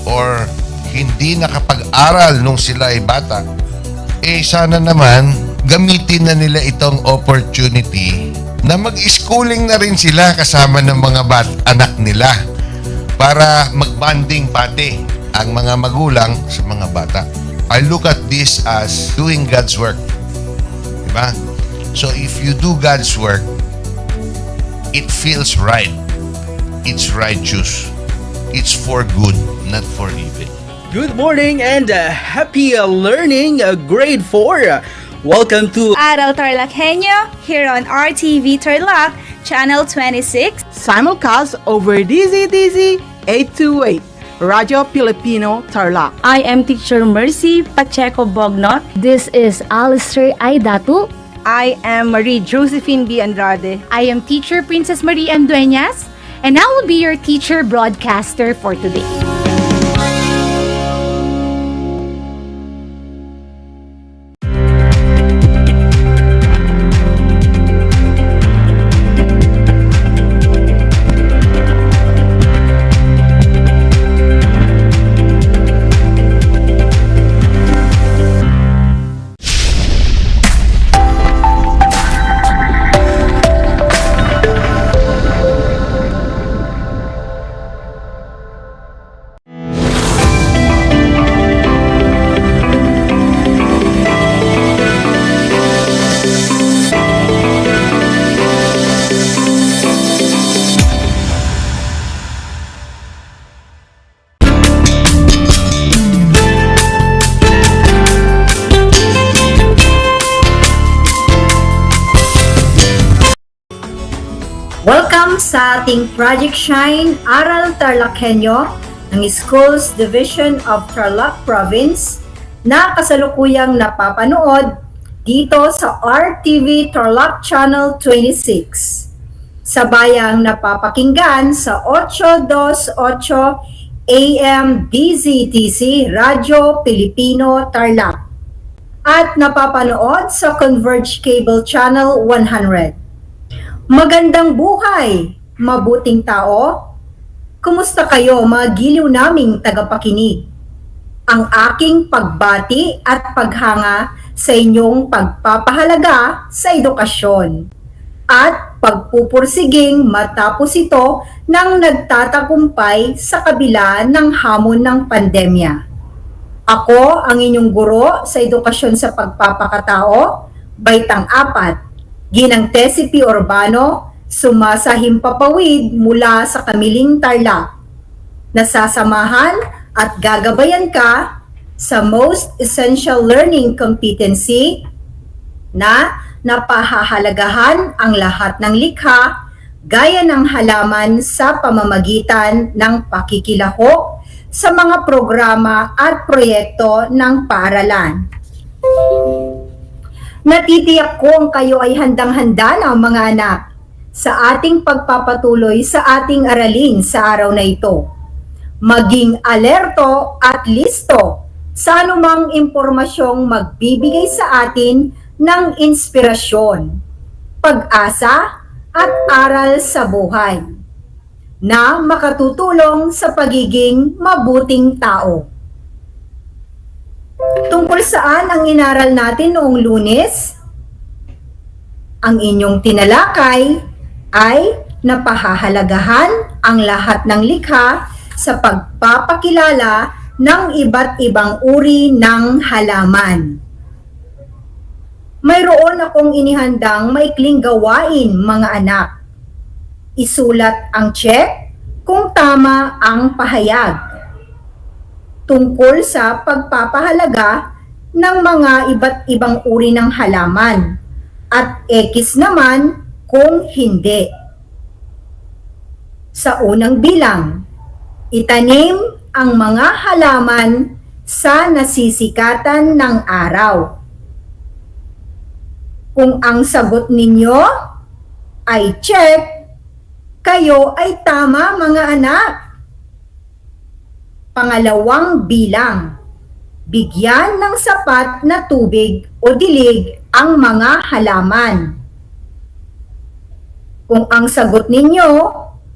or hindi nakapag-aral nung sila ay bata, sana naman gamitin na nila itong opportunity na mag-schooling na rin sila kasama ng mga anak nila para mag-bonding pati ang mga magulang sa mga bata. I look at this as doing God's work. Diba? So if you do God's work, it feels right. It's righteous. It's for good, not for evil. Good morning and happy learning, grade 4. Welcome to Aral TarlakHenyo here on RTV Tarlac, channel 26. Simulcast over DZDZ 828, Radio Filipino Tarlac. I am Teacher Mercy Pacheco Bognot. This is Alistair Aidatu. I am Marie Josephine B. Andrade. I am Teacher Princess Marie M. Dueñas, and I will be your teacher broadcaster for today. Welcome sa ating Project Shine Aral TarlakHenyo ng Schools Division of Tarlac Province na kasalukuyang napapanood dito sa RTV Tarlac Channel 26. Sabayang napapakinggan sa 828 AM DZTC Radio Filipino Tarlac at napapanood sa Converge Cable Channel 100. Magandang buhay, mabuting tao. Kumusta kayo mga giliw naming tagapakinig? Ang aking pagbati at paghanga sa inyong pagpapahalaga sa edukasyon at pagpupursiging matapos ito ng nagtatagumpay sa kabila ng hamon ng pandemya. Ako ang inyong guro sa edukasyon sa pagpapakatao, Baitang 4. Ginang Tessie P. Urbano, sumasahim papawid mula sa Kamiling Tarlac. Nasasamahan at gagabayan ka sa Most Essential Learning Competency na napahahalagahan ang lahat ng likha gaya ng halaman sa pamamagitan ng pakikilahok sa mga programa at proyekto ng paaralan. Natitiyak ko ang kayo ay handang-handa na mga anak sa ating pagpapatuloy sa ating aralin sa araw na ito. Maging alerto at listo sa anumang impormasyong magbibigay sa atin ng inspirasyon, pag-asa at aral sa buhay na makatutulong sa pagiging mabuting tao. Tungkol saan ang inaral natin noong Lunes? Ang inyong tinalakay ay napahahalagahan ang lahat ng likha sa pagpapakilala ng iba't ibang uri ng halaman. Mayroon akong inihandang maikling gawain, mga anak. Isulat ang check kung tama ang pahayag tungkol sa pagpapahalaga ng mga iba't ibang uri ng halaman at X naman kung hindi. Sa unang bilang, itanim ang mga halaman sa nasisikatan ng araw. Kung ang sagot ninyo ay check, kayo ay tama, mga anak. Pangalawang bilang, bigyan ng sapat na tubig o dilig ang mga halaman. Kung ang sagot ninyo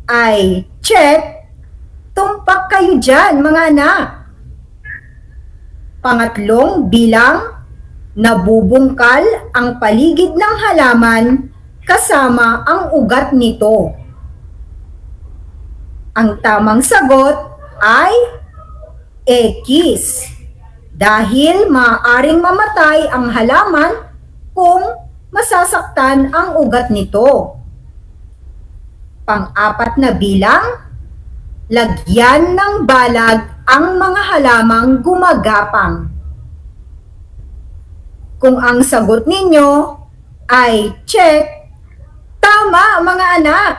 ay check, tumpak kayo dyan, mga anak. Pangatlong bilang, nabubungkal ang paligid ng halaman kasama ang ugat nito. Ang tamang sagot ay X. Dahil maaaring mamatay ang halaman kung masasaktan ang ugat nito. Pang-apat na bilang, lagyan ng balag ang mga halamang gumagapang. Kung ang sagot ninyo ay check, tama mga anak.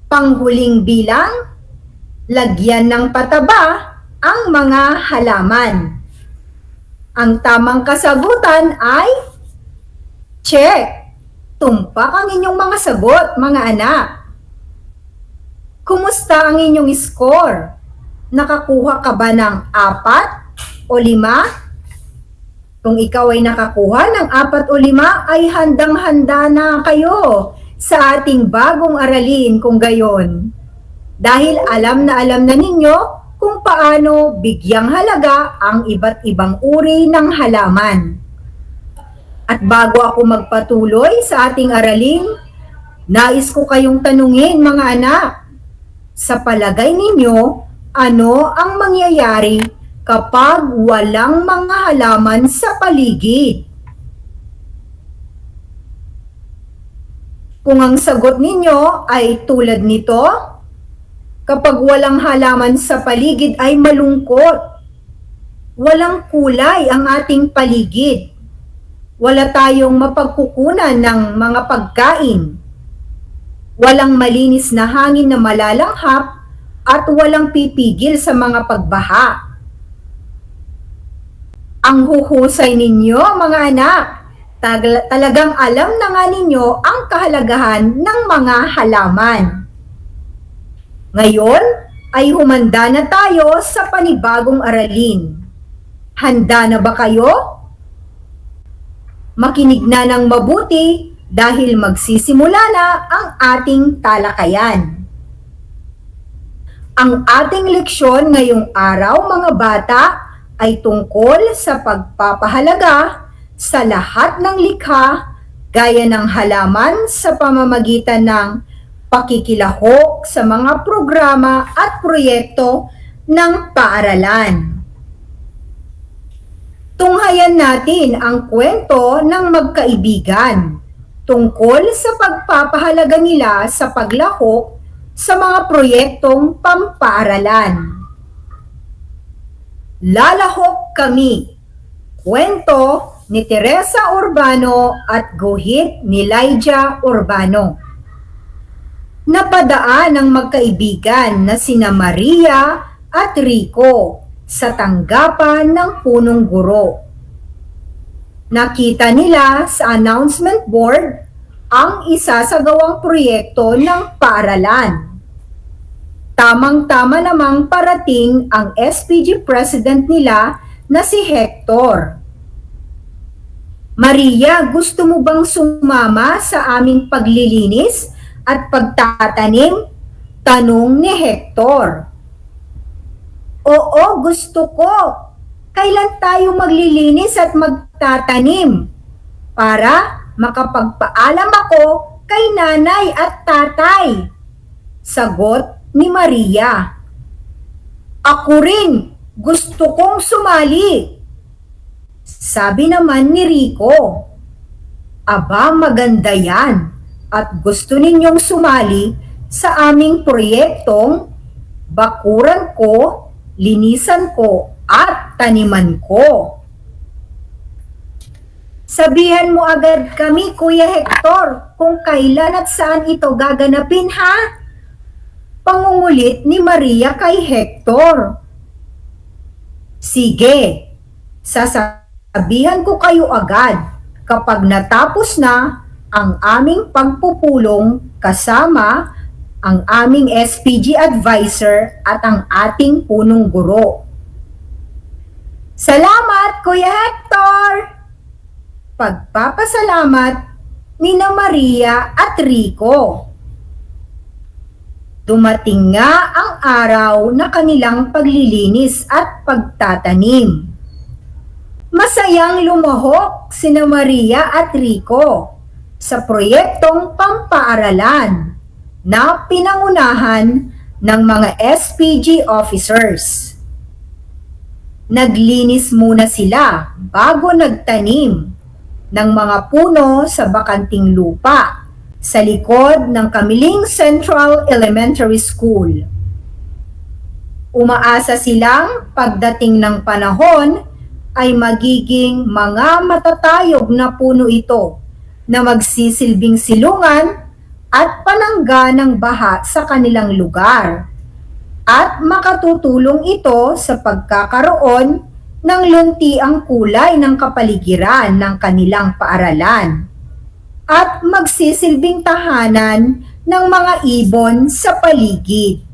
Panghuling bilang, lagyan ng pataba ang mga halaman. Ang tamang kasagutan ay check. Tumpak ang inyong mga sagot, mga anak. Kumusta ang inyong score? Nakakuha ka ba ng 4 o 5? Kung ikaw ay nakakuha ng 4 o 5, ay handang-handa na kayo sa ating bagong aralin kung gayon. Dahil alam na ninyo kung paano bigyang halaga ang iba't ibang uri ng halaman. At bago ako magpatuloy sa ating aralin, nais ko kayong tanungin mga anak, sa palagay ninyo, ano ang mangyayari kapag walang mga halaman sa paligid? Kung ang sagot ninyo ay tulad nito, kapag walang halaman sa paligid ay malungkot. Walang kulay ang ating paligid. Wala tayong mapagkukunan ng mga pagkain. Walang malinis na hangin na malalanghap at walang pipigil sa mga pagbaha. Ang huhusay ninyo mga anak, talagang alam na nga ninyo ang kahalagahan ng mga halaman. Ngayon ay humanda na tayo sa panibagong aralin. Handa na ba kayo? Makinig na ng mabuti dahil magsisimula na ang ating talakayan. Ang ating leksyon ngayong araw mga bata ay tungkol sa pagpapahalaga sa lahat ng likha gaya ng halaman sa pamamagitan ng pakikilahok sa mga programa at proyekto ng paaralan. Tunghayan natin ang kwento ng magkaibigan tungkol sa pagpapahalaga nila sa paglahok sa mga proyektong pampaaralan. Lalahok Kami. Kwento ni Teresa Urbano at guhit ni Lydia Urbano. Napadaan ang magkaibigan na sina Maria at Rico sa tanggapan ng punong guro. Nakita nila sa announcement board ang isasagawang proyekto ng paaralan. Tamang-tama namang parating ang SPG president nila na si Hector. Maria, gusto mo bang sumama sa aming paglilinis at pagtatanim? Tanong ni Hector. Oo, gusto ko. Kailan tayo maglilinis at magtatanim? Para makapagpaalam ako kay nanay at tatay. Sagot ni Maria. Ako rin, gusto kong sumali. Sabi naman ni Rico. Aba, maganda yan. At gusto ninyong sumali sa aming proyektong bakuran ko, linisan ko, at taniman ko. Sabihan mo agad kami, Kuya Hector, kung kailan at saan ito gaganapin, ha? Pangungulit ni Maria kay Hector. Sige, sasabihan ko kayo agad kapag natapos na ang aming pagpupulong kasama ang aming SPG advisor at ang ating punong guro. Salamat, Kuya Hector! Pagpapasalamat ni na Maria at Rico. Dumating nga ang araw na kanilang paglilinis at pagtatanim. Masayang lumahok sina Maria at Rico sa proyektong pampaaralan na pinangunahan ng mga SPG officers. Naglinis muna sila bago nagtanim ng mga puno sa bakanting lupa sa likod ng Kamiling Central Elementary School. Umaasa silang pagdating ng panahon ay magiging mga matatayog na puno ito na magsisilbing silungan at panangga ng baha sa kanilang lugar, at makatutulong ito sa pagkakaroon ng luntiang kulay ng kapaligiran ng kanilang paaralan at magsisilbing tahanan ng mga ibon sa paligid.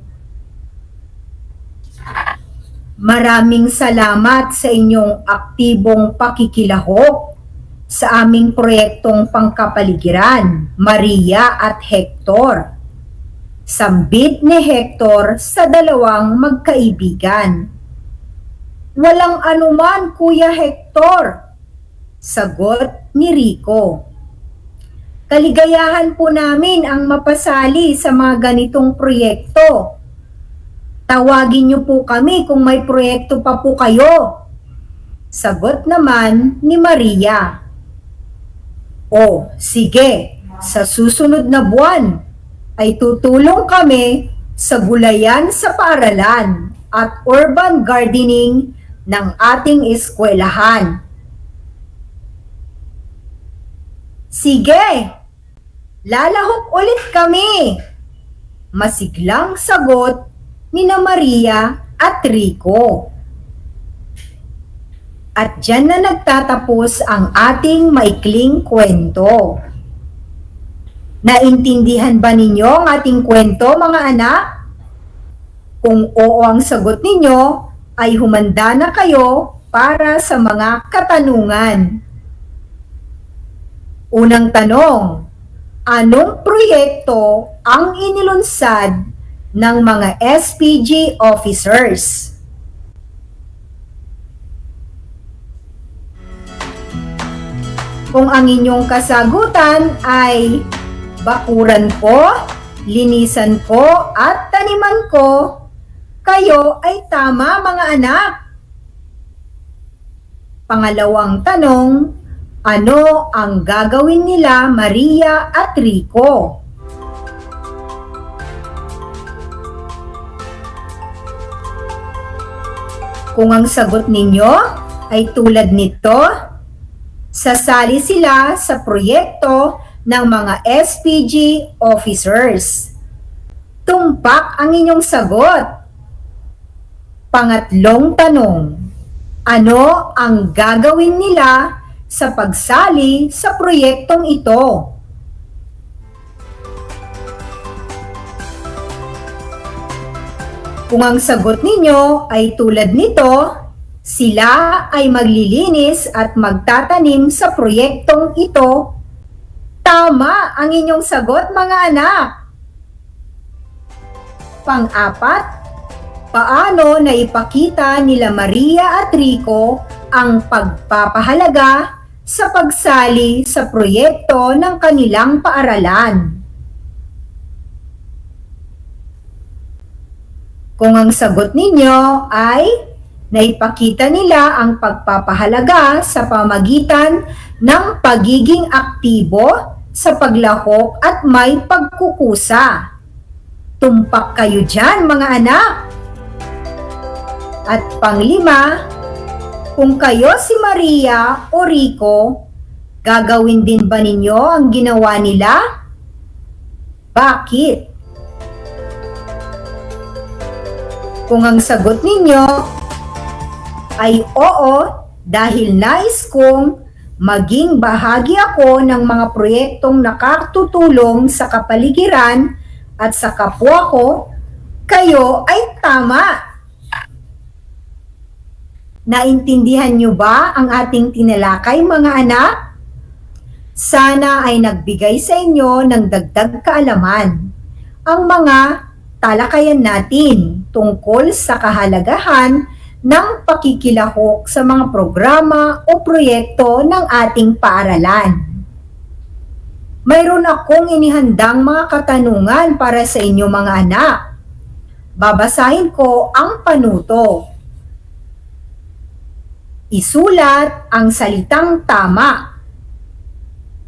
Maraming salamat sa inyong aktibong pakikilahok sa aming proyektong pangkapaligiran, Maria at Hector. Sambit ni Hector sa dalawang magkaibigan. Walang anuman, Kuya Hector, sagot ni Rico. Kaligayahan po namin ang mapasali sa mga ganitong proyekto. Tawagin niyo po kami kung may proyekto pa po kayo. Sagot naman ni Maria. O, sige, sa susunod na buwan ay tutulong kami sa gulayan sa paaralan at urban gardening ng ating eskwelahan. Sige, lalahok ulit kami. Masiglang sagot nina Maria at Rico. At dyan na nagtatapos ang ating maikling kwento. Naintindihan ba ninyo ang ating kwento, mga anak? Kung oo ang sagot ninyo, ay humanda na kayo para sa mga katanungan. Unang tanong, anong proyekto ang inilunsad ng mga SPG officers? Kung ang inyong kasagutan ay bakuran ko, linisan ko, at taniman ko, kayo ay tama, mga anak. Pangalawang tanong, ano ang gagawin nila Maria at Rico? Kung ang sagot ninyo ay tulad nito, sasali sila sa proyekto ng mga SPG officers. Tumpak ang inyong sagot. Pangatlong tanong, ano ang gagawin nila sa pagsali sa proyektong ito? Kung ang sagot ninyo ay tulad nito, sila ay maglilinis at magtatanim sa proyektong ito. Tama ang inyong sagot, mga anak. Pang-apat, paano naipakita nila Maria at Rico ang pagpapahalaga sa pagsali sa proyekto ng kanilang paaralan? Kung ang sagot ninyo ay naipakita nila ang pagpapahalaga sa pamagitan ng pagiging aktibo sa paglahok at may pagkukusa. Tumpak kayo dyan, mga anak. At panglima, kung kayo si Maria o Rico, gagawin din ba ninyo ang ginawa nila? Bakit? Kung ang sagot ninyo ay oo, dahil nais kong maging bahagi ako ng mga proyektong nakatutulong sa kapaligiran at sa kapwa ko, kayo ay tama. Naintindihan nyo ba ang ating tinalakay, mga anak? Sana ay nagbigay sa inyo ng dagdag kaalaman ang mga talakayan natin tungkol sa kahalagahan ng pakikilahok sa mga programa o proyekto ng ating paaralan. Mayroon akong inihandang mga katanungan para sa inyo mga anak. Babasahin ko ang panuto. Isulat ang salitang tama.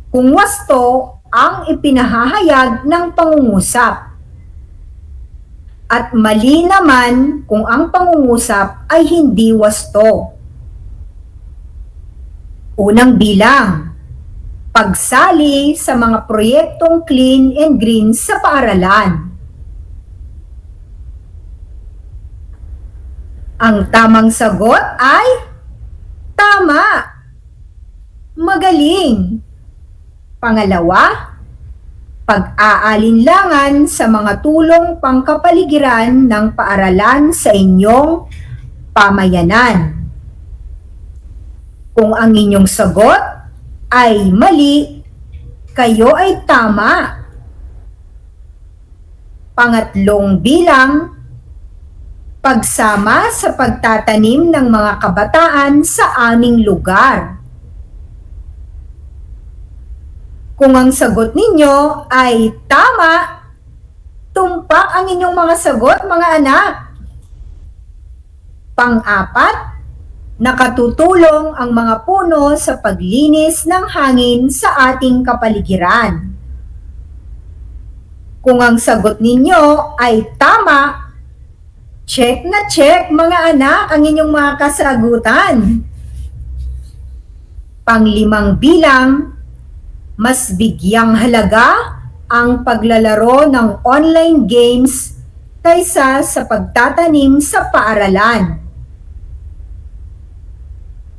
Kung wasto ang ipinahahayag ng pangungusap. At mali naman kung ang pangungusap ay hindi wasto. Unang bilang. Pagsali sa mga proyektong clean and green sa paaralan. Ang tamang sagot ay tama. Magaling. Pangalawa, pag-aalinlangan sa mga tulong pangkapaligiran ng paaralan sa inyong pamayanan. Kung ang inyong sagot ay mali, kayo ay tama. Pangatlong bilang, pagsama sa pagtatanim ng mga kabataan sa aming lugar. Kung ang sagot ninyo ay tama, tumpak ang inyong mga sagot mga anak. Pang-apat, nakatutulong ang mga puno sa paglinis ng hangin sa ating kapaligiran. Kung ang sagot ninyo ay tama, check na check mga anak ang inyong mga kasagutan. Panglimang bilang, mas bigyang halaga ang paglalaro ng online games kaysa sa pagtatanim sa paaralan.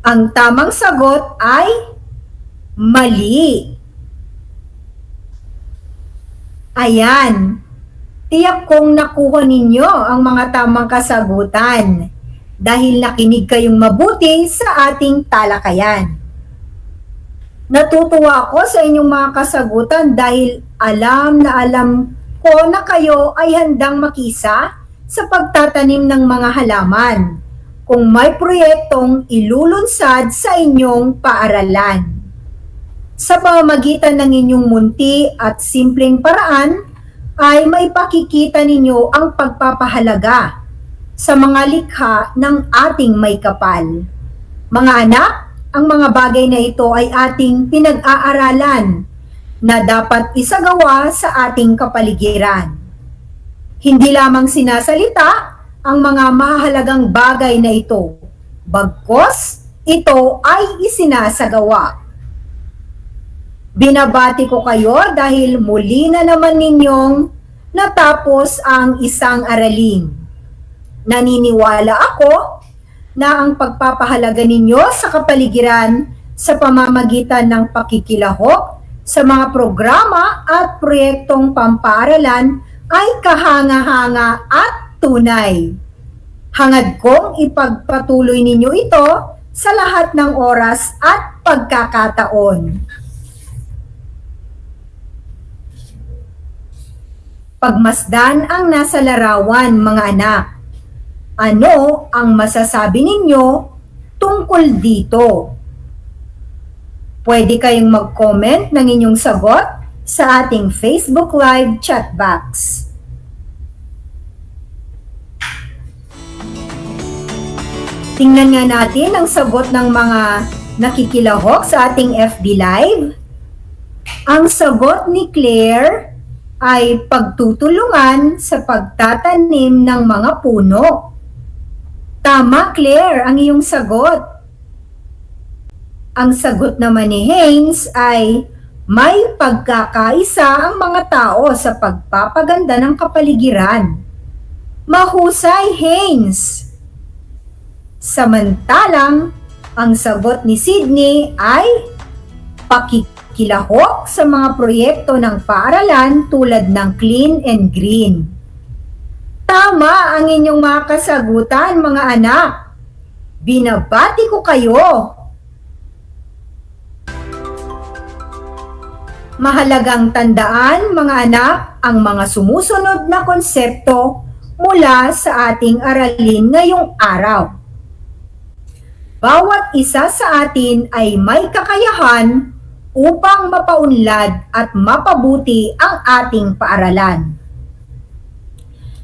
Ang tamang sagot ay mali. Ayan, tiyak kong nakuha ninyo ang mga tamang kasagutan dahil nakinig kayong mabuti sa ating talakayan. Natutuwa ako sa inyong mga kasagutan dahil alam ko na kayo ay handang makisa sa pagtatanim ng mga halaman kung may proyektong ilulunsad sa inyong paaralan. Sa pamamagitan ng inyong munti at simpleng paraan, ay may pakikita ninyo ang pagpapahalaga sa mga likha ng ating may kapal. Mga anak, ang mga bagay na ito ay ating pinag-aaralan na dapat isagawa sa ating kapaligiran. Hindi lamang sinasalita ang mga mahalagang bagay na ito, bagkus ito ay isinasagawa. Binabati ko kayo dahil muli na naman ninyong natapos ang isang aralin. Naniniwala ako na ang pagpapahalaga ninyo sa kapaligiran sa pamamagitan ng pakikilahok sa mga programa at proyektong pampaaralan ay kahanga-hanga at tunay. Hangad kong ipagpatuloy ninyo ito sa lahat ng oras at pagkakataon. Pagmasdan ang nasa larawan, mga anak. Ano ang masasabi ninyo tungkol dito? Pwede kayong mag-comment ng inyong sagot sa ating Facebook Live chat box. Tingnan nga natin ang sagot ng mga nakikilahok sa ating FB Live. Ang sagot ni Claire ay pagtutulungan sa pagtatanim ng mga puno. Tama, Claire, ang iyong sagot. Ang sagot naman ni Haynes ay may pagkakaisa ang mga tao sa pagpapaganda ng kapaligiran. Mahusay, Haynes! Samantalang, ang sagot ni Sydney ay pakikilahok sa mga proyekto ng paaralan tulad ng Clean and Green. Tama ang inyong mga kasagutan, mga anak. Binabati ko kayo. Mahalagang tandaan, mga anak, ang mga sumusunod na konsepto mula sa ating aralin ngayong araw. Bawat isa sa atin ay may kakayahan upang mapaunlad at mapabuti ang ating paaralan.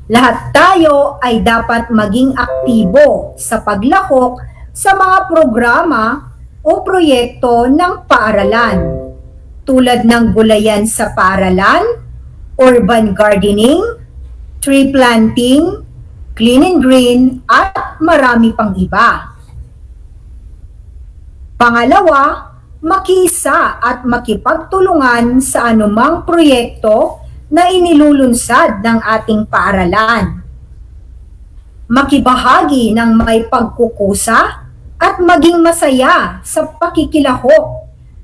Lahat tayo ay dapat maging aktibo sa paglahok sa mga programa o proyekto ng paaralan, tulad ng gulayan sa paaralan, urban gardening, tree planting, clean and green, at marami pang iba. Pangalawa, makiisa at makipagtulungan sa anumang proyekto na inilulunsad ng ating paaralan. Makibahagi ng may pagkukusa at maging masaya sa pakikilahok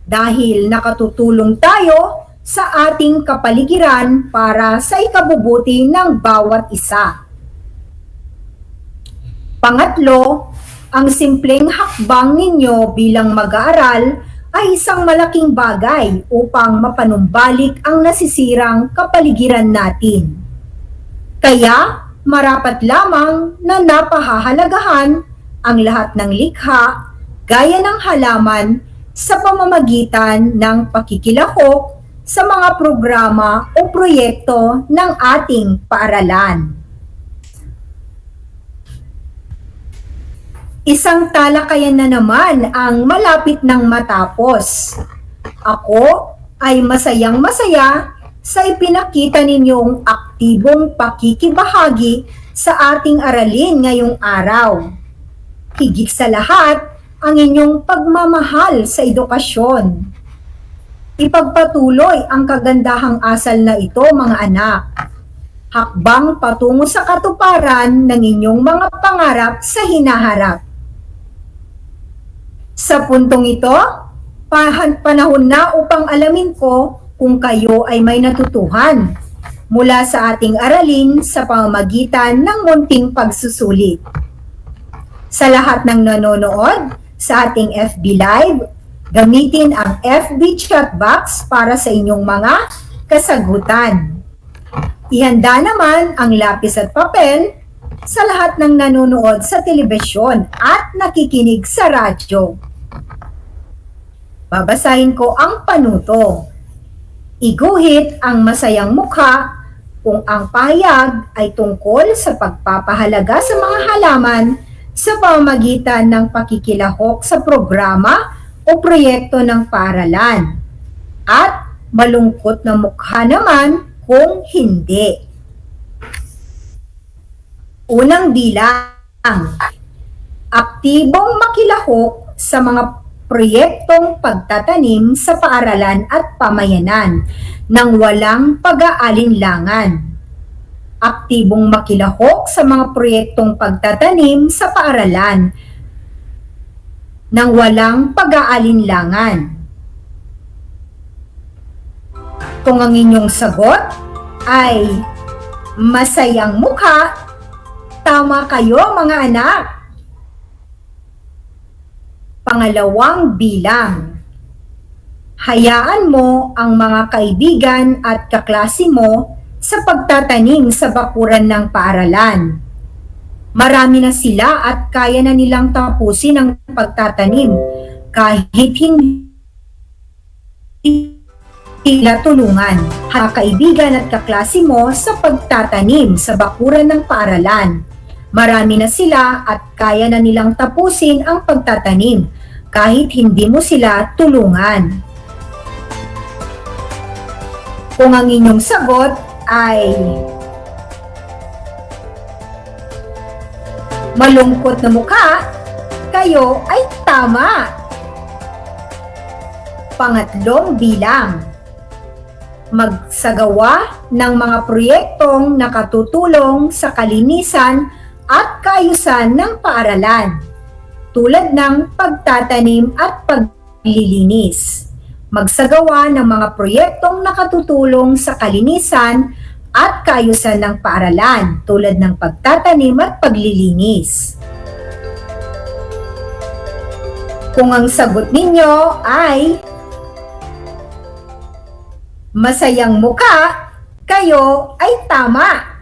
dahil nakatutulong tayo sa ating kapaligiran para sa ikabubuti ng bawat isa. Pangatlo, ang simpleng hakbang ninyo bilang mag-aaral ay isang malaking bagay upang mapanumbalik ang nasisirang kapaligiran natin. Kaya, marapat lamang na napahahalagahan ang lahat ng likha, gaya ng halaman, sa pamamagitan ng pakikilahok sa mga programa o proyekto ng ating paaralan. Isang talakayan na naman ang malapit ng matapos. Ako ay masayang-masaya sa ipinakita ninyong aktibong pakikibahagi sa ating aralin ngayong araw. Higit sa lahat, ang inyong pagmamahal sa edukasyon. Ipagpatuloy ang kagandahang asal na ito, mga anak. Hakbang patungo sa katuparan ng inyong mga pangarap sa hinaharap. Sa puntong ito, panahon na upang alamin ko kung kayo ay may natutuhan mula sa ating aralin sa pamamagitan ng munting pagsusulit. Sa lahat ng nanonood sa ating FB Live, gamitin ang FB chat box para sa inyong mga kasagutan. Ihanda naman ang lapis at papel sa lahat ng nanonood sa telebisyon at nakikinig sa radyo. Babasahin ko ang panuto. Iguhit ang masayang mukha kung ang pahayag ay tungkol sa pagpapahalaga sa mga halaman sa pamamagitan ng pakikilahok sa programa o proyekto ng paaralan. At malungkot na mukha naman kung hindi. Unang bilang, aktibong makilahok sa mga proyektong pagtatanim sa paaralan at pamayanan nang walang pag-aalinlangan. Aktibong makilahok sa mga proyektong pagtatanim sa paaralan nang walang pag-aalinlangan. Kung ang inyong sagot ay masayang mukha, tama kayo, mga anak. Pangalawang bilang, hayaan mo ang mga kaibigan at kaklase mo sa pagtatanim sa bakuran ng paaralan. Marami na sila at kaya na nilang tapusin ang pagtatanim kahit hindi sila tulungan. Mga kaibigan at kaklase mo sa pagtatanim sa bakuran ng paaralan. Marami na sila at kaya na nilang tapusin ang pagtatanim kahit hindi mo sila tulungan. Kung ang inyong sagot ay malungkot na mukha, kayo ay tama. Pangatlong bilang, magsagawa ng mga proyektong nakatutulong sa kalinisan at kaayusan ng paaralan, tulad ng pagtatanim at paglilinis. Magsagawa ng mga proyektong nakatutulong sa kalinisan at kaayusan ng paaralan, tulad ng pagtatanim at paglilinis. Kung ang sagot ninyo ay Masayang muka, kayo ay tama.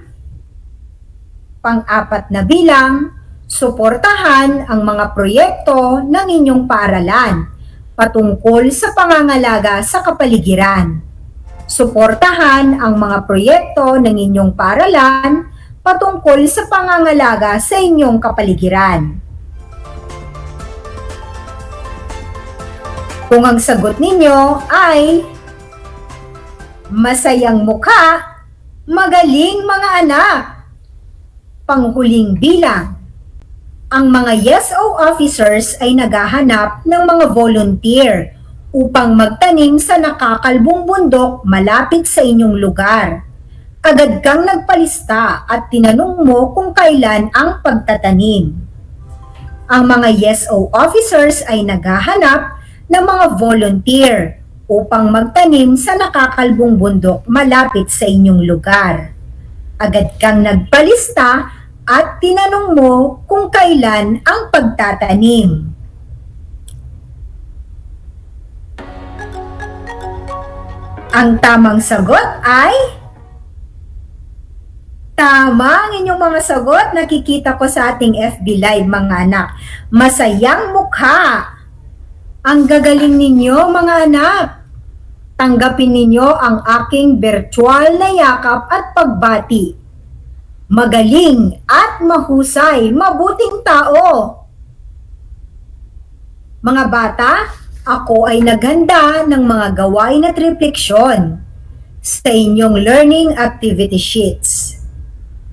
Pang-apat na bilang, suportahan ang mga proyekto ng inyong paaralan patungkol sa pangangalaga sa kapaligiran. Suportahan ang mga proyekto ng inyong paaralan patungkol sa pangangalaga sa inyong kapaligiran. Kung ang sagot ninyo ay masayang mukha, magaling mga anak. Panghuling bilang, ang mga YesO officers ay naghahanap ng mga volunteer upang magtanim sa nakakalbong bundok malapit sa inyong lugar. Agad kang nagpalista at tinanong mo kung kailan ang pagtatanim. Ang mga YesO officers ay naghahanap ng mga volunteer upang magtanim sa nakakalbong bundok malapit sa inyong lugar. Agad kang nagpalista at tinanong mo kung kailan ang pagtatanim. Ang tamang sagot ay tama ang inyong mga sagot. Nakikita ko sa ating FB Live mga anak. Masayang mukha. Ang gagaling ninyo mga anak. Tanggapin ninyo ang aking virtual na yakap at pagbati. Magaling at mahusay, mabuting tao. Mga bata, ako ay naghanda ng mga gawain at refleksyon sa inyong learning activity sheets.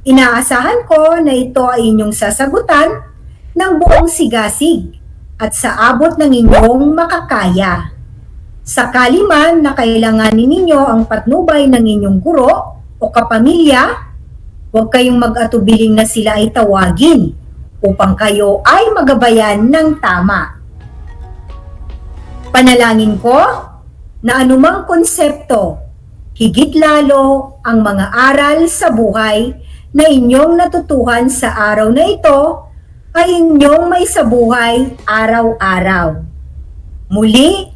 Inaasahan ko na ito ay inyong sasagutan ng buong sigasig at sa abot ng inyong makakaya. Sakali man na kailanganin ninyo ang patnubay ng inyong guro o kapamilya, huwag kayong mag-atubiling na sila ay tawagin upang kayo ay magabayan ng tama. Panalangin ko na anumang konsepto, higit lalo ang mga aral sa buhay na inyong natutuhan sa araw na ito ay inyong may sa buhay araw-araw. Muli,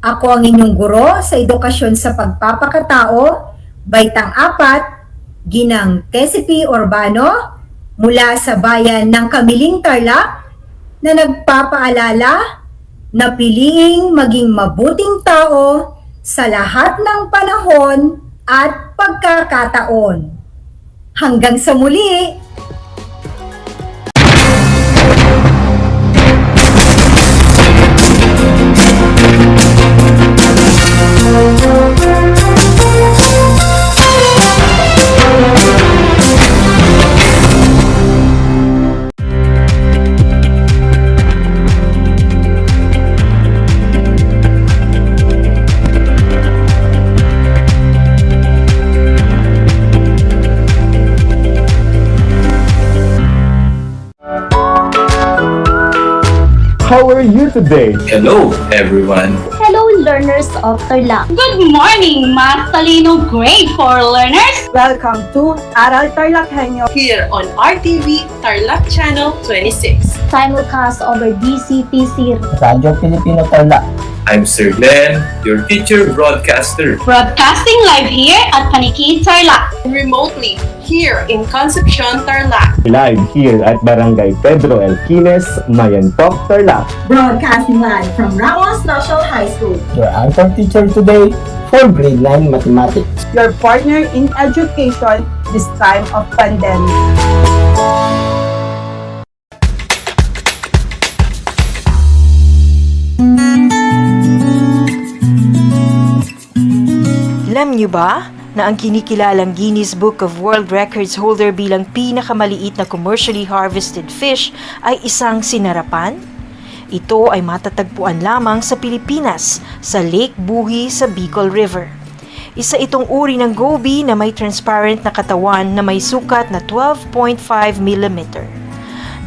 ako ang inyong guro sa edukasyon sa pagpapakatao, Baitang 4, Ginang TCP Urbano, mula sa bayan ng Kamiling Tarlac, na nagpapaalala na piliing maging mabuting tao sa lahat ng panahon at pagkakataon. Hanggang sa muli! How are you today? Hello, everyone. Hello, learners of Tarlac. Good morning, Math Talino Grade 4 learners! Welcome to Aral TarlakHenyo Here on RTV Tarlac Channel 26. Simulcast over DCTC Radio Filipino Tarlac. I'm Sir Glenn, your teacher broadcaster. Broadcasting live here at Paniki Tarlac. Remotely here in Concepcion Tarlac. Live here at Barangay Pedro Elquines, Mayantok, Tarlac. Broadcasting live from Ramos National High School. Your anchor teacher today for grade 9 mathematics. your partner in education this time of pandemic. Alam niyo ba na ang kinikilalang Guinness Book of World Records holder bilang pinakamaliit na commercially harvested fish ay isang sinarapan? Ito ay matatagpuan lamang sa Pilipinas, sa Lake Buhi sa Bicol River. Isa itong uri ng goby na may transparent na katawan na may sukat na 12.5 mm.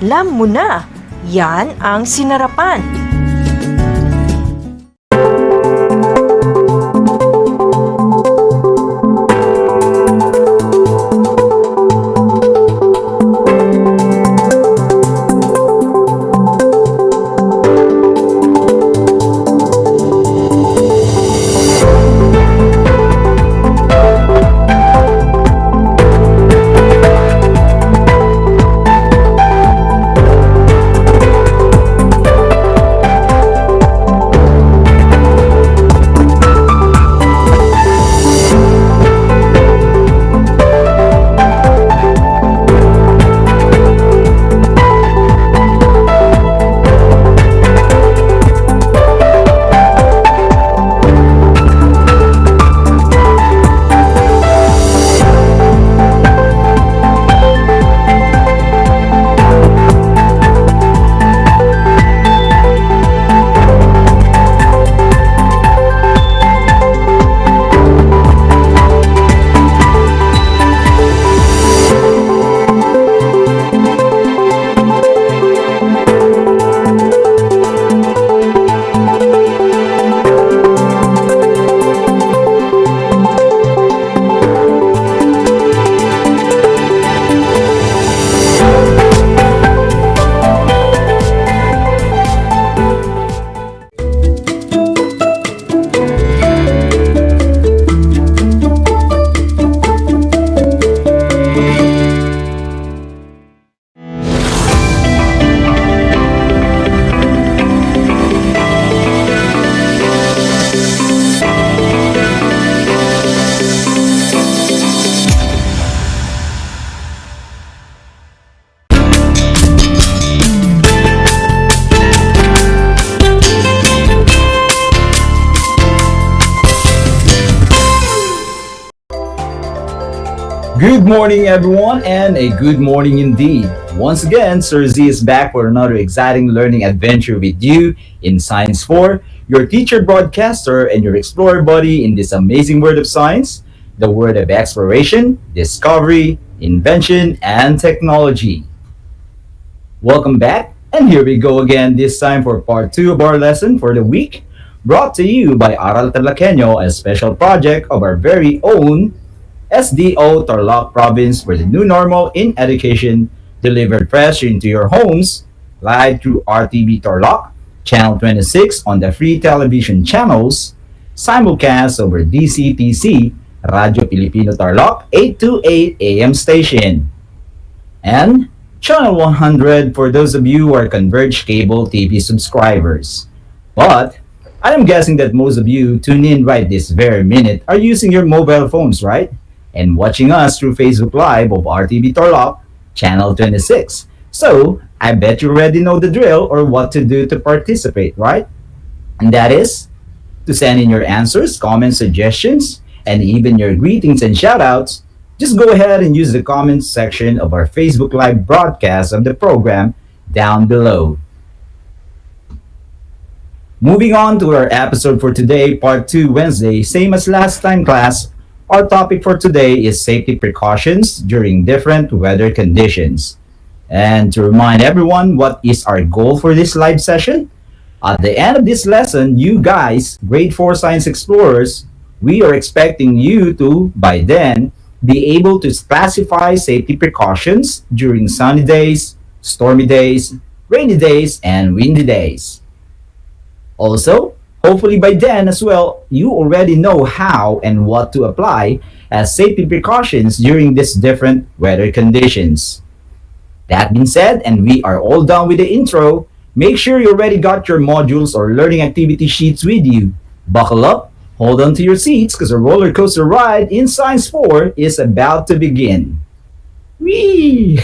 Alam mo na, yan ang sinarapan. Good morning, everyone, and a good morning indeed. Once again, Sir Z is back for another exciting learning adventure with you in Science 4, your teacher broadcaster and your explorer buddy in this amazing world of science, the world of exploration, discovery, invention, and technology. Welcome back, and here we go again, this time for part 2 of our lesson for the week, brought to you by Aral TarlakHenyo, a special project of our very own SDO Tarlac province, where the new normal in education delivered fresh into your homes, live through RTV Tarlac, Channel 26 on the free television channels, simulcast over DCTC, Radio Filipino Tarlac 828 AM station, and Channel 100 for those of you who are Converge Cable TV subscribers. But I am guessing that most of you tune in right this very minute are using your mobile phones, right? And watching us through Facebook Live of RTV Tarlac, Channel 26. So, I bet you already know the drill or what to do to participate, right? And that is to send in your answers, comments, suggestions, and even your greetings and shoutouts. Just go ahead and use the comments section of our Facebook Live broadcast of the program down below. Moving on to our episode for today, part 2, Wednesday, same as last time, class. Our topic for today is safety precautions during different weather conditions. And to remind everyone what is our goal for this live session, at the end of this lesson, you guys, grade 4 science explorers, we are expecting you to, by then, be able to classify safety precautions during sunny days, stormy days, rainy days, and windy days. Also, hopefully by then as well, you already know how and what to apply as safety precautions during these different weather conditions. That being said, and we are all done with the intro, make sure you already got your modules or learning activity sheets with you. Buckle up, hold on to your seats because a roller coaster ride in Science 4 is about to begin. Whee!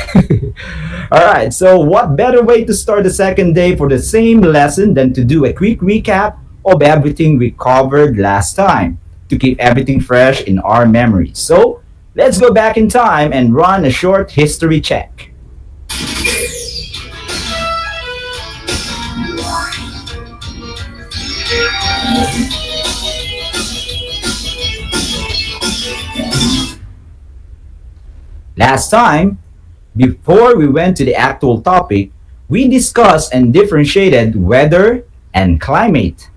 Alright, so what better way to start the second day for the same lesson than to do a quick recap of everything we covered last time to keep everything fresh in our memories. So, let's go back in time and run a short history check. Last time, before we went to the actual topic, we discussed and differentiated weather and climate.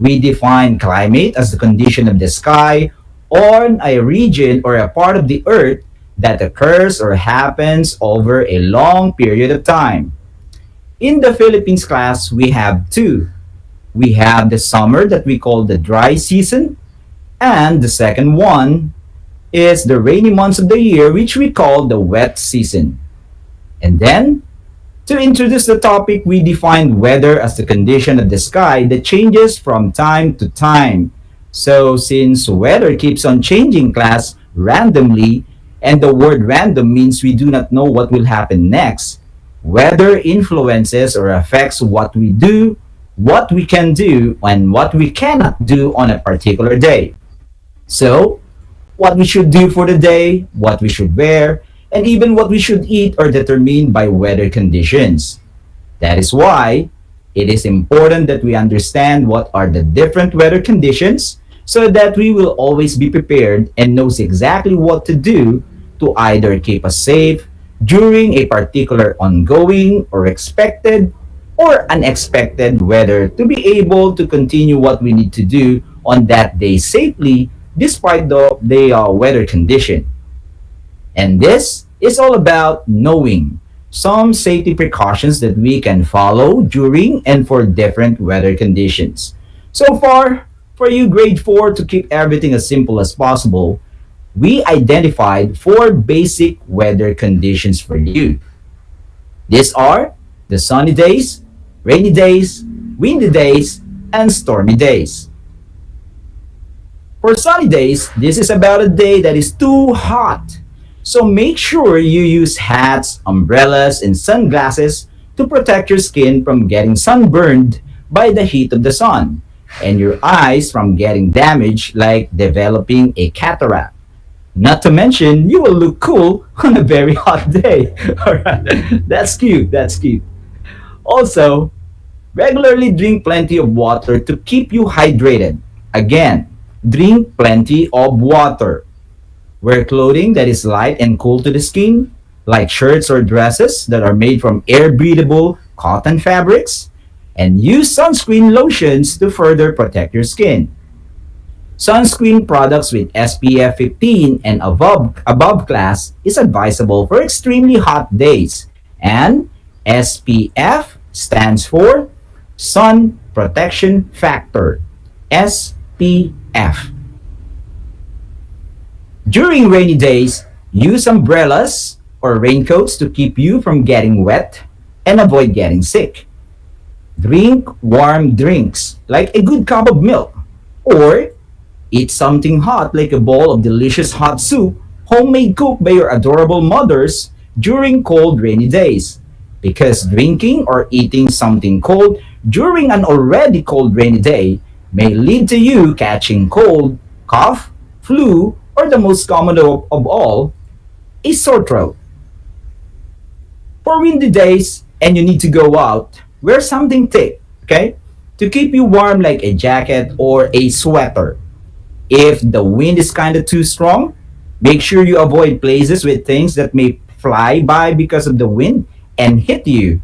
We define climate as the condition of the sky on a region or a part of the earth that occurs or happens over a long period of time. In the Philippines class, we have two. We have the summer that we call the dry season, and the second one is the rainy months of the year, which we call the wet season. And then, to introduce the topic, we defined weather as the condition of the sky that changes from time to time. So, since weather keeps on changing, class, randomly, and the word random means we do not know what will happen next, weather influences or affects what we do, what we can do, and what we cannot do on a particular day. So, what we should do for the day, what we should wear, and even what we should eat are determined by weather conditions. That is why it is important that we understand what are the different weather conditions so that we will always be prepared and knows exactly what to do to either keep us safe during a particular ongoing or expected or unexpected weather to be able to continue what we need to do on that day safely despite the weather condition. And this is all about knowing some safety precautions that we can follow during and for different weather conditions. So far, for you grade 4 to keep everything as simple as possible, we identified 4 basic weather conditions for you. These are the sunny days, rainy days, windy days, and stormy days. For sunny days, this is about a day that is too hot. So make sure you use hats, umbrellas, and sunglasses to protect your skin from getting sunburned by the heat of the sun and your eyes from getting damaged like developing a cataract. Not to mention, you will look cool on a very hot day. Alright, that's cute, that's cute. Also, regularly drink plenty of water to keep you hydrated. Again, drink plenty of water. Wear clothing that is light and cool to the skin, like shirts or dresses that are made from air-breathable cotton fabrics, and use sunscreen lotions to further protect your skin. Sunscreen products with SPF 15 and above class is advisable for extremely hot days, and SPF stands for Sun Protection Factor, SPF. During rainy days, use umbrellas or raincoats to keep you from getting wet and avoid getting sick. Drink warm drinks like a good cup of milk, or eat something hot like a bowl of delicious hot soup homemade cooked by your adorable mothers during cold rainy days. Because drinking or eating something cold during an already cold rainy day may lead to you catching cold, cough, flu, or the most common of all, a sore throat. For windy days and you need to go out, wear something thick, okay? To keep you warm like a jacket or a sweater. If the wind is kind of too strong, make sure you avoid places with things that may fly by because of the wind and hit you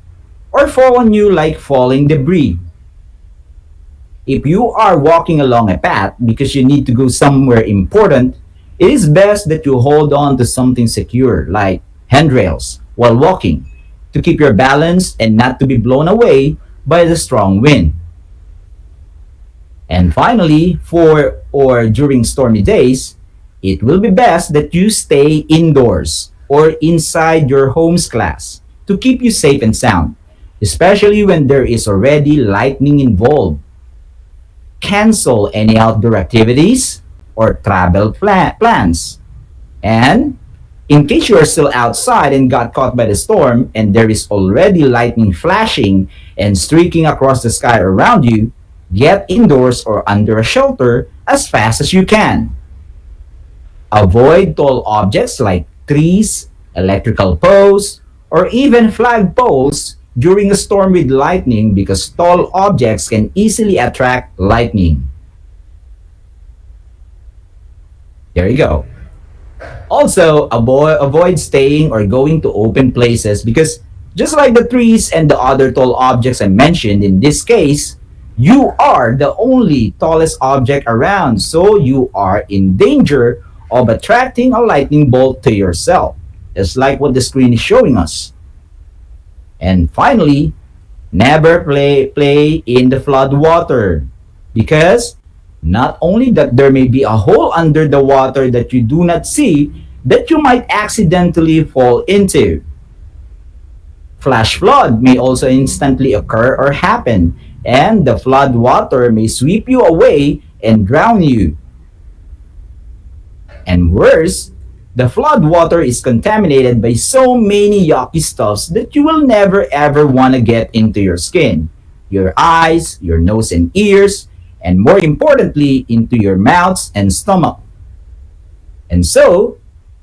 or fall on you like falling debris. If you are walking along a path because you need to go somewhere important, it is best that you hold on to something secure like handrails while walking to keep your balance and not to be blown away by the strong wind. And finally, for or during stormy days, it will be best that you stay indoors or inside your home's class to keep you safe and sound, especially when there is already lightning involved. Cancel any outdoor activities or travel plans. And in case you are still outside and got caught by the storm and there is already lightning flashing and streaking across the sky around you, get indoors or under a shelter as fast as you can. Avoid tall objects like trees, electrical posts, or even flag poles during a storm with lightning because tall objects can easily attract lightning. There you go. Also, avoid staying or going to open places because just like the trees and the other tall objects I mentioned in this case, you are the only tallest object around, so you are in danger of attracting a lightning bolt to yourself, just like what the screen is showing us. And finally, never play in the flood water because not only that there may be a hole under the water that you do not see that you might accidentally fall into. Flash flood may also instantly occur or happen, and the flood water may sweep you away and drown you. And worse, the flood water is contaminated by so many yucky stuffs that you will never ever want to get into your skin, your eyes, your nose and ears, and more importantly, into your mouths and stomach. And so,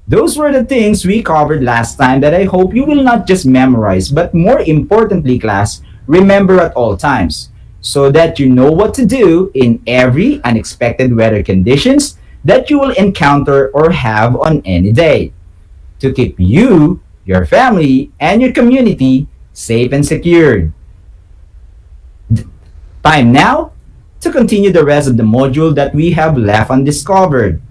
those were the things we covered last time that I hope you will not just memorize, but more importantly, class, remember at all times, so that you know what to do in every unexpected weather conditions that you will encounter or have on any day, to keep you, your family, and your community safe and secured. Time now to continue the rest of the module that we have left undiscovered.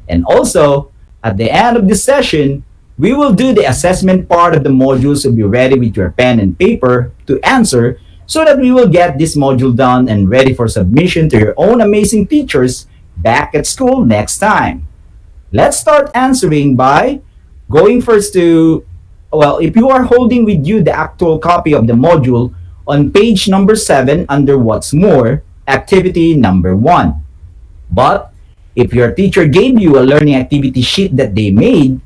And also, at the end of this session, we will do the assessment part of the module, so be ready with your pen and paper to answer so that we will get this module done and ready for submission to your own amazing teachers back at school next time. Let's start answering by going first to, well, if you are holding with you the actual copy of the module, on page number 7 under What's More, activity number 1. But if your teacher gave you a learning activity sheet that they made,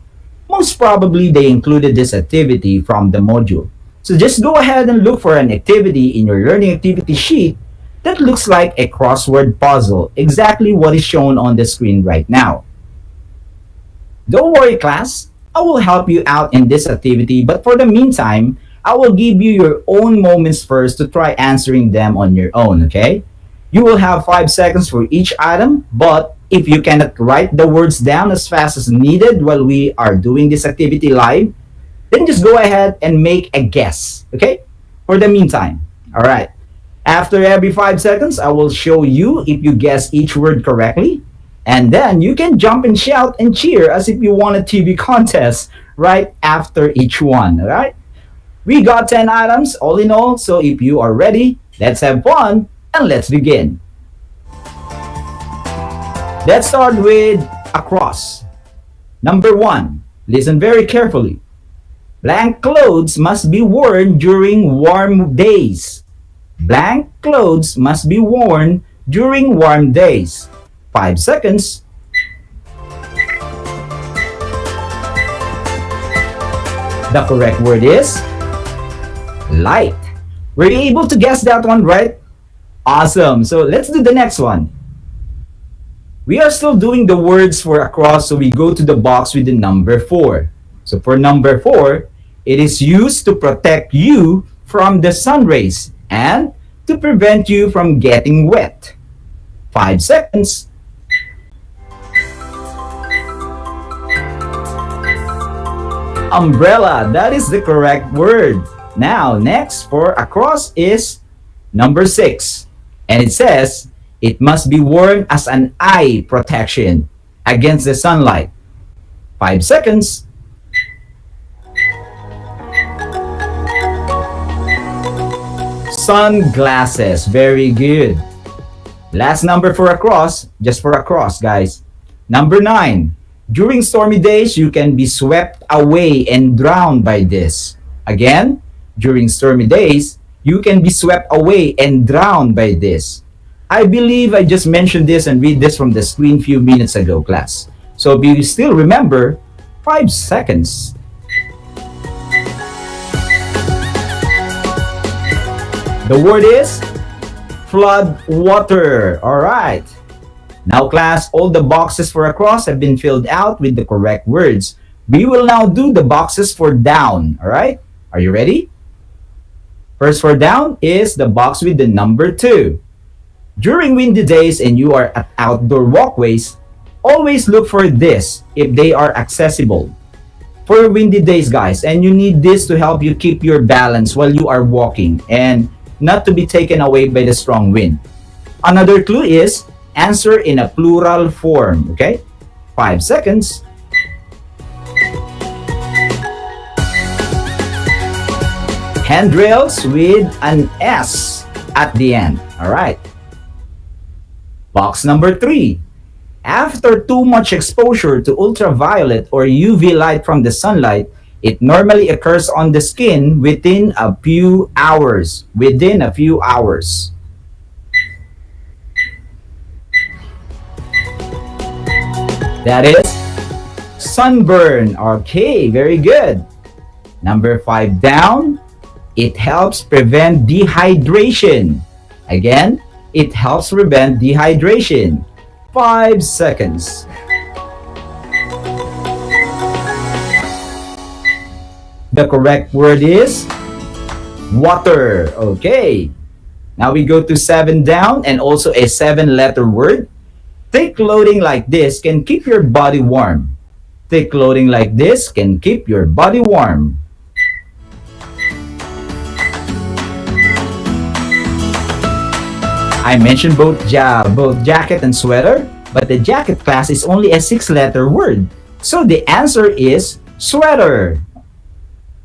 most probably they included this activity from the module. So just go ahead and look for an activity in your learning activity sheet that looks like a crossword puzzle, exactly what is shown on the screen right now. Don't worry, class. I will help you out in this activity, but for the meantime, I will give you your own moments first to try answering them on your own, okay? You will have 5 seconds for each item, but if you cannot write the words down as fast as needed while we are doing this activity live, then just go ahead and make a guess, okay? For the meantime, all right. After every 5 seconds, I will show you if you guess each word correctly, and then you can jump and shout and cheer as if you won a TV contest right after each one, all right? We got 10 items all in all, so if you are ready, let's have fun and let's begin. Let's start with across. Number 1, listen very carefully. Blank clothes must be worn during warm days. Blank clothes must be worn during warm days. 5 seconds. The correct word is light. Were you able to guess that one right? Awesome. So let's do the next one. We are still doing the words for across, so we go to the box with the number 4. So for number 4, it is used to protect you from the sun rays and to prevent you from getting wet. 5 seconds. Umbrella, that is the correct word. Now, next for across is number 6. And it says, it must be worn as an eye protection against the sunlight. 5 seconds. Sunglasses, very good. Last number for across, just for across, guys. Number 9. During stormy days, you can be swept away and drowned by this. Again, during stormy days, you can be swept away and drowned by this. I believe I just mentioned this and read this from the screen few minutes ago, class. So if you still remember, 5 seconds. The word is flood water. All right. Now, class, all the boxes for across have been filled out with the correct words. We will now do the boxes for down. All right. Are you ready? First for down is the box with the number 2. During windy days and you are at outdoor walkways, always look for this if they are accessible. For windy days, guys, and you need this to help you keep your balance while you are walking and not to be taken away by the strong wind. Another clue is answer in a plural form, okay? 5 seconds. Handrails with an S at the end, all right? Box number 3. After too much exposure to ultraviolet or UV light from the sunlight, it normally occurs on the skin within a few hours. Within a few hours. That is sunburn. Okay, very good. Number 5 down. It helps prevent dehydration. Again, it helps prevent dehydration. 5 seconds. The correct word is water. Okay. Now we go to 7 down and also a 7-letter word. Thick clothing like this can keep your body warm. Thick clothing like this can keep your body warm. I mentioned both jacket and sweater, but the jacket class is only a 6-letter word. So the answer is sweater.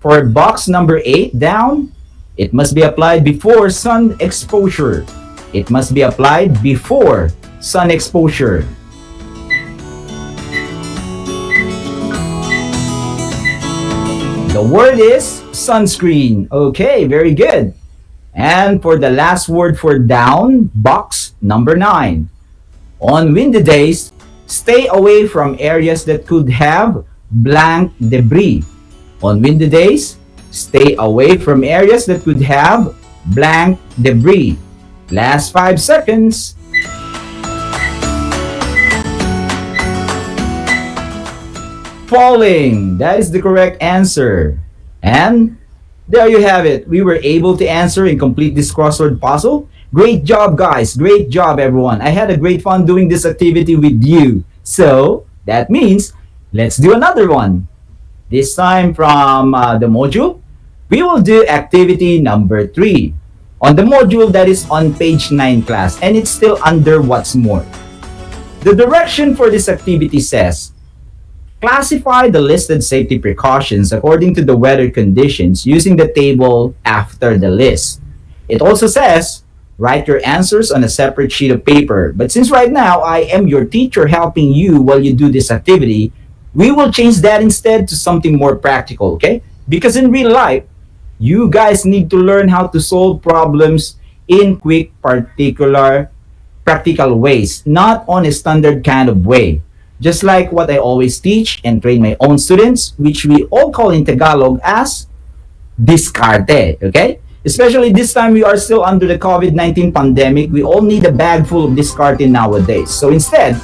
For box number 8 down, it must be applied before sun exposure. It must be applied before sun exposure. The word is sunscreen. Okay, very good. And for the last word for down, box number 9. On windy days, stay away from areas that could have blank debris. On windy days, stay away from areas that could have blank debris. Last 5 seconds. falling. That is the correct answer. And there you have it. We were able to answer and complete this crossword puzzle. Great job, guys. Great job, everyone. I had a great fun doing this activity with you. So, that means, let's do another one. This time from the module, we will do activity number 3 on the module that is on page 9 class, and it's still under what's more. The direction for this activity says, classify the listed safety precautions according to the weather conditions using the table after the list. It also says, write your answers on a separate sheet of paper. But since right now I am your teacher helping you while you do this activity, we will change that instead to something more practical, okay? Because in real life, you guys need to learn how to solve problems in quick, practical ways, not on a standard kind of way. Just like what I always teach and train my own students, which we all call in Tagalog as discarte, okay? Especially this time we are still under the COVID-19 pandemic, we all need a bag full of discarte nowadays. So instead,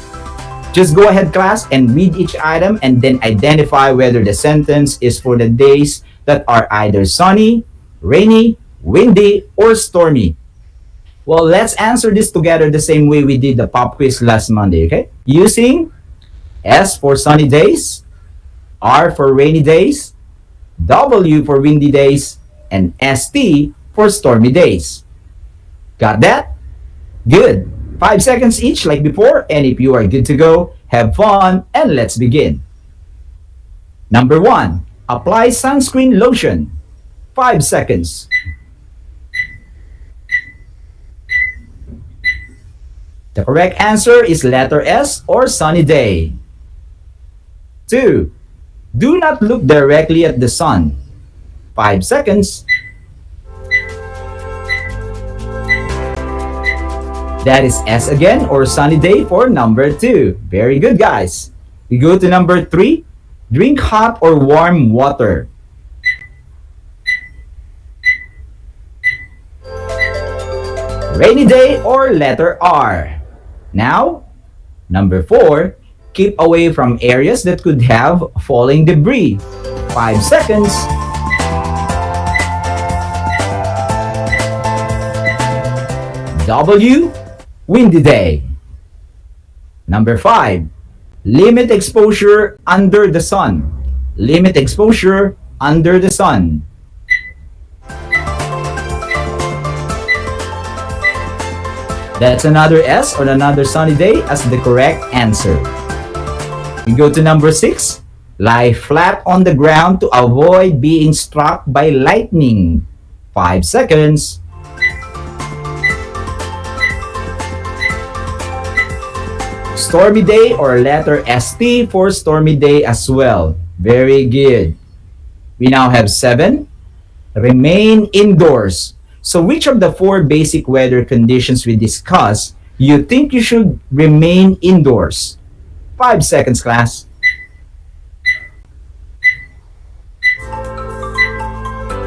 just go ahead, class, and read each item and then identify whether the sentence is for the days that are either sunny, rainy, windy, or stormy. Well, let's answer this together the same way we did the pop quiz last Monday, okay? Using S for sunny days, R for rainy days, W for windy days, and ST for stormy days. Got that? Good. 5 seconds each like before, and if you are good to go, have fun, and let's begin. Number 1, apply sunscreen lotion. 5 seconds. The correct answer is letter S or sunny day. 2, do not look directly at the sun. 5 seconds. That is S again or sunny day for number 2. Very good, guys. We go to number 3. Drink hot or warm water. Rainy day or letter R. Now, number 4. Keep away from areas that could have falling debris. 5 seconds. W. Windy day. Number 5. Limit exposure under the sun. Limit exposure under the sun. That's another S or another sunny day as the correct answer. We go to number 6. Lie flat on the ground to avoid being struck by lightning. 5 seconds. Stormy day or letter ST for stormy day as well. Very good. We now have 7. Remain indoors. So which of the 4 basic weather conditions we discussed you think you should remain indoors? 5 seconds, class.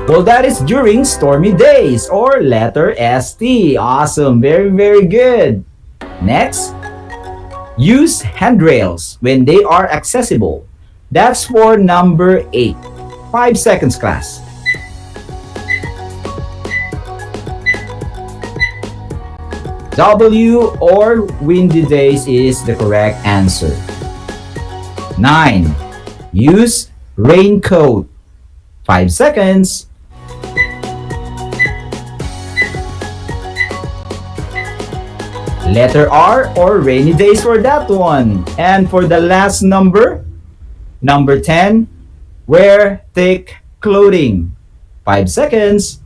Well, that is during stormy days or letter ST. Awesome. Very, very good. Next. Use handrails when they are accessible. That's for number 8. 5 seconds, class. W or windy days is the correct answer. 9. Use raincoat. 5 seconds. Letter R or rainy days for that one. And for the last number, number 10, wear thick clothing. 5 seconds.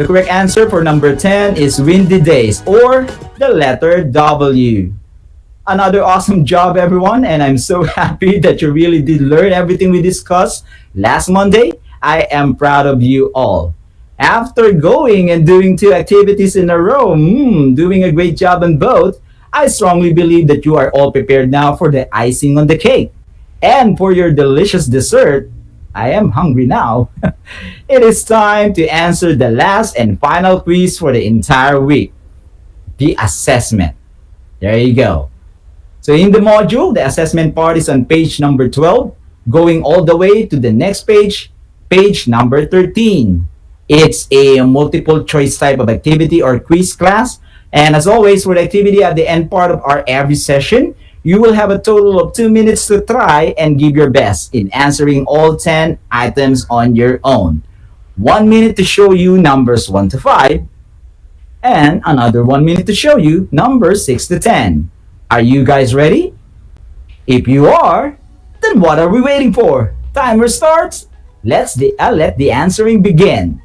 The correct answer for number 10 is windy days or the letter W. Another awesome job, everyone, and I'm so happy that you really did learn everything we discussed last Monday. I am proud of you all. After going and doing 2 activities in a row, doing a great job on both, I strongly believe that you are all prepared now for the icing on the cake. And for your delicious dessert, I am hungry now. It is time to answer the last and final quiz for the entire week, the assessment. There you go. So in the module, the assessment part is on page number 12, going all the way to the next page, page number 13. It's a multiple choice type of activity or quiz class. And as always, for the activity at the end part of our every session, you will have a total of 2 minutes to try and give your best in answering all 10 items on your own. 1 minute to show you numbers 1 to 5, and another 1 minute to show you numbers 6 to 10. Are you guys ready? If you are, then what are we waiting for? Timer starts. Let the answering begin.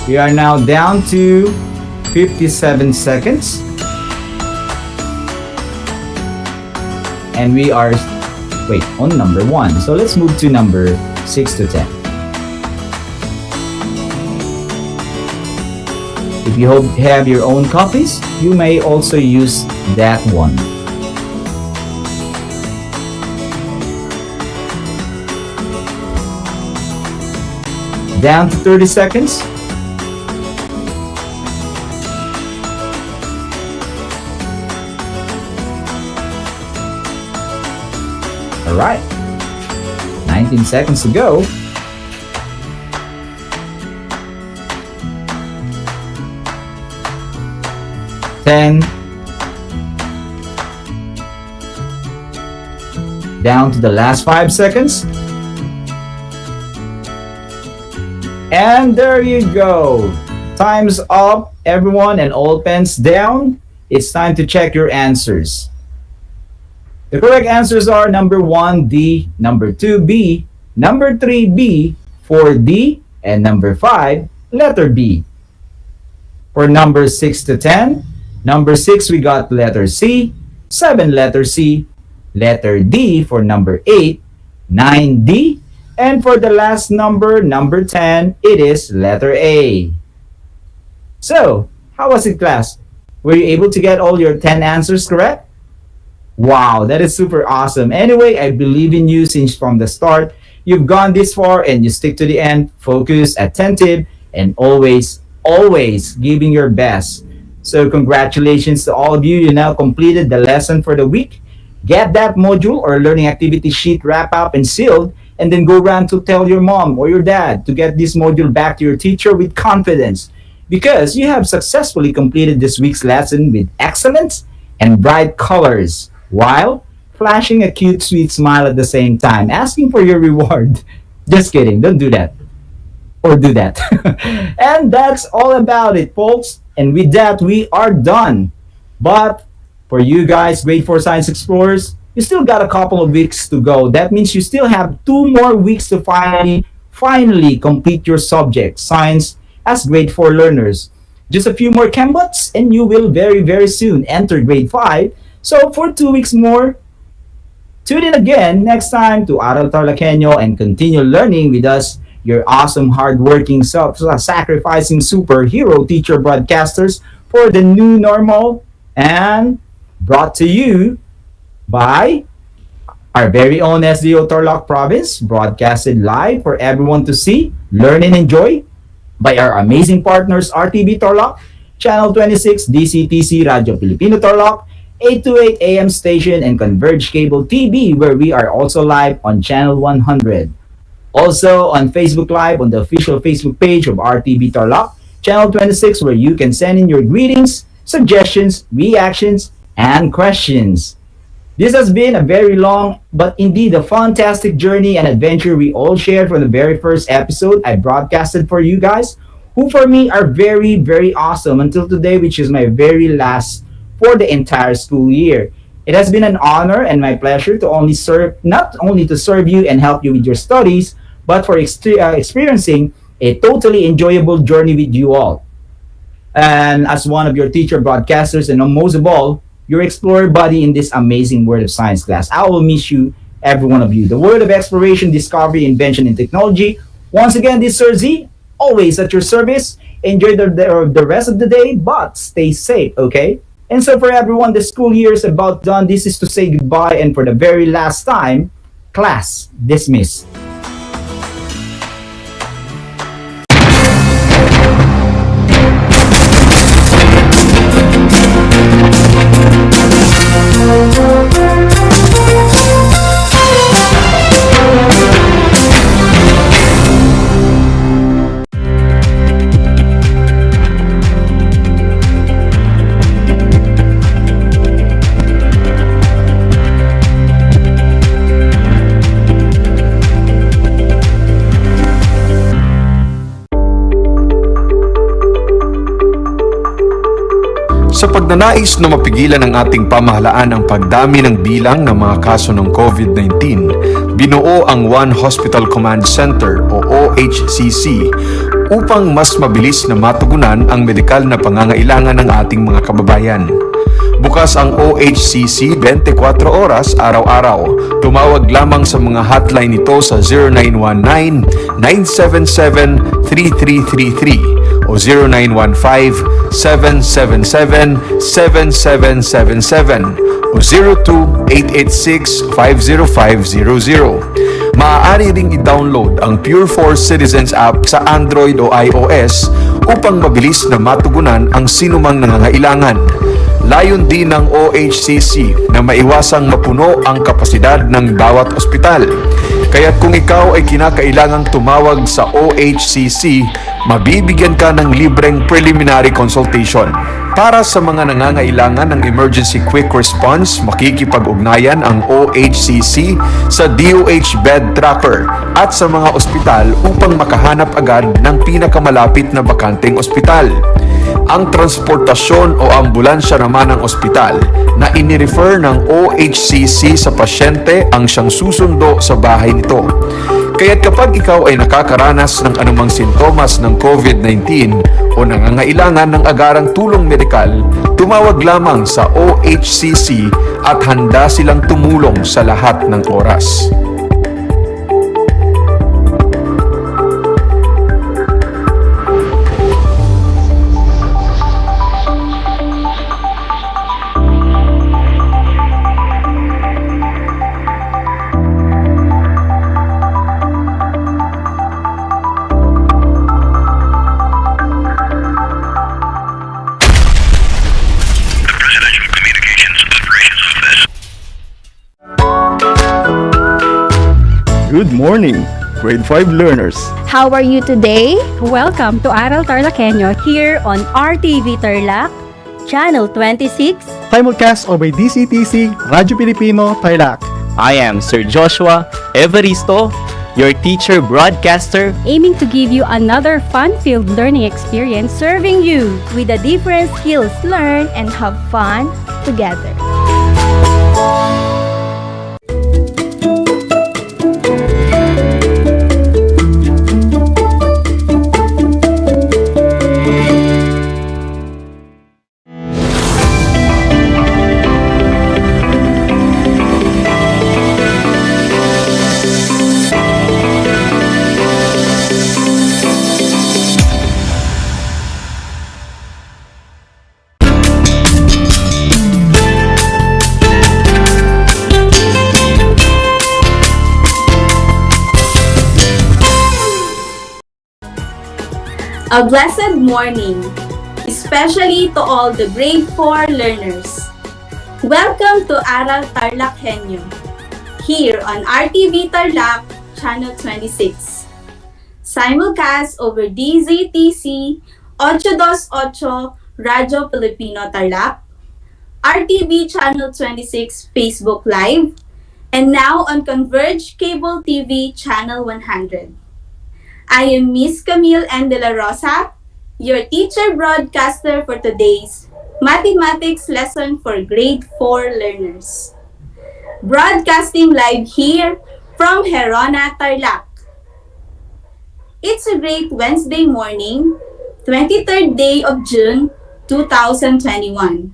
We are now down to 57 seconds. And we are, on number 1. So let's move to number 6 to 10. If you have your own copies, you may also use that one. Down to 30 seconds. All right, 19 seconds to go. Ten. Down to the last 5 seconds. And there you go. Time's up, everyone, and all pens down. It's time to check your answers. The correct answers are number 1, D, number 2, B, number 3, B, 4, D, and number 5, letter B. For number 6 to 10, number 6 we got letter C, 7 letter C, letter D for number 8, 9 D, and for the last number, number 10, it is letter A. So, how was it, class? Were you able to get all your 10 answers correct? Wow, that is super awesome. Anyway, I believe in you since from the start. You've gone this far and you stick to the end, focused, attentive, and always giving your best. So congratulations to all of you. You now completed the lesson for the week. Get that module or learning activity sheet wrapped up and sealed, and then go around to tell your mom or your dad to get this module back to your teacher with confidence, because you have successfully completed this week's lesson with excellence and bright colors, while flashing a cute, sweet smile at the same time, asking for your reward. Just kidding, don't do that. Or do that. And that's all about it, folks. And with that, we are done. But for you guys, grade 4 Science Explorers, you still got a couple of weeks to go. That means you still have 2 more weeks to finally complete your subject, science, as grade 4 learners. Just a few more Chembots, and you will very, very soon enter grade 5. So for 2 weeks more, tune in again next time to Aral TarlakHenyo and continue learning with us, your awesome, hardworking, self-sacrificing superhero teacher broadcasters for the new normal, and brought to you by our very own SDO Tarlac Province, broadcasted live for everyone to see, learn, and enjoy by our amazing partners RTV Tarlac, Channel 26, DCTC Radio Filipino Tarlac, 828 AM station, and Converge Cable TV, where we are also live on Channel 100. Also on Facebook Live on the official Facebook page of RTV Tarlac, Channel 26, where you can send in your greetings, suggestions, reactions, and questions. This has been a very long but indeed a fantastic journey and adventure we all shared from the very first episode I broadcasted for you guys, who for me are very, very awesome until today, which is my very last for the entire school year. It has been an honor and my pleasure to not only to serve you and help you with your studies, but for experiencing a totally enjoyable journey with you all. And as one of your teacher broadcasters, and most of all, your explorer buddy in this amazing world of science class, I will miss you, every one of you. The world of exploration, discovery, invention, and technology. Once again, this is Sir Z, always at your service. Enjoy the rest of the day, but stay safe, okay? And so for everyone, the school year is about done. This is to say goodbye, and for the very last time, class dismissed. Sa pagnanais na mapigilan ng ating pamahalaan ang pagdami ng bilang ng mga kaso ng COVID-19, binuo ang One Hospital Command Center o OHCC upang mas mabilis na matugunan ang medikal na pangangailangan ng ating mga kababayan. Bukas ang OHCC 24 oras araw-araw. Tumawag lamang sa mga hotline nito sa 0919-977-3333 o 0915-777-7777 o 02-886-50500. Maaari ring i-download ang Pure Force Citizens app sa Android o iOS upang mabilis na matugunan ang sinumang nangangailangan. Layon din ng OHCC na maiwasang mapuno ang kapasidad ng bawat ospital. Kaya't kung ikaw ay kinakailangang tumawag sa OHCC, mabibigyan ka ng libreng preliminary consultation. Para sa mga nangangailangan ng emergency quick response, makikipag-ugnayan ang OHCC sa DOH Bed Tracker at sa mga ospital upang makahanap agad ng pinakamalapit na bakanteng ospital. Ang transportasyon o ambulansya naman ng ospital na inirefer ng OHCC sa pasyente ang siyang susundo sa bahay nito. Kaya't kapag ikaw ay nakakaranas ng anumang sintomas ng COVID-19 o nangangailangan ng agarang tulong medikal, tumawag lamang sa OHCC at handa silang tumulong sa lahat ng oras. Good morning, grade 5 learners. How are you today? Welcome to Aral TarlakHenyo Here on RTV Tarlac, Channel 26. Simulcast over DCTC, Radyo Pilipino, Tarlac. I am Sir Joshua Evaristo, your teacher broadcaster, aiming to give you another fun-filled learning experience, Serving you with the different skills learned and have fun together. A blessed morning, especially to all the grade 4 learners. Welcome to Aral TarlakHenyo, here on RTV Tarlac, Channel 26. Simulcast over DZTC 828 Radyo Filipino Tarlac, RTV Channel 26 Facebook Live, and now on Converge Cable TV Channel 100. I am Miss Camille N. De La Rosa, your teacher broadcaster for today's mathematics lesson for grade 4 learners. Broadcasting live here from Herona, Tarlac. It's a great Wednesday morning, 23rd day of June, 2021.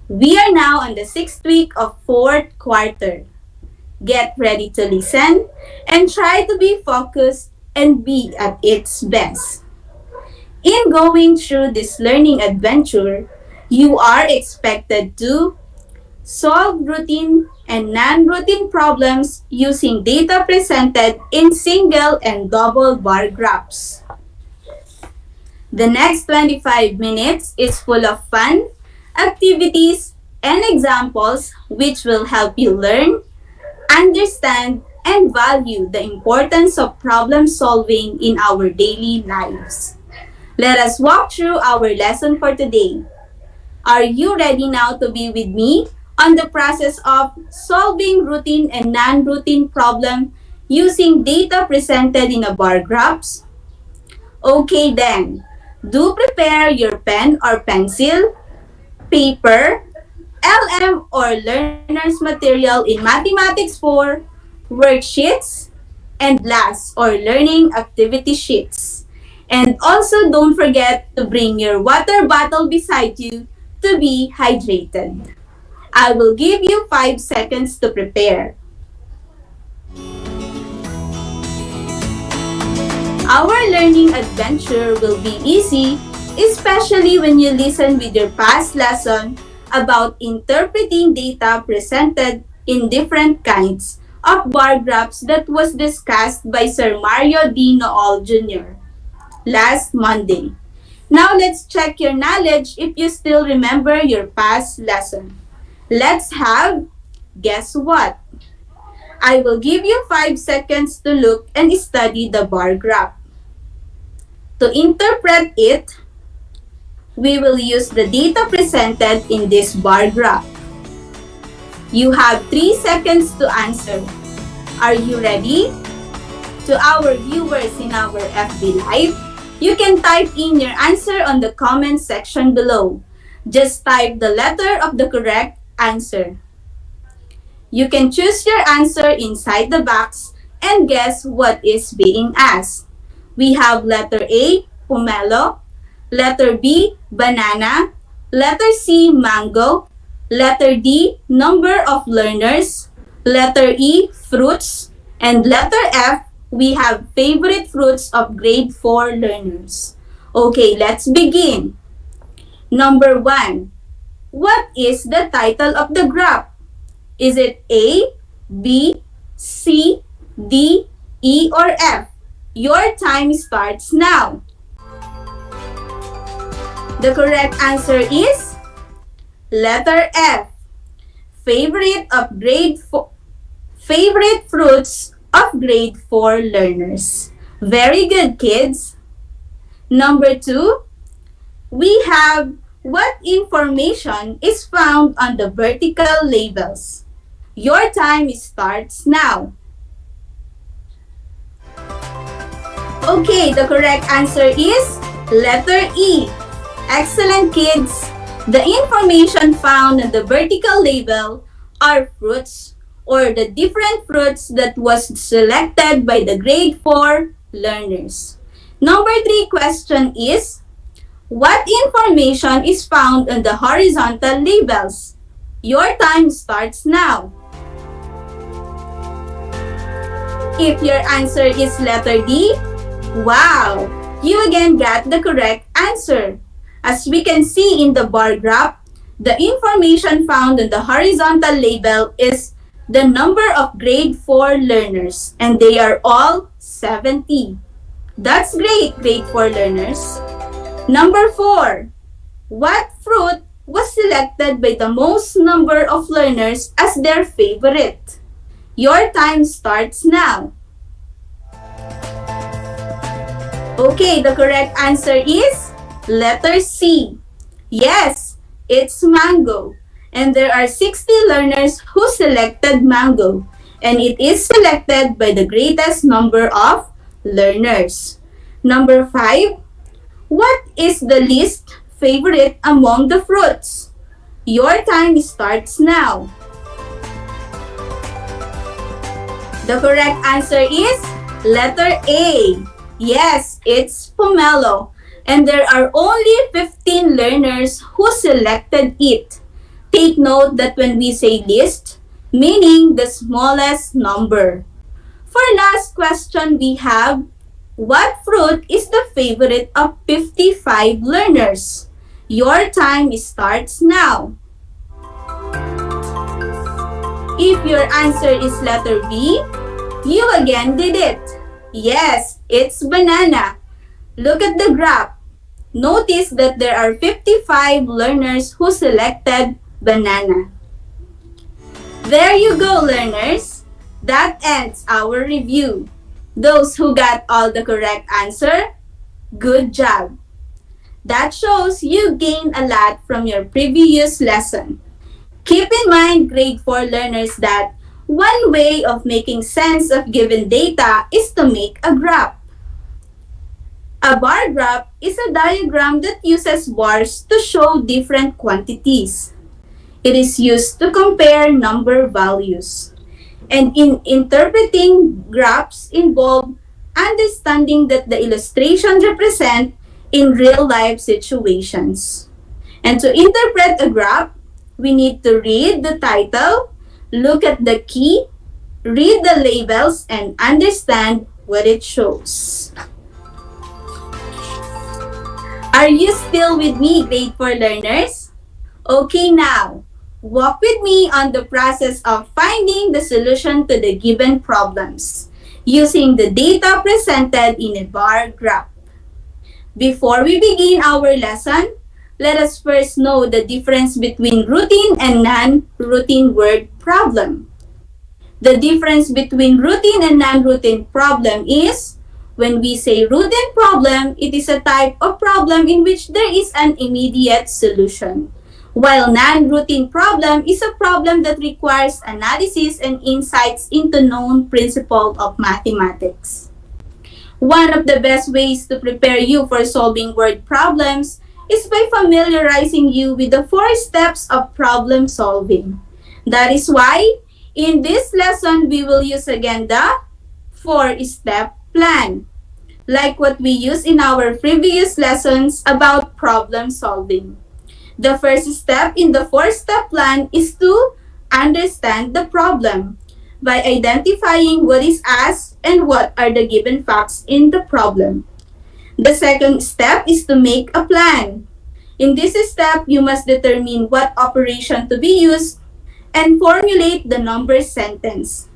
We are now on the 6th week of 4th quarter. Get ready to listen and try to be focused and be at its best. In going through this learning adventure, you are expected to solve routine and non-routine problems using data presented in single and double bar graphs. The next 25 minutes is full of fun, activities, and examples which will help you learn, understand, and value the importance of problem solving in our daily lives. Let us walk through our lesson for today. Are you ready now to be with me on the process of solving routine and non-routine problem using data presented in a bar graphs? Okay then, do prepare your pen or pencil, paper, LM or learner's material in Mathematics 4, worksheets, and last or learning activity sheets. And also don't forget to bring your water bottle beside you to be hydrated. I will give you 5 seconds to prepare. Our learning adventure will be easy, especially when you listen with your past lesson about interpreting data presented in different kinds of bar graphs that was discussed by Sir Mario D. Nool Jr. last Monday. Now let's check your knowledge if you still remember your past lesson. Let's have guess what? I will give you 5 seconds to look and study the bar graph. To interpret it, we will use the data presented in this bar graph. You have 3 seconds to answer. Are you ready? To our viewers in our FB Live, you can type in your answer on the comment section below. Just type the letter of the correct answer. You can choose your answer inside the box and guess what is being asked. We have letter A, pomelo, letter B, banana, letter C, mango, letter D, number of learners, letter E, fruits, and letter F, we have favorite fruits of grade 4 learners. Okay, let's begin. Number 1. What is the title of the graph? Is it A, B, C, D, E, or F? Your time starts now. The correct answer is letter F. Favorite fruits of grade 4 learners. Very good, kids. Number 2, we have what information is found on the vertical labels. Your time starts now. Okay, the correct answer is letter E. Excellent, kids. The information found on the vertical label are fruits or the different fruits that was selected by the grade 4 learners. Number 3 question is, what information is found on the horizontal labels? Your time starts now. If your answer is letter D, wow! You again got the correct answer. As we can see in the bar graph, the information found on the horizontal label is the number of grade 4 learners, and they are all 70. That's great, grade 4 learners. Number 4, what fruit was selected by the most number of learners as their favorite? Your time starts now. Okay, the correct answer is letter C. Yes, it's mango. And there are 60 learners who selected mango. And it is selected by the greatest number of learners. Number 5, what is the least favorite among the fruits? Your time starts now. The correct answer is letter A. Yes, it's pomelo. And there are only 15 learners who selected it. Take note that when we say least, meaning the smallest number. For last question, we have, what fruit is the favorite of 55 learners? Your time starts now. If your answer is letter B, you again did it. Yes, it's banana. Look at the graph. Notice that there are 55 learners who selected banana. There you go, learners. That ends our review. Those who got all the correct answer, good job. That shows you gained a lot from your previous lesson. Keep in mind, grade 4 learners, that one way of making sense of given data is to make a graph. A bar graph is a diagram that uses bars to show different quantities. It is used to compare number values. And in interpreting graphs involve understanding that the illustrations represent in real-life situations. And to interpret a graph, we need to read the title, look at the key, read the labels, and understand what it shows. Are you still with me, grade 4 learners? Okay, now, walk with me on the process of finding the solution to the given problems using the data presented in a bar graph. Before we begin our lesson, let us first know the difference between routine and non-routine word problem. The difference between routine and non-routine problem is, when we say routine problem, it is a type of problem in which there is an immediate solution, while non-routine problem is a problem that requires analysis and insights into known principles of mathematics. One of the best ways to prepare you for solving word problems is by familiarizing you with the 4 steps of problem solving. That is why, in this lesson, we will use again the 4-step plan, like what we used in our previous lessons about problem solving. The first step in the 4-step plan is to understand the problem by identifying what is asked and what are the given facts in the problem. The second step is to make a plan. In this step, you must determine what operation to be used and formulate the number sentence.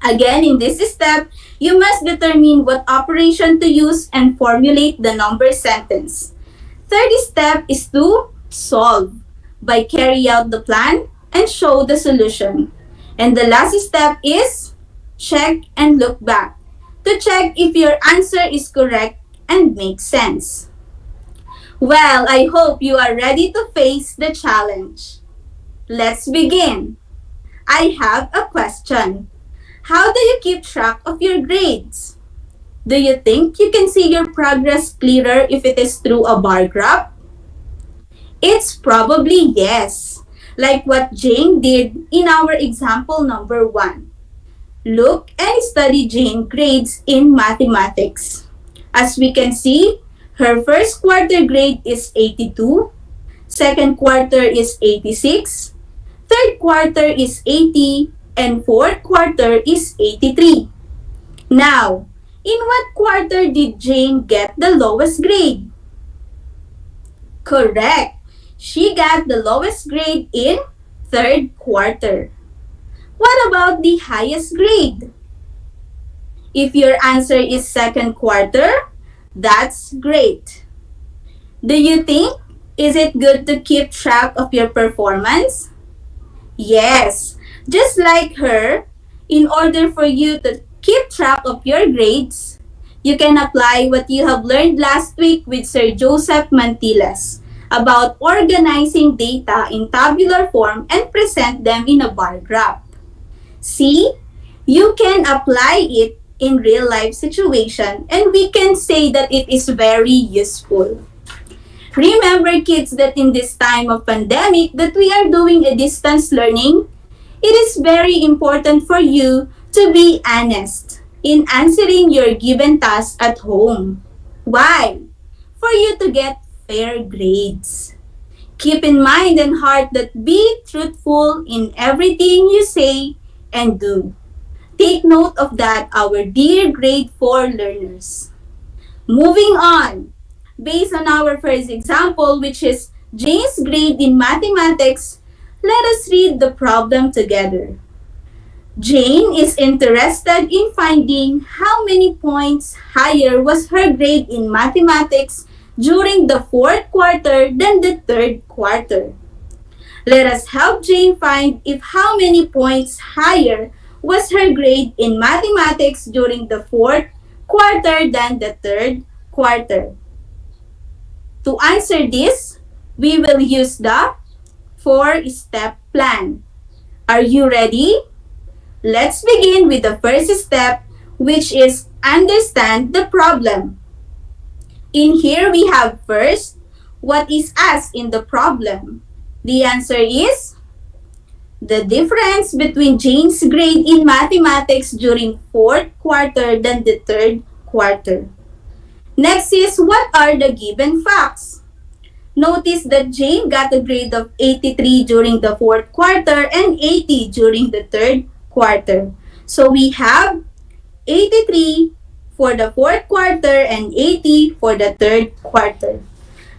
Again, in this step, you must determine what operation to use and formulate the number sentence. Third step is to solve by carry out the plan and show the solution. And the last step is check and look back to check if your answer is correct and makes sense. Well, I hope you are ready to face the challenge. Let's begin. I have a question. How do you keep track of your grades? Do you think you can see your progress clearer if it is through a bar graph? It's probably yes, like what Jane did in our example number 1. Look and study Jane's grades in mathematics. As we can see, her first quarter grade is 82, second quarter is 86, third quarter is 80, and fourth quarter is 83. Now, in what quarter did Jane get the lowest grade? Correct. She got the lowest grade in third quarter. What about the highest grade? If your answer is second quarter, that's great. Do you think, is it good to keep track of your performance? Yes. Just like her, in order for you to keep track of your grades, You can apply what you have learned last week with Sir Joseph Mantiles about organizing data in tabular form and present them in a bar graph. See, you can apply it in real life situation and we can say that it is very useful. Remember kids that in this time of pandemic that we are doing a distance learning, it is very important for you to be honest in answering your given tasks at home. Why? For you to get fair grades. Keep in mind and heart that be truthful in everything you say and do. Take note of that, our dear grade 4 learners. Moving on, based on our first example, which is Jane's grade in mathematics, let us read the problem together. Jane is interested in finding how many points higher was her grade in mathematics during the fourth quarter than the third quarter. Let us help Jane find if how many points higher was her grade in mathematics during the fourth quarter than the third quarter. To answer this, we will use the 4-step plan. Are you ready? Let's begin with the first step, which is understand the problem. In here, we have first, what is asked in the problem? The answer is the difference between Jane's grade in mathematics during fourth quarter than the third quarter. Next is, what are the given facts? Notice that Jane got a grade of 83 during the fourth quarter and 80 during the third quarter. So we have 83 for the fourth quarter and 80 for the third quarter.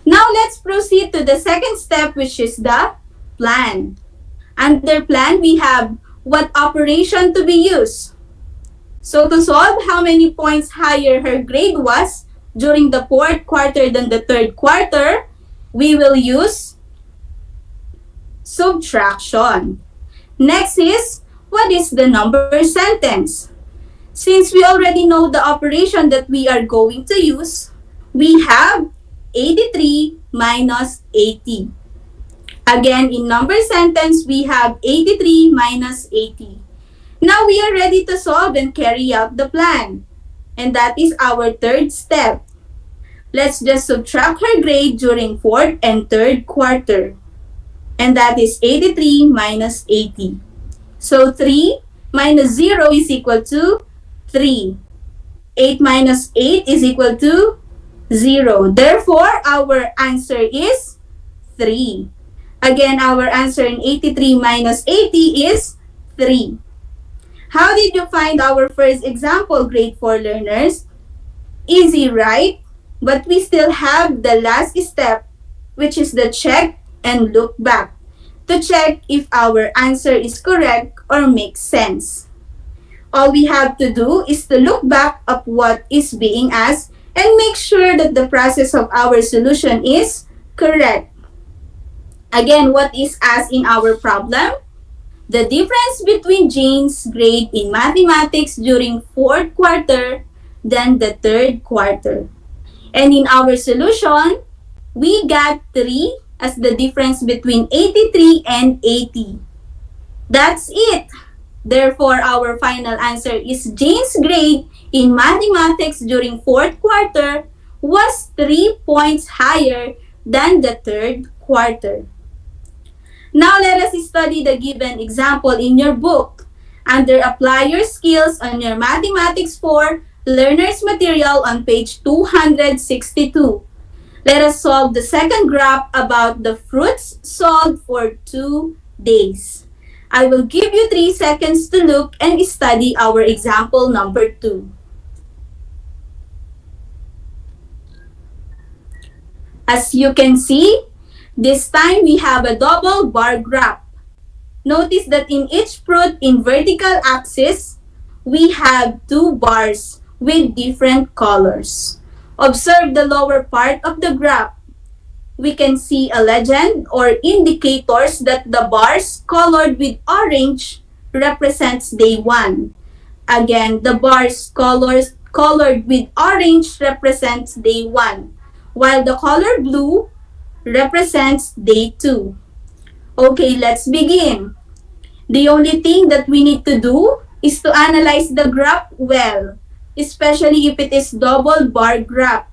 Now let's proceed to the second step, which is the plan. Under plan, we have what operation to be used. So to solve how many points higher her grade was during the fourth quarter than the third quarter, we will use subtraction. Next is, what is the number sentence? Since we already know the operation that we are going to use, we have 83 minus 80. Again, in number sentence, we have 83 minus 80. Now we are ready to solve and carry out the plan. And that is our third step. Let's just subtract her grade during fourth and third quarter. And that is 83 minus 80. So 3 minus 0 is equal to 3. 8 minus 8 is equal to 0. Therefore, our answer is 3. Again, our answer in 83 minus 80 is 3. How did you find our first example, grade 4 learners? Easy, right? But we still have the last step, which is the check and look back, to check if our answer is correct or makes sense. All we have to do is to look back at what is being asked and make sure that the process of our solution is correct. Again, what is asked in our problem? The difference between Jane's grade in mathematics during fourth quarter than the third quarter. And in our solution, we got 3 as the difference between 83 and 80. That's it. Therefore, our final answer is Jane's grade in mathematics during fourth quarter was 3 points higher than the third quarter. Now, let us study the given example in your book. Under Apply Your Skills on your Mathematics 4 Learner's Material on page 262. Let us solve the second graph about the fruits sold for 2 days. I will give you 3 seconds to look and study our example number 2. As you can see, this time we have a double bar graph. Notice that in each fruit in vertical axis, we have 2 bars with different colors. Observe the lower part of the graph. We can see a legend or indicators that the bars colored with orange represents day 1. Again, the bars colored with orange represents day 1, while the color blue represents day 2. Okay, let's begin. The only thing that we need to do is to analyze the graph well, especially if it is double bar graph,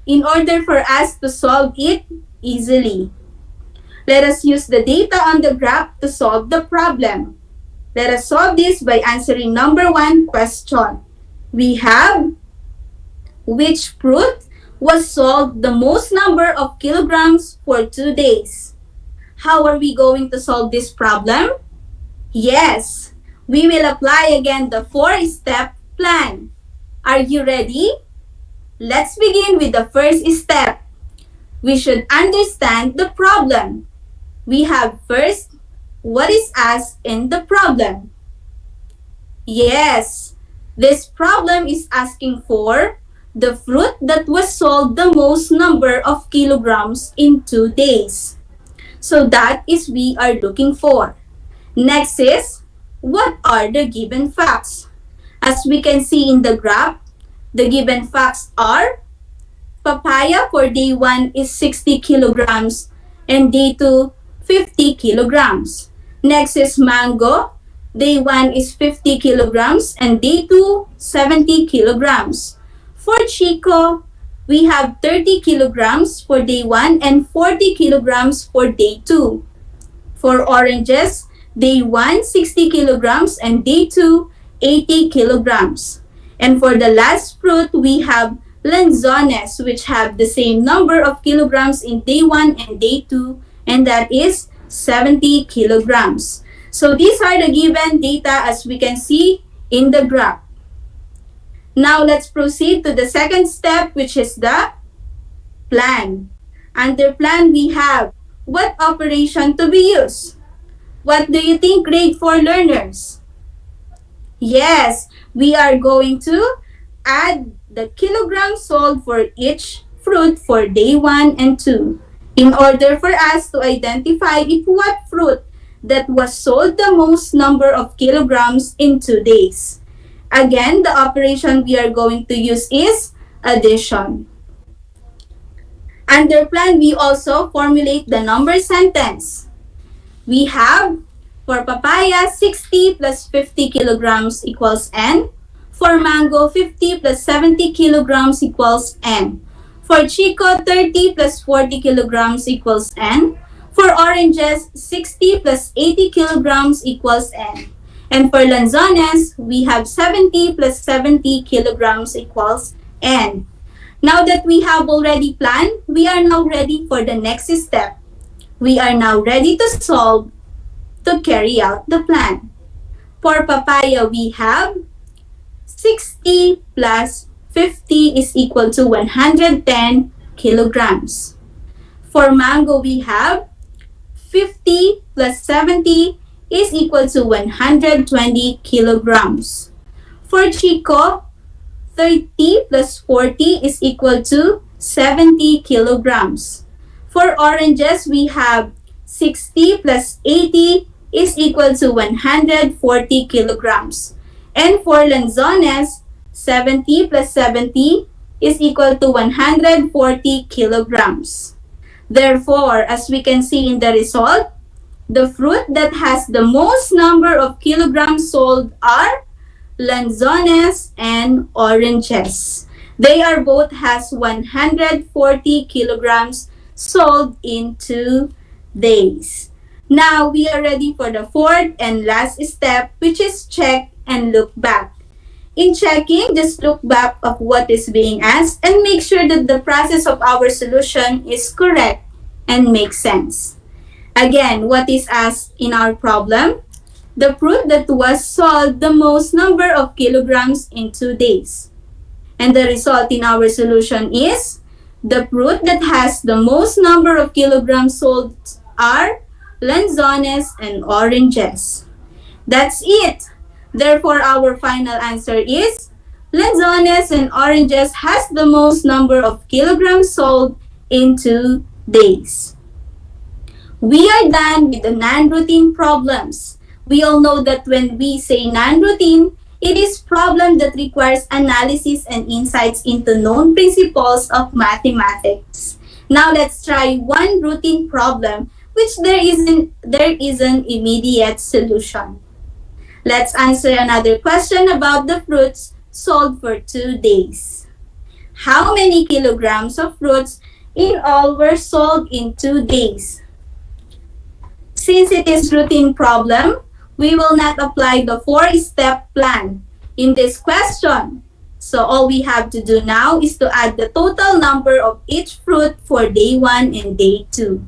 in order for us to solve it easily. Let us use the data on the graph to solve the problem. Let us solve this by answering number 1 question. We have, which fruit was sold the most number of kilograms for 2 days? How are we going to solve this problem? Yes, we will apply again the 4-step plan. Are you ready? Let's begin with the first step. We should understand the problem. We have first, what is asked in the problem? Yes, this problem is asking for the fruit that was sold the most number of kilograms in 2 days. So that is we are looking for. Next is, what are the given facts? As we can see in the graph, the given facts are, papaya for day 1 is 60 kilograms and day 2, 50 kilograms. Next is mango. Day 1 is 50 kilograms and day 2, 70 kilograms. For chico, we have 30 kilograms for day 1 and 40 kilograms for day 2. For oranges, day 1, 60 kilograms and day 2, 80 kilograms. And for the last fruit, we have lanzones, which have the same number of kilograms in day 1 and day 2, and that is 70 kilograms. So these are the given data as we can see in the graph. Now let's proceed to the second step, which is the plan. Under plan, we have what operation to be used. What do you think, grade 4 learners? Yes, we are going to add the kilograms sold for each fruit for day 1 and 2 in order for us to identify if what fruit that was sold the most number of kilograms in 2 days. Again, the operation we are going to use is addition. Under plan, we also formulate the number sentence. We have, for papaya, 60 plus 50 kilograms equals N. For mango, 50 plus 70 kilograms equals N. For chico, 30 plus 40 kilograms equals N. For oranges, 60 plus 80 kilograms equals N. And for lanzones, we have 70 plus 70 kilograms equals N. Now that we have already planned, we are now ready for the next step. We are now ready to solve to carry out the plan. For papaya, we have 60 plus 50 is equal to 110 kilograms. For mango, we have 50 plus 70 is equal to 120 kilograms. For chico, 30 plus 40 is equal to 70 kilograms. For oranges, we have 60 plus 80 is equal to 140 kilograms. And for lanzones, 70 plus 70 is equal to 140 kilograms. Therefore, as we can see in the result, the fruit that has the most number of kilograms sold are lanzones and oranges. They are both has 140 kilograms sold in 2 days. Now, we are ready for the fourth and last step, which is check and look back. In checking, just look back of what is being asked and make sure that the process of our solution is correct and makes sense. Again, what is asked in our problem? The fruit that was sold the most number of kilograms in 2 days. And the result in our solution is the fruit that has the most number of kilograms sold are lanzones and oranges. That's it. Therefore, our final answer is lanzones and oranges has the most number of kilograms sold in 2 days. We are done with the non-routine problems. We all know that when we say non-routine, It is problem that requires analysis and insights into known principles of mathematics. Now let's try one routine problem which there is an immediate solution. Let's answer another question about the fruits sold for 2 days. How many kilograms of fruits in all were sold in 2 days? Since it is routine problem, we will not apply the 4-step plan in this question. So all we have to do now is to add the total number of each fruit for day 1 and day 2.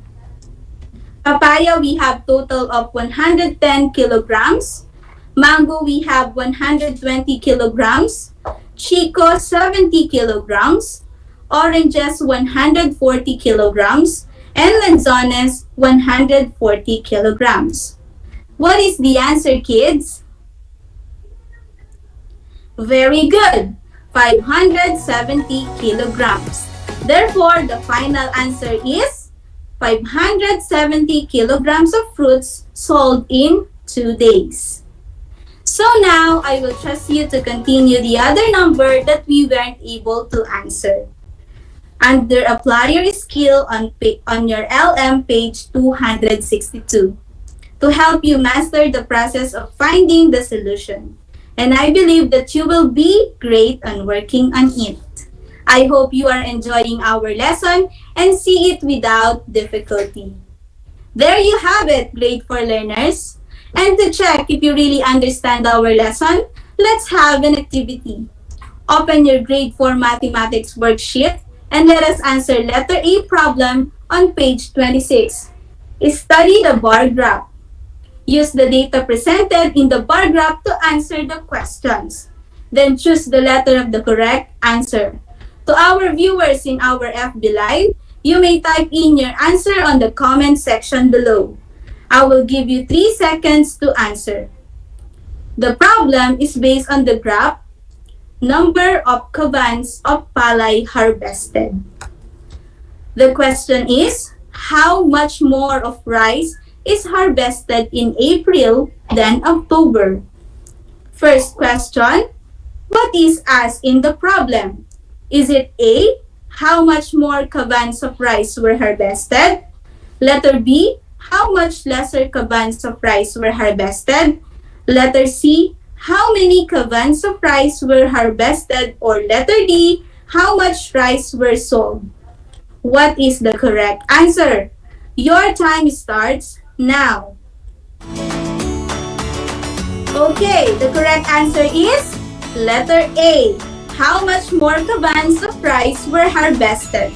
Papaya, we have total of 110 kilograms. Mango, we have 120 kilograms. Chico, 70 kilograms. Oranges, 140 kilograms. And lanzones, 140 kilograms. What is the answer, kids? Very good. 570 kilograms. Therefore, the final answer is 570 kilograms of fruits sold in 2 days. So now, I will trust you to continue the other number that we weren't able to answer. Under Apply Your Skill on your LM page 262 to help you master the process of finding the solution. And I believe that you will be great on working on it. I hope you are enjoying our lesson and see it without difficulty. There you have it, grade 4 learners. And to check if you really understand our lesson, let's have an activity. Open your grade 4 mathematics worksheet and let us answer letter A problem on page 26. Study the bar graph. Use the data presented in the bar graph to answer the questions. Then choose the letter of the correct answer. To our viewers in our FB Live, you may type in your answer on the comment section below. I will give you 3 seconds to answer. The problem is based on the graph, number of kavans of palay harvested. The question is, how much more of rice is harvested in April than October? First question, what is asked in the problem? Is it A, how much more kavans of rice were harvested? Letter B, how much lesser kavans of rice were harvested? Letter C, how many kavans of rice were harvested? Or letter D, how much rice were sold? What is the correct answer? Your time starts now. Okay, the correct answer is letter A. How much more kavans of rice were harvested?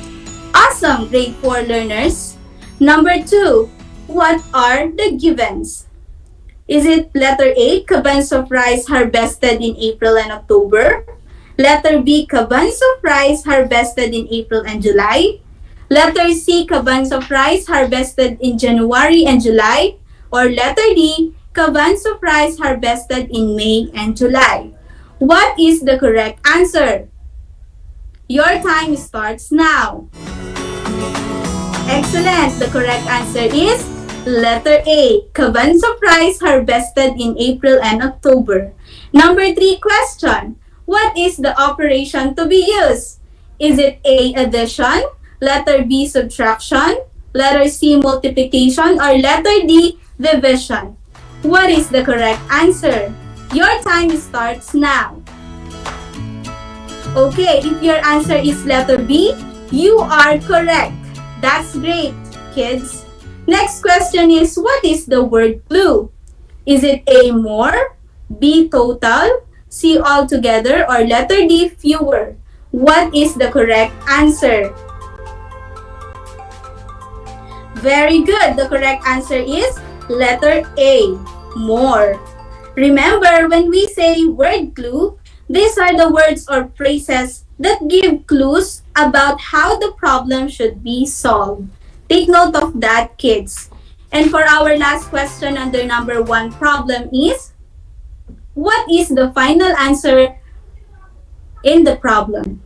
Awesome, grade 4 learners. Number 2, what are the givens? Is it letter A, kavans of rice harvested in April and October? Letter B, kavans of rice harvested in April and July? Letter C, kavans of rice harvested in January and July? Or letter D, kavans of rice harvested in May and July? What is the correct answer? Your time starts now. Excellent! The correct answer is letter A, kavans of rice harvested in April and October. Number 3 question, what is the operation to be used? Is it A, addition? Letter B, subtraction? Letter C, multiplication? Or letter D, division? What is the correct answer? Your time starts now. Okay, if your answer is letter B, you are correct. That's great, kids. Next question is, what is the word clue? Is it A, more, B, total, C, altogether, or letter D, fewer? What is the correct answer? Very good. The correct answer is letter A, more. Remember, when we say word clue, these are the words or phrases that give clues about how the problem should be solved. Take note of that, kids. And for our last question under number 1 problem is, what is the final answer in the problem?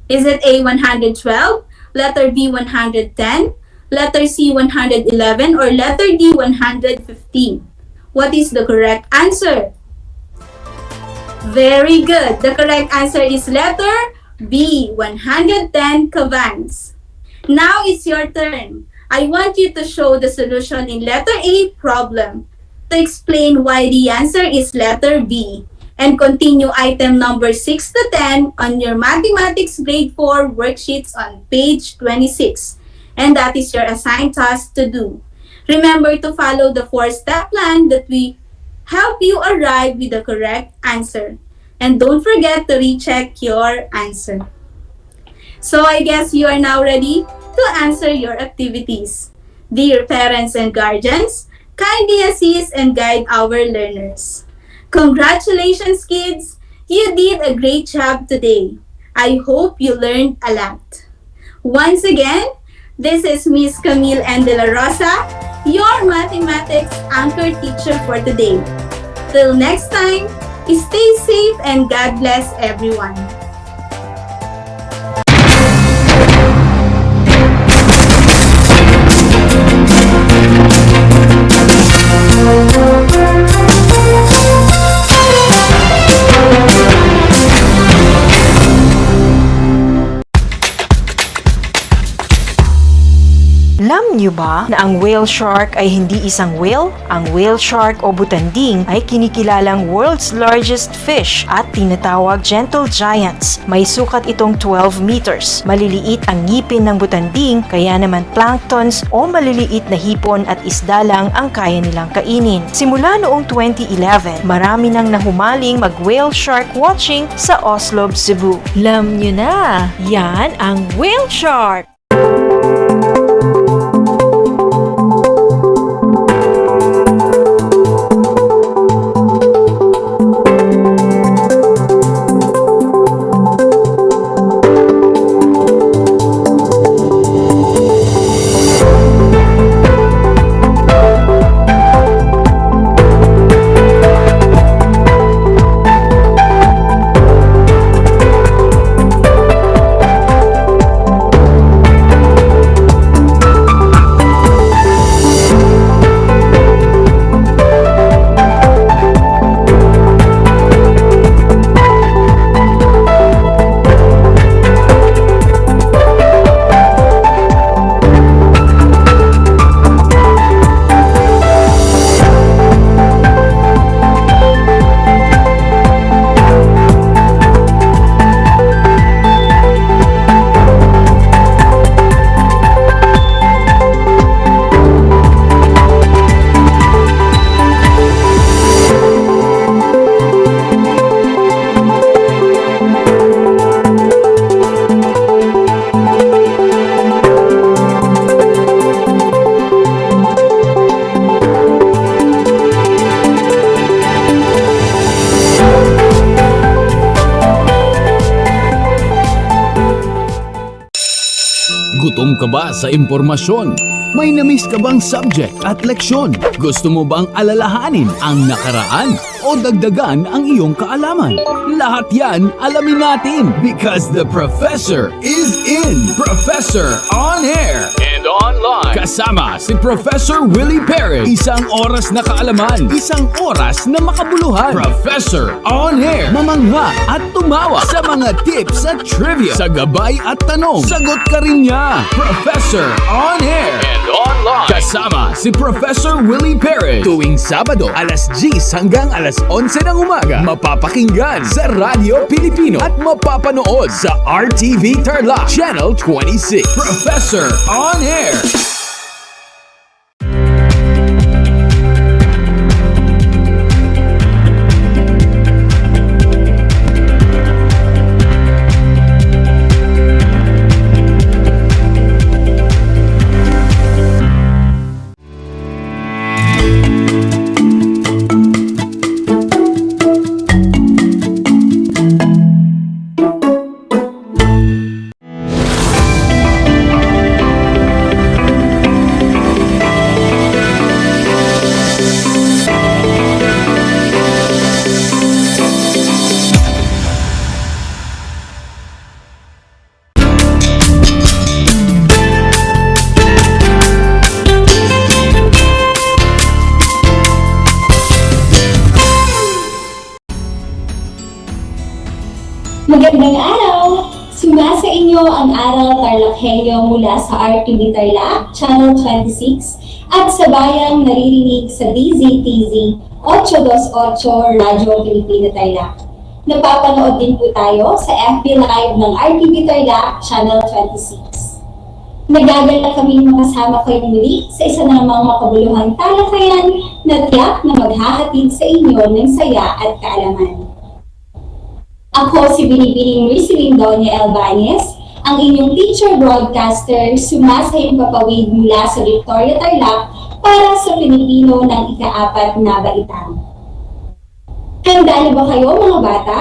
Is it A, 112, letter B, 110, letter C, 111, or letter D, 115? What is the correct answer? Very good. The correct answer is letter B, 110 cavans. Now it's your turn. I want you to show the solution in letter A problem to explain why the answer is letter B and continue item number 6 to 10 on your Mathematics Grade 4 worksheets on page 26. And that is your assigned task to do. Remember to follow the 4-step plan that we help you arrive with the correct answer. And don't forget to recheck your answer. So I guess you are now ready to answer your activities. Dear parents and guardians, kindly assist and guide our learners. Congratulations, kids! You did a great job today. I hope you learned a lot. Once again, this is Miss Camille N. De La Rosa, your mathematics anchor teacher for today. Till next time, stay safe and God bless everyone. Alam niyo ba na ang whale shark ay hindi isang whale? Ang whale shark o butanding ay kinikilalang world's largest fish at tinatawag gentle giants. May sukat itong 12 meters. Maliliit ang ngipin ng butanding, kaya naman planktons o maliliit na hipon at isda lang ang kaya nilang kainin. Simula noong 2011, marami nang nahumaling mag-whale shark watching sa Oslo, Cebu. Alam niyo na, yan ang whale shark! Gutom ka ba sa impormasyon? May namiss ka bang subject at leksyon? Gusto mo bang alalahanin ang nakaraan o dagdagan ang iyong kaalaman? Lahat yan alamin natin because the professor is in. Professor on air and online. Kasama si Professor Willie Perez. Isang oras na kaalaman, isang oras na makabuluhan. Professor on air. Mamangha at tumawa sa mga tips at trivia. Sa gabay at tanong, sagot ka rin niya. Professor on air and online. Kasama si Professor Willie Perez. Tuwing Sabado, alas 10 hanggang alas 11 ng umaga. Mapapakinggan sa Radyo Pilipino at mapapanood sa RTV Tarlac Channel 26. Professor on air. Magandang araw! Sumasa inyo ang Aral TarlakHenyo mula sa RTV Tarlac, Channel 26 at sa bayang naririnig sa DZTZ 828 Radyo Pilipino Tarlac. Napapanood din po tayo sa FB Live ng RTV Tarlac, Channel 26. Nagagalak kaming makasama kayo muli sa isa na namang makabuluhang talakayan na tiyak na maghahatid sa inyo ng saya at kaalaman. Ako si Binibining Marceline Doña Albanez, ang inyong teacher broadcaster sumasayang papawid mula sa Victoria, Tarlac para sa Pilipino ng ika-4 na baitang. Handa na ba kayo mga bata?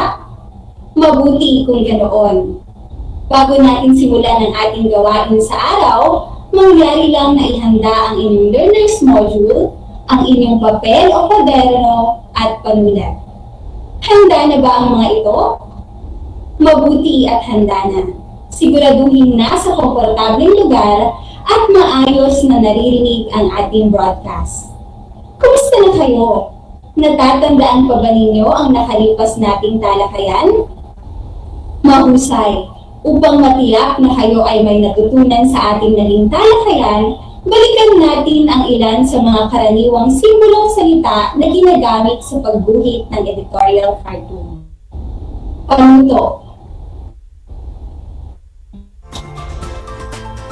Mabuti kung ganoon. Bago natin simulan ang ating gawain sa araw, mangyari lang na ihanda ang inyong learner's module, ang inyong papel o kwaderno at panulat. Handa na ba ang mga ito? Mabuti at handa na. Siguraduhin nasa komportableng lugar at maayos na naririnig ang ating broadcast. Kumusta na kayo? Natatandaan pa ba ninyo ang nakalipas nating talakayan? Mahusay. Upang matiyak na kayo ay may natutunan sa ating naging talakayan, balikan natin ang ilan sa mga karaniwang simbolong salita na ginagamit sa pagguhit ng editorial cartoon. Panuto.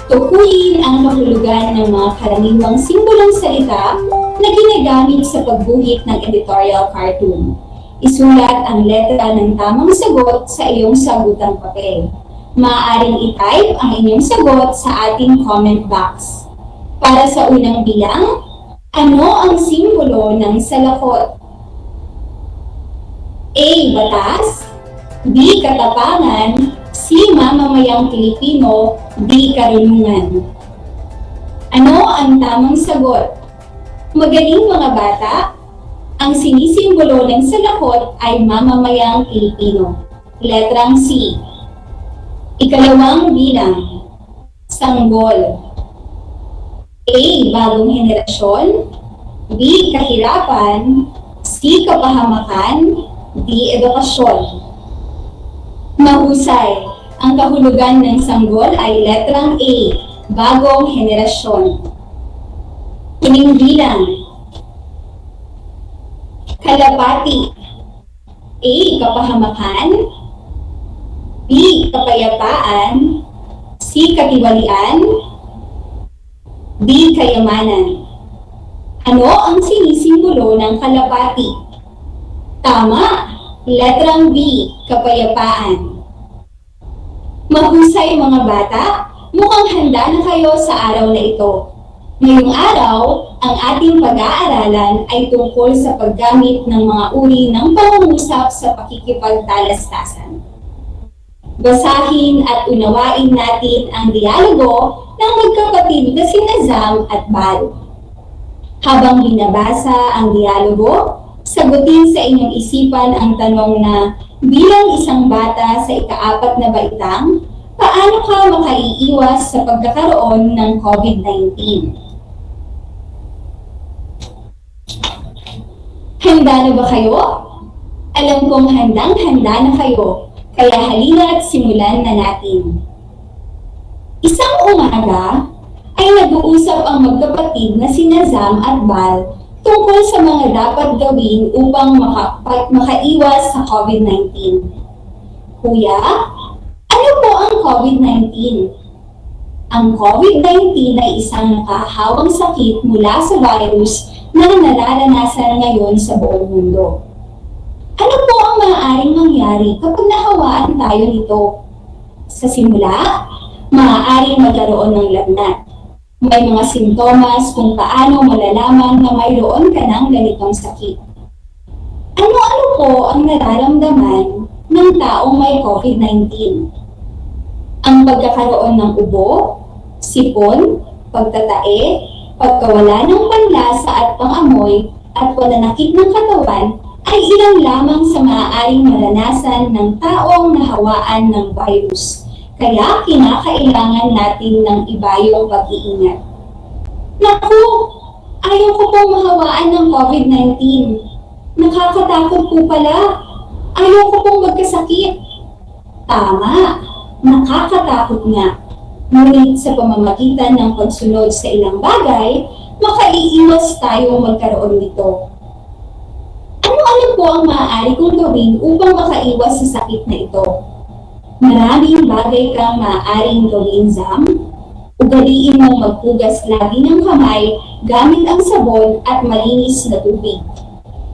Tukuyin ang kahulugan ng mga karaniwang simbolong salita na ginagamit sa pagguhit ng editorial cartoon. Isulat ang letra ng tamang sagot sa iyong sagutang papel. Maaaring i-type ang inyong sagot sa ating comment box. Para sa unang bilang, ano ang simbolo ng salakot? A. Batas, B. Katapangan, C. Mamamayang Pilipino, D. Karunungan. Ano ang tamang sagot? Magaling mga bata, ang sinisimbolo ng salakot ay mamamayang Pilipino. Letrang C. Ikalawang bilang, sanggol. A. Bagong henerasyon, B. Kahirapan, C. Kapahamakan, D. Edukasyon. Mahusay. Ang kahulugan ng sanggol ay letrang A, bagong henerasyon. Huling bilang. Kalapati. A. Kapahamakan, B. Kapayapaan, C. Katiwalian, D. Kayamanan. Ano ang sinisimbolo ng kalapati? Tama! Letrang B, kapayapaan. Mahusay mga bata, mukhang handa na kayo sa araw na ito. Ngayong araw, ang ating pag-aaralan ay tungkol sa paggamit ng mga uri ng pangungusap sa pakikipagtalastasan. Basahin at unawain natin ang dialogo ng magkapatid na sina Zam at Bal. Habang binabasa ang dialogo, sagutin sa inyong isipan ang tanong na bilang isang bata sa ika-4 na baitang, paano ka makaiiwas sa pagkakaroon ng COVID-19? Handa na ba kayo? Alam kong handang-handa na kayo, kaya halina't simulan na natin. Isang umaga ay nag-uusap ang magkapatid na sina Zam at Bal tungkol sa mga dapat gawin upang makaiwas sa COVID-19. Kuya, ano po ang COVID-19? Ang COVID-19 ay isang nakahawang sakit mula sa virus na nararanasan ngayon sa buong mundo. Ano po ang maaaring mangyari kapag nahawaan tayo nito? Sa simula, maaaring magkaroon ng lagnat. May mga sintomas kung paano malalaman na mayroon ka ng ganitong sakit. Ano-ano po ang nararamdaman ng taong may COVID-19? Ang pagkakaroon ng ubo, sipon, pagtatae, pagkawala ng panlasa at pangamoy, at pananakit ng katawan ay ilang lamang sa maaaring maranasan ng taong nahawaan ng virus. Kaya kinakailangan natin ng ibayong pag-iingat. Naku! Ayaw ko pong mahawaan ng COVID-19. Nakakatakot po pala. Ayaw ko pong magkasakit. Tama, nakakatakot nga. Ngunit sa pamamagitan ng pagsunod sa ilang bagay, makaiiwas tayo magkaroon nito. Ano-ano po ang maaari kong gawin upang makaiwas sa sakit na ito? Maraming bagay kang maaaring gawin, Zam. Ugaliin mong maghugas lagi ng kamay gamit ang sabon at malinis na tubig.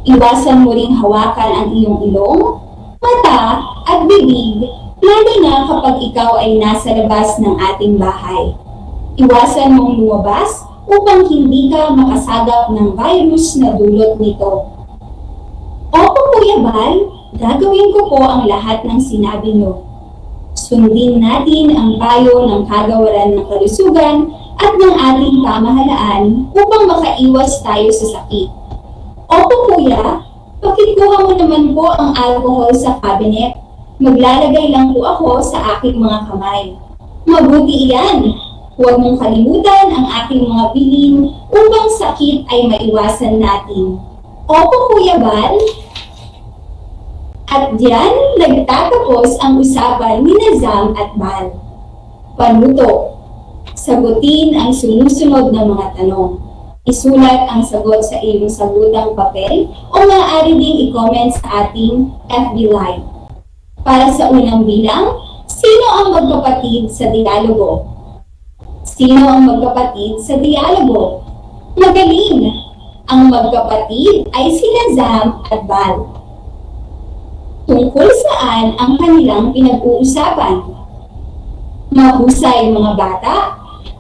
Iwasan mo ring hawakan ang iyong ilong, mata at bibig, lalo na kapag ikaw ay nasa labas ng ating bahay. Iwasan mong lumabas upang hindi ka makasagap ng virus na dulot nito. Opo, Kuya Bal, gagawin ko po ang lahat ng sinabi niyo. Sundin natin ang payo ng Kagawaran ng Kalusugan at ng ating pamahalaan upang makaiwas tayo sa sakit. Opo, Kuya, pakikuha mo naman po ang alcohol sa cabinet. Maglalagay lang po ako sa aking mga kamay. Mabuti iyan. Huwag mong kalimutan ang aking mga bilin upang sakit ay maiwasan natin. Opo, Kuya Bal. At diyan nagtatapos ang usapan ni Zam at Bal. Panuto. Sagutin ang sumusunod na mga tanong. Isulat ang sagot sa iyong sagutang papel o maaari ding i-comment sa ating FB Live. Para sa unang bilang, sino ang magkapatid sa dialogo? Sino ang magkapatid sa dialogo? Magaling! Ang magkapatid ay sina Zam at Bal. Tungkol saan ang kanilang pinag-uusapan? Mahusay mga bata,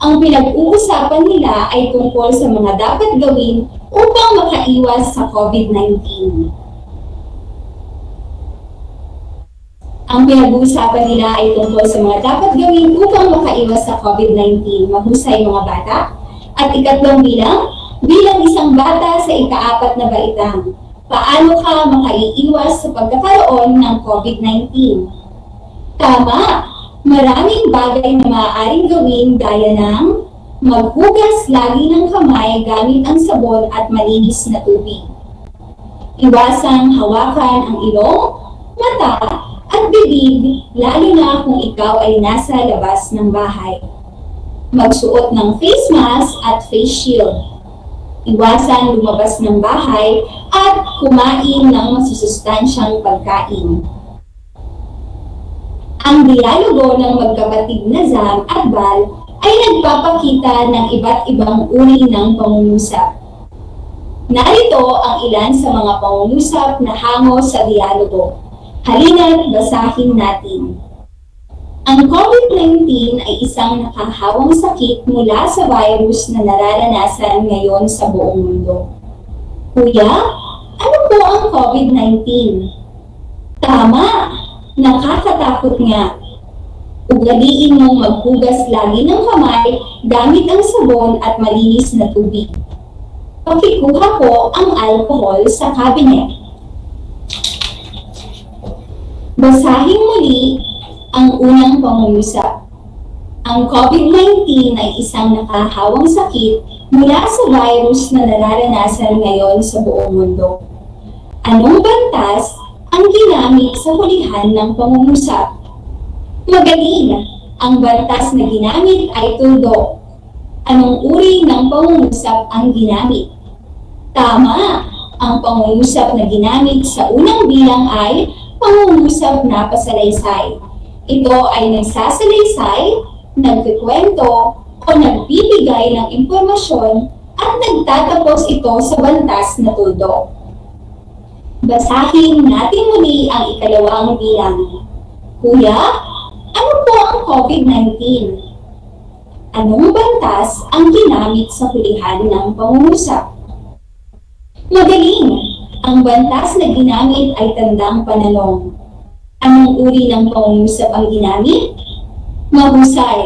ang pinag-uusapan nila ay tungkol sa mga dapat gawin upang makaiwas sa COVID-19. Ang pinag-uusapan nila ay tungkol sa mga dapat gawin upang makaiwas sa COVID-19. Mahusay mga bata. At ikatlong bilang isang bata sa ika-4 na baitang, paano ka makaiiwas sa pagkakaroon ng COVID-19? Tama! Maraming bagay na maaaring gawin gaya ng maghugas lagi ng kamay gamit ang sabon at malinis na tubig. Iwasang hawakan ang ilong, mata, at bibig, lalo na kung ikaw ay nasa labas ng bahay. Magsuot ng face mask at face shield. Iwasan lumabas ng bahay at kumain ng masusustansyang pagkain. Ang dialogo ng magkapatid na Zam at Bal ay nagpapakita ng iba't ibang uri ng pangungusap. Narito ang ilan sa mga pangungusap na hango sa dialogo. Halina't basahin natin. Ang COVID-19 ay isang nakahawang sakit mula sa virus na nararanasan ngayon sa buong mundo. Kuya, ano po ang COVID-19? Tama! Nakakatakot nga. Ugaliin mong maghugas lagi ng kamay gamit ang sabon at malinis na tubig. Pakikuha po ang alcohol sa cabinet. Basahin muli ang unang pangungusap. Ang COVID-19 ay isang nakahawang sakit mula sa virus na nararanasan ngayon sa buong mundo. Anong bantas ang ginamit sa hulihan ng pangungusap? Magaling! Ang bantas na ginamit ay tuldok. Anong uri ng pangungusap ang ginamit? Tama! Ang pangungusap na ginamit sa unang bilang ay pangungusap na pasalaysay. Ito ay nagsasalaysay, nagkikwento, o nagbibigay ng impormasyon at nagtatapos ito sa bantas na tuldok. Basahin natin muli ang ikalawang bilang. Kuya, ano po ang COVID-19? Anong bantas ang ginamit sa hulihan ng pangungusap? Magaling! Ang bantas na ginamit ay tandang pananong. Anong uri ng pangungusap ang ginamit? Mahusay.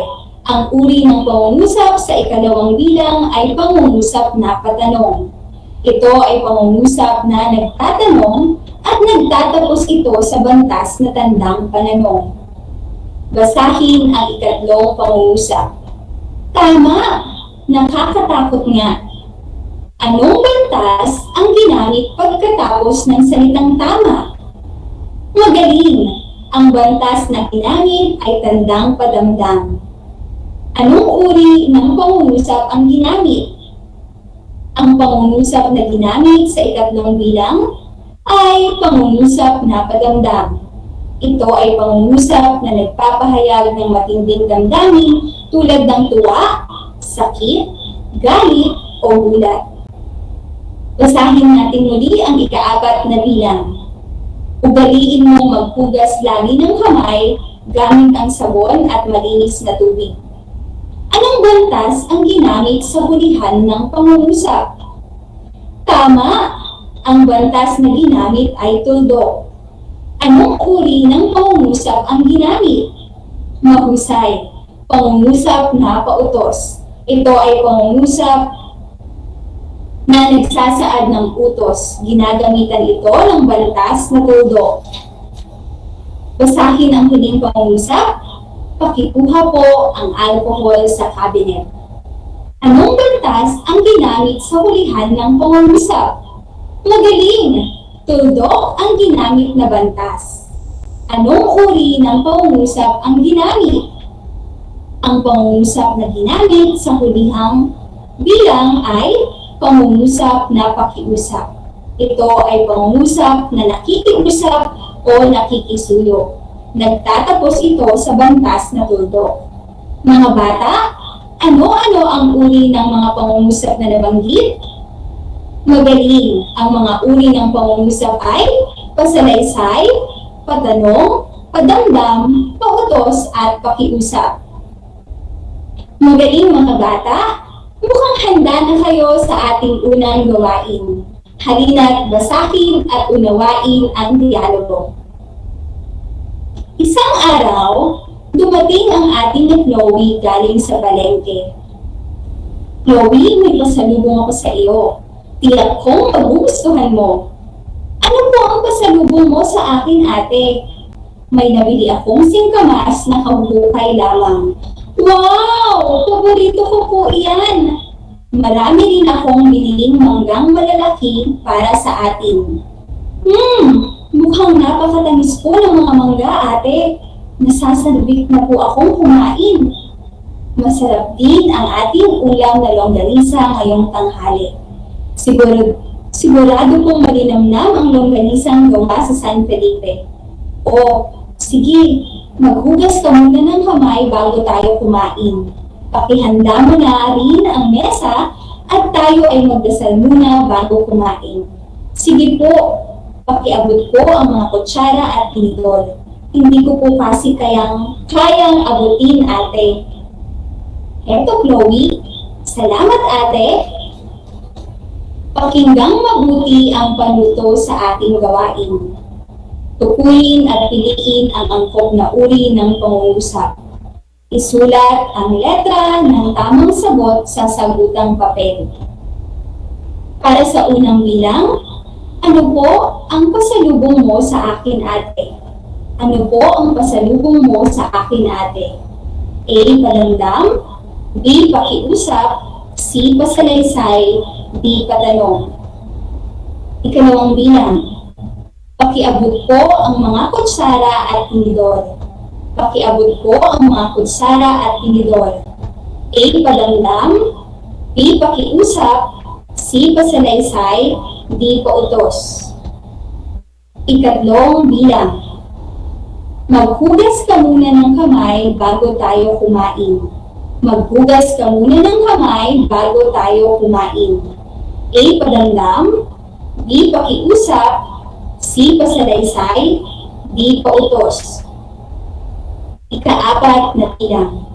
Ang uri ng pangungusap sa ikalawang bilang ay pangungusap na patanong. Ito ay pangungusap na nagtatanong at nagtatapos ito sa bantas na tandang pananong. Basahin ang ikatlong pangungusap. Tama! Nakakatakot nga. Anong bantas ang ginamit pagkatapos ng salitang tama? Magaling! Ang bantas na ginamit ay tandang padamdam. Anong uri ng pangungusap ang ginamit? Ang pangungusap na ginamit sa ikatlong bilang ay pangungusap na padamdam. Ito ay pangungusap na nagpapahayag ng matinding damdamin tulad ng tuwa, sakit, galit, o gulat. Basahin natin muli ang ika-4 na bilang. Ugaliin mo maghugas lagi ng kamay gamit ang sabon at malinis na tubig. Anong bantas ang ginamit sa hulihan ng pangungusap? Tama! Ang bantas na ginamit ay tuldok. Anong uri ng pangungusap ang ginamit? Mahusay. Pangungusap na pautos. Ito ay pangungusap na nagsasaad ng utos. Ginagamitan ito ng bantas na tuldok. Basahin ang huling pangungusap. Pakikuha po ang alcohol sa cabinet. Anong bantas ang ginamit sa hulihan ng pangungusap? Magaling! Tuldok ang ginamit na bantas. Anong uri ng pangungusap ang ginamit? Ang pangungusap na ginamit sa hulihang bilang ay pangungusap na pakiusap. Ito ay pangungusap na nakikiusap o nakikisuyo. Nagtatapos ito sa bantas na tuldok. Mga bata, ano-ano ang uri ng mga pangungusap na nabanggit? Magaling! Ang mga uri ng pangungusap ay pasalaysay, patanong, padamdam, pautos, at pakiusap. Magaling mga bata! Mukhang handa na kayo sa ating unang gawain. Halina't basahin at unawain ang dialogo. Isang araw, dumating ang ating na Chloe galing sa palengke. Chloe, may pasalubong ako sa iyo. Tiyak kong magugustuhan mo. Ano po ang pasalubong mo sa akin, ate? May nabili akong singkamas na kahukay lamang. Wow! Paborito ko po iyan. Marami rin akong biniling manggang malalaki para sa atin. Mukhang napakatamis po ng mga mangga, ate. Nasasalubik na po akong kumain. Masarap din ang ating ulam na longganisa ngayong tanghali. Sigurado pong malinamnam ang longganisang gawa sa San Felipe. O, sige, maghugas ka muna ng kamay bago tayo kumain. Pakihanda mo na rin ang mesa at tayo ay magdasal muna bago kumain. Sige po, pakiabot ko ang mga kutsara at tinidor. Hindi ko po kasi kayang abutin, ate. Eto, Chloe. Salamat, ate. Pakinggang mabuti ang panuto sa ating gawain. Tukuyin at piliin ang angkop na uri ng pangungusap. Isulat ang letra ng tamang sagot sa sagutang papel. Para sa unang bilang, ano po ang pasalubong mo sa akin, ate? Ano po ang pasalubong mo sa akin, ate? A. Padamdam, B. Pakiusap, C. Pasalaysay, D. Patanong. Ikalawang bilang, pakiabot ko ang mga kutsara at tinidor. Pakiabot ko ang mga kutsara at tinidor. A. Padamdam, B. Pakiusap, C. Pasalaysay, D. Pautos. Ikatlong bilang, maghugas ka muna ng kamay bago tayo kumain. Maghugas ka muna ng kamay bago tayo kumain. A. Padamdam, B. Pakiusap, C. Pasalaysay, D. Pautos. Ika-4 na bilang,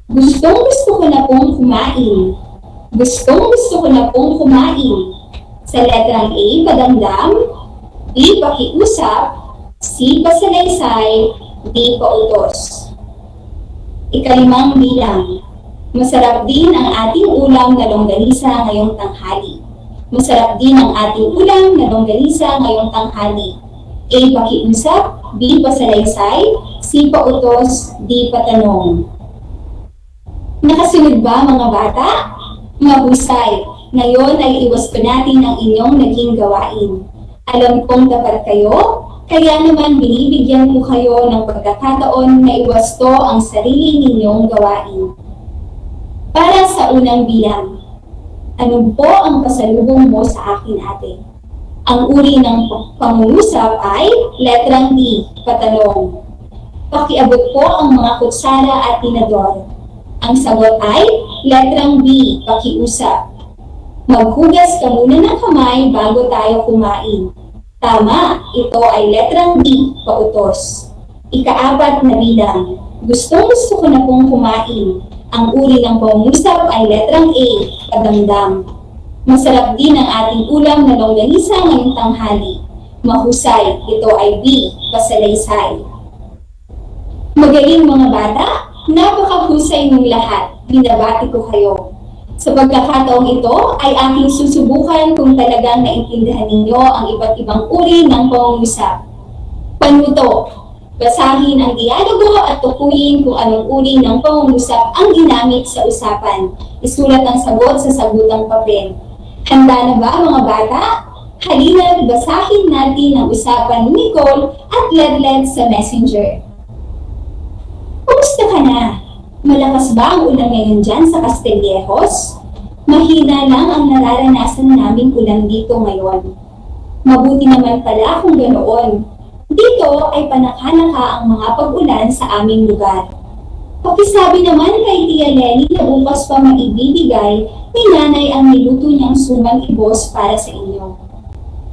gustong-gusto ko na pong kumain. Gustong-gusto ko na pong kumain. Sa letrang A, padamdam, B. Pakiusap, C. Pasalaysay, D. Pautos. Ika-5 bilang, masarap din ang ating ulam na longganisa ngayong tanghali. Masarap din ang ating ulam na longganisa ngayong tanghali. A. Pakiusap, B. Pasalaysay, C. Pautos, D. Patanong. Nakasunod ba mga bata? Mahusay. Ngayon ay iwasto natin ang inyong naging gawain. Alam kong dapat kayo Kaya naman binibigyan ko kayo ng pagkakataon na iwasto ang sarili ninyong gawain. Para sa unang bilang, ano po ang pasalubong mo sa akin, ate? Ang uri ng pangungusap ay letrang D, patanong. Pakiabot po ang mga kutsara at tinador. Ang sagot ay letrang B, pakiusap. Maghugas ka muna ng kamay bago tayo kumain. Tama, ito ay letrang D, pautos. Ika-4 na bilang. Gustong-gusto ko na pong kumain. Ang uri ng pangungusap ay letrang A, padamdam. Masarap din ang ating ulam na longganisa ngayong tanghali. Mahusay, ito ay B, pasalaysay. Magaling mga bata, napakahusay ng lahat. Binabati ko kayo. Sa pagkakataong ito ay aking susubukan kung talagang naintindihan ninyo ang iba't ibang uri ng pangungusap. Panuto, basahin ang dialogo at tukuyin kung anong uri ng pangungusap ang ginamit sa usapan. Isulat ang sagot sa sagutang papel. Handa na ba mga bata? Halina't basahin natin ang usapan ni Nicole at Ledled sa Messenger. Kumusta ka na? Malakas ba ang ulan ngayon dyan sa Castillejos? Mahina lang ang nararanasan naming ulan dito ngayon. Mabuti naman pala kung ganoon. Dito ay panaka-naka ang mga pag-ulan sa aming lugar. Pakisabi naman kay Tia Lenny na bukas pa maibibigay ni nanay ang niluto niyang suman ibos para sa inyo.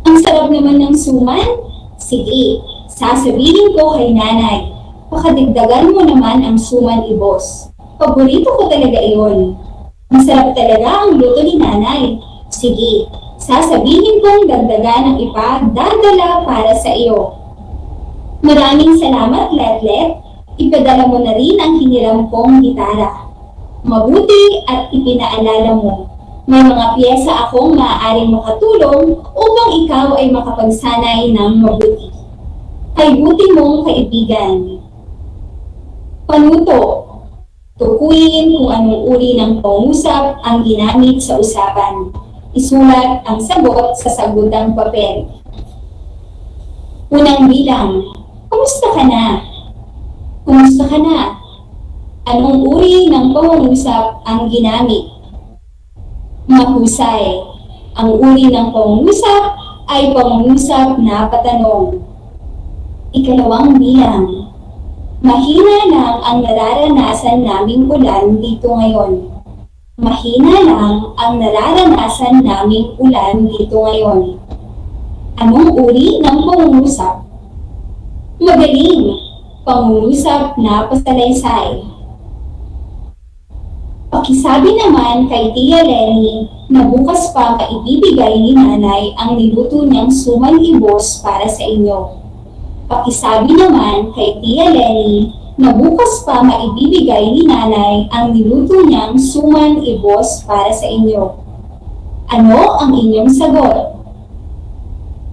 Ang sarap naman ng suman? Sige, sasabihin ko kay nanay. Pakadagdagan mo naman ang suman ibos. Paborito ko talaga iyon. Masarap talaga ang luto ni nanay. Sige, sasabihin kong dagdagan ang ipadadala para sa iyo. Maraming salamat, Letlet. Ipadala mo na rin ang hiniram kong gitara. Mabuti at ipinaalala mo. May mga piyesa akong maaaring makatulong upang ikaw ay makapagsanay ng mabuti. Kay buti mong kaibigan. Panuto, tukuyin kung anong uri ng pangungusap ang ginamit sa usapan. Isulat ang sagot sa sagutang papel. Unang bilang, kumusta ka na? Kumusta ka na? Anong uri ng pangungusap ang ginamit? Mahusay. Ang uri ng pangungusap ay pangungusap na patanong. Ikalawang bilang. Mahina lang ang nararanasan naming ulan dito ngayon. Mahina lang ang nararanasan naming ulan dito ngayon. Anong uri ng pangungusap? Magaling. Pangungusap na pasalaysay. Pakisabi naman kay Tia Lenny na bukas pa maibibigay ni nanay ang niluto niyang suman ibos para sa inyo. Pakisabi naman kay Tia Lenny na bukas pa maibibigay ni nanay ang niluto niyang suman ibos para sa inyo. Ano ang inyong sagot?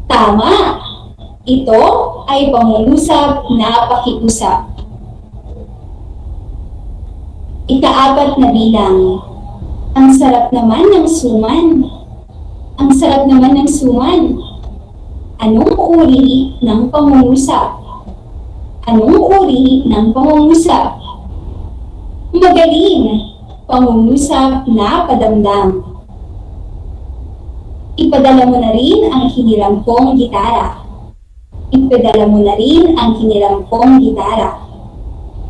Tama! Ito ay pangungusap na pakiusap. Ika-4 na bilang. Ang sarap naman ng suman. Ang sarap naman ng suman. Anong uri ng pangungusap? Anong uri ng pangungusap? Magaling! Pangungusap na padamdam. Ipadala mo na rin ang hiniram kong gitara. Ipadala mo na rin ang hiniram kong gitara.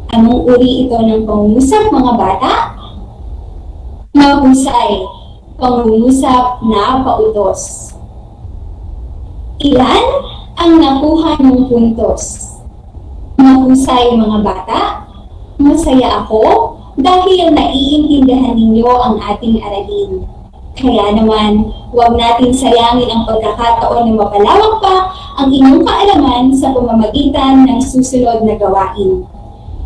Anong uri ito ng pangungusap, mga bata? Mahusay. Pangungusap na pautos. Ilan ang nakuha ng puntos? Mahusay, mga bata. Masaya ako dahil naiintindihan ninyo ang ating aralin. Kaya naman, huwag natin sayangin ang pagkakataon na mapalawak pa ang inyong kaalaman sa pamamagitan ng susunod na gawain.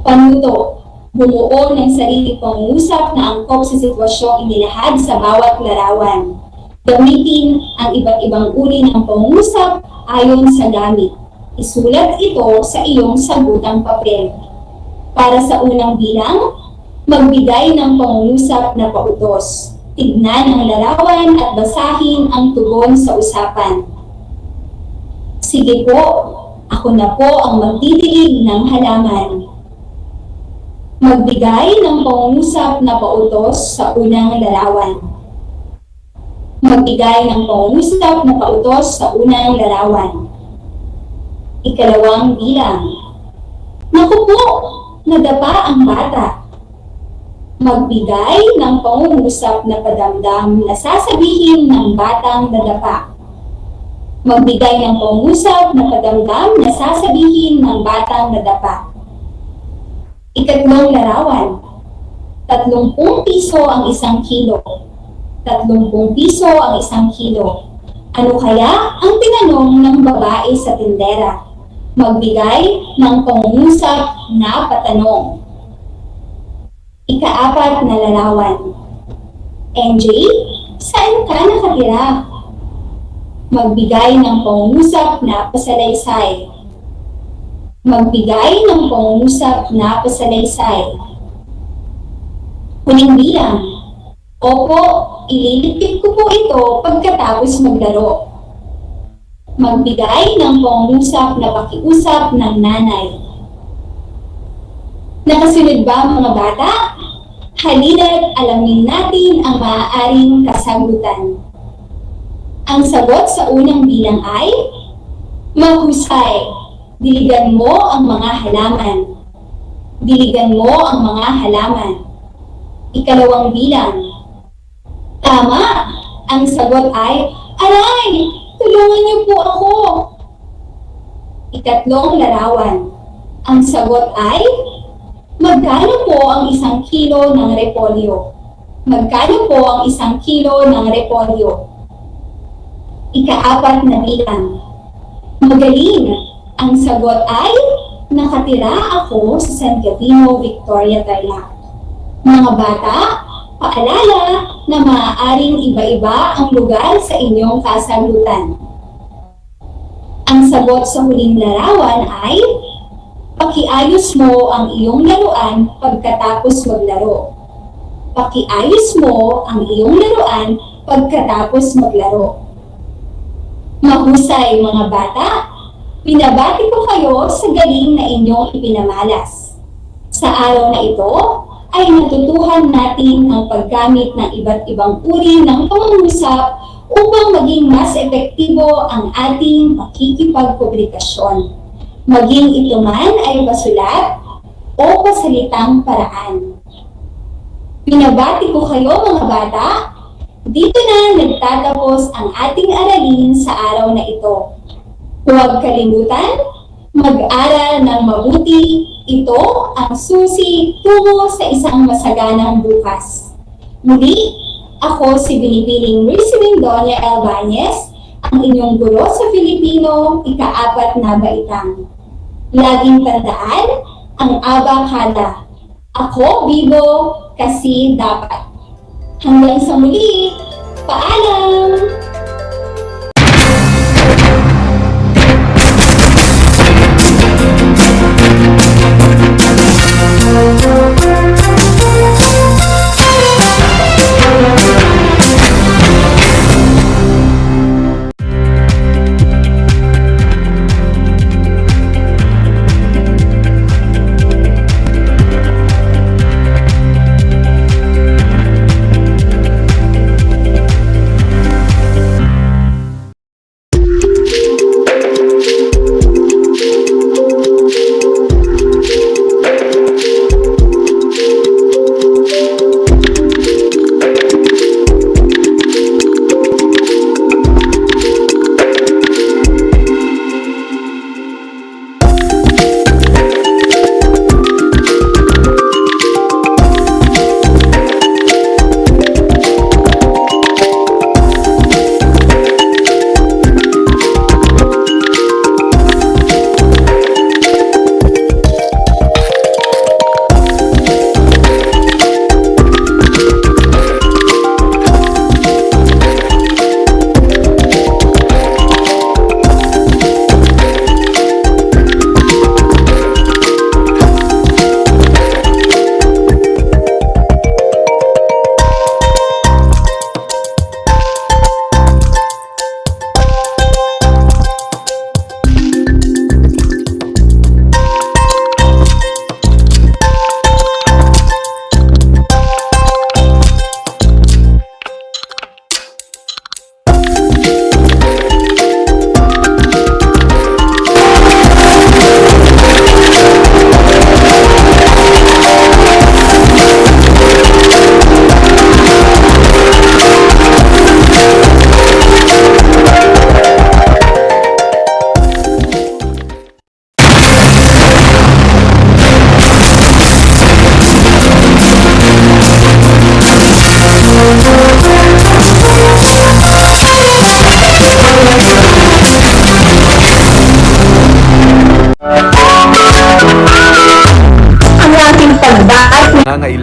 Panuto, bumuo ng sariling pangungusap na angkop sa sitwasyong inilahad sa bawat larawan. Gamitin ang iba't ibang uri ng pangungusap ayon sa gamit. Isulat ito sa iyong sagutang papel. Para sa unang bilang, magbigay ng pangungusap na pautos. Tignan ang larawan at basahin ang tugon sa usapan. Sige po, ako Ako na po ang magdidilig ng halaman. Magbigay ng pangungusap na pautos sa unang larawan. Magbigay ng pangungusap na pautos sa unang larawan. Ikalawang bilang. Naku po, nadapa ang bata. Magbigay ng pangungusap na padamdam na sasabihin ng batang nadapa. Magbigay ng pangungusap na padamdam na sasabihin ng batang nadapa. Ikatlong larawan. 30 piso ang 1 kilo. 30 piso ang 1 kilo. Ano kaya ang tinanong ng babae sa tindera? Magbigay ng pangungusap na patanong. Ika-4 na larawan. NJ, saan ka nakatira? Magbigay ng pangungusap na pasalaysay. Magbigay ng pangungusap na pasalaysay. Huling bilang. Opo, ililipit ko po ito pagkatapos maglaro. Magbigay ng pangungusap na pakiusap ng nanay. Nakasunod ba mga bata? Halina't alamin natin ang maaaring kasagutan. Ang sagot sa unang bilang ay mahusay. Diligan mo ang mga halaman. Diligan mo ang mga halaman. Ikalawang bilang. Tama! Ang sagot ay, aray! Tulungan niyo po ako! Ikatlong larawan. Ang sagot ay, magkano po ang 1 kilo ng repolyo? Magkano po ang 1 kilo ng repolyo? Ika-4 na bilang. Magaling! Ang sagot ay, nakatira ako sa San Gavino, Victoria, Tarlac. Mga bata, paalala na maaaring iba-iba ang lugar sa inyong kasagutan. Ang sagot sa huling larawan ay, pakiayos mo ang iyong laruan pagkatapos maglaro. Pakiayos mo ang iyong laruan pagkatapos maglaro. Mahusay mga bata! Binabati ko kayo sa galing na inyong ipinamalas. Sa araw na ito, ay natutuhan natin ang paggamit ng iba't ibang uri ng pangungusap upang maging mas epektibo ang ating pakikipagkomunikasyon. Maging ito man ay pasulat o pasalitang paraan. Binabati ko kayo mga bata. Dito na nagtatapos ang ating aralin sa araw na ito. Huwag kalimutan, mag-aral ng mabuti. Ito ang susi tungo sa isang masaganang bukas. Muli, ako si Binibining Receiving Doña Albanez, ang inyong guro sa Filipino, ika-4 na baitang. Laging tandaan, ang abakada. Ako bibo kasi dapat. Hanggang sa muli, paalam!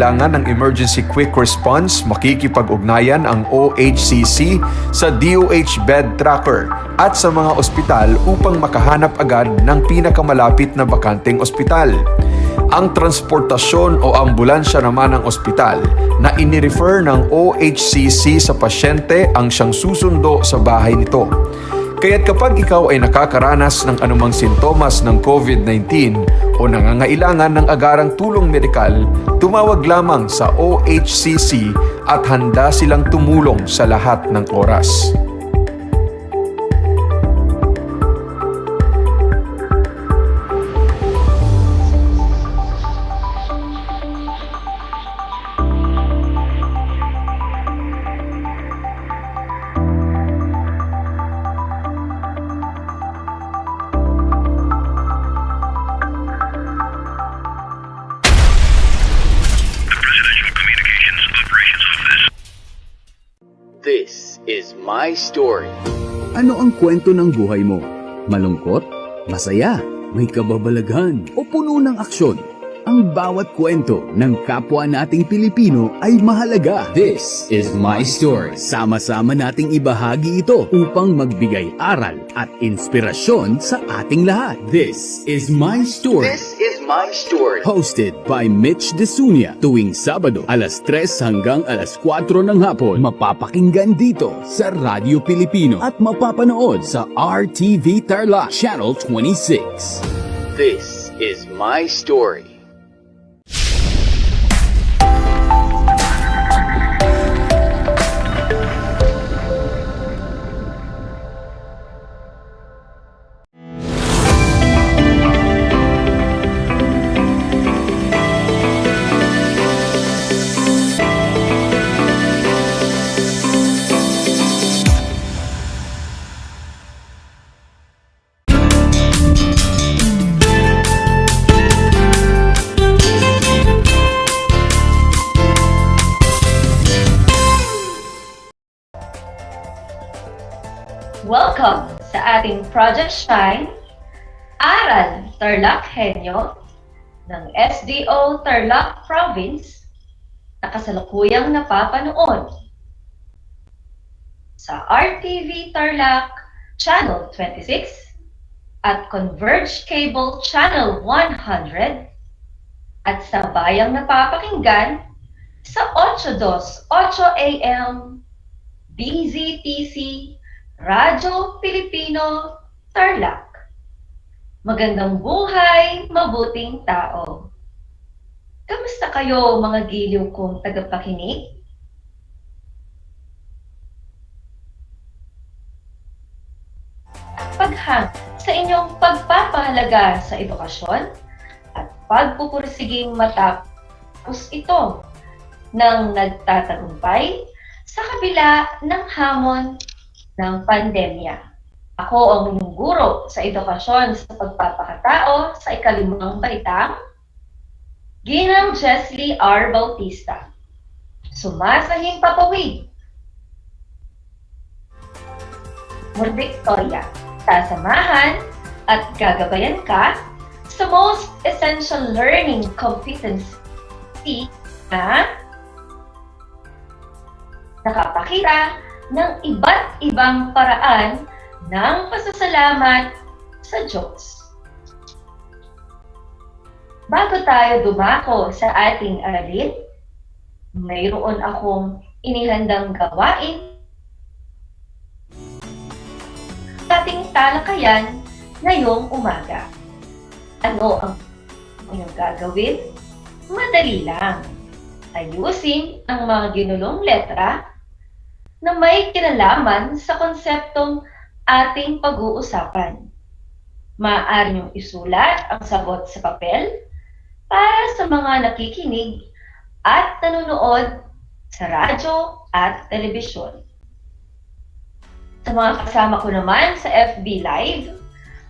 nangangailangan ng emergency quick response, makikipag-ugnayan ang OHCC sa DOH bed tracker at sa mga ospital upang makahanap agad ng pinakamalapit na bakanteng ospital. Ang transportasyon o ambulansya naman ng ospital na inirefer ng OHCC sa pasyente ang siyang susundo sa bahay nito. Kaya't kapag ikaw ay nakakaranas ng anumang sintomas ng COVID-19 o nangangailangan ng agarang tulong medikal, tumawag lamang sa OHCC at handa silang tumulong sa lahat ng oras. This is my story. Ano ang kwento ng buhay mo? Malungkot? Masaya? May kababalaghan? O puno ng aksyon? Ang bawat kwento ng kapwa nating Pilipino ay mahalaga. This is my story. Sama-sama nating ibahagi ito upang magbigay aral at inspirasyon sa ating lahat. This is my story. This is my story. Hosted by Mitch Desunia tuwing Sabado alas 3 hanggang alas 4 ng hapon. Mapapakinggan dito sa Radyo Pilipino at mapapanood sa RTV Tarlac Channel 26. This is my story. Welcome sa ating Project Shine, Aral TarlakHenyo ng SDO Tarlac Province na kasalukuyang napapanood sa RTV Tarlac Channel 26 at Converge Cable Channel 100 at sa bayang napapakinggan sa 828 AM DZTC Radyo Pilipino Tarlac. Magandang buhay, mabuting tao. Kamusta kayo mga giliw kong tagapakinig? Paghang sa inyong pagpapahalaga sa edukasyon at pagpupursiging matapos ito ng nagtatagumpay sa kabila ng hamon ng pandemya. Ako ang inyong guro sa edukasyon sa pagpapakatao sa ikalimang baitang, Ginang Jesly R. Bautista. Sumasahing papawid. Victoria, sasamahan at gagabayan ka sa Most Essential Learning Competencies na nakapakita ng iba't ibang paraan ng pasasalamat sa Diyos. Bago tayo dumako sa ating aralin, mayroon akong inihandang gawain ating talakayan ngayong umaga. Ano ang inyong gagawin? Madali lang. Ayusin ang mga ginulong letra na may kinalaman sa konseptong ating pag-uusapan. Maaari niyong isulat ang sagot sa papel para sa mga nakikinig at nanonood sa radyo at telebisyon. Sa mga kasama ko naman sa FB Live,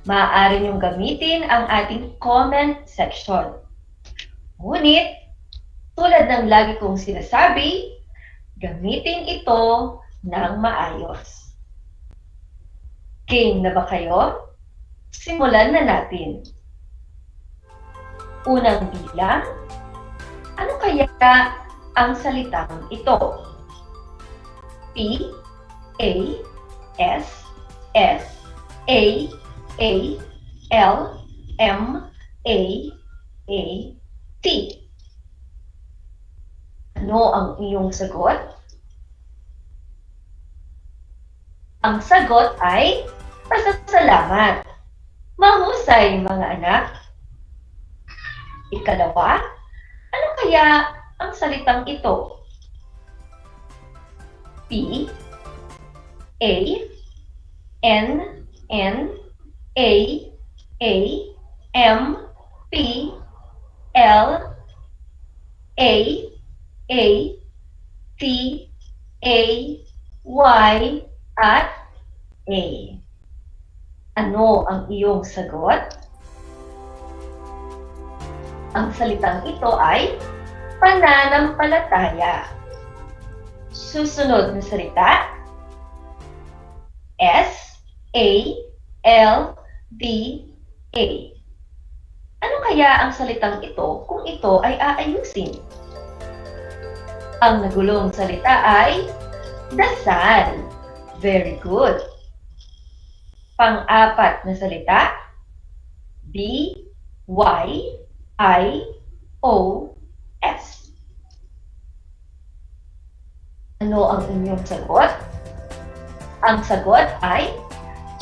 maaari niyong gamitin ang ating comment section. Ngunit, tulad ng lagi kong sinasabi, gamitin ito ng maayos. Game na ba kayo? Simulan na natin. Unang bilang, anong kaya ang salitang ito? P, A, S, S, A, A, L, M, A, T. Ano ang iyong sagot? Ang sagot ay pasasalamat. Mahusay, mga anak. Ikalawa, ano kaya ang salitang ito? P, A, N, A, M, P, L, A, T, Y, at A. Ano ang iyong sagot? Ang salitang ito ay pananampalataya. Susunod na salita, S, A, L, D, A. Ano kaya ang salitang ito kung ito ay aayusin? Ang nagulong salita ay dasal. Very good. Pang-apat na salita, B, Y, I, O, S. Ano ang inyong sagot? Ang sagot ay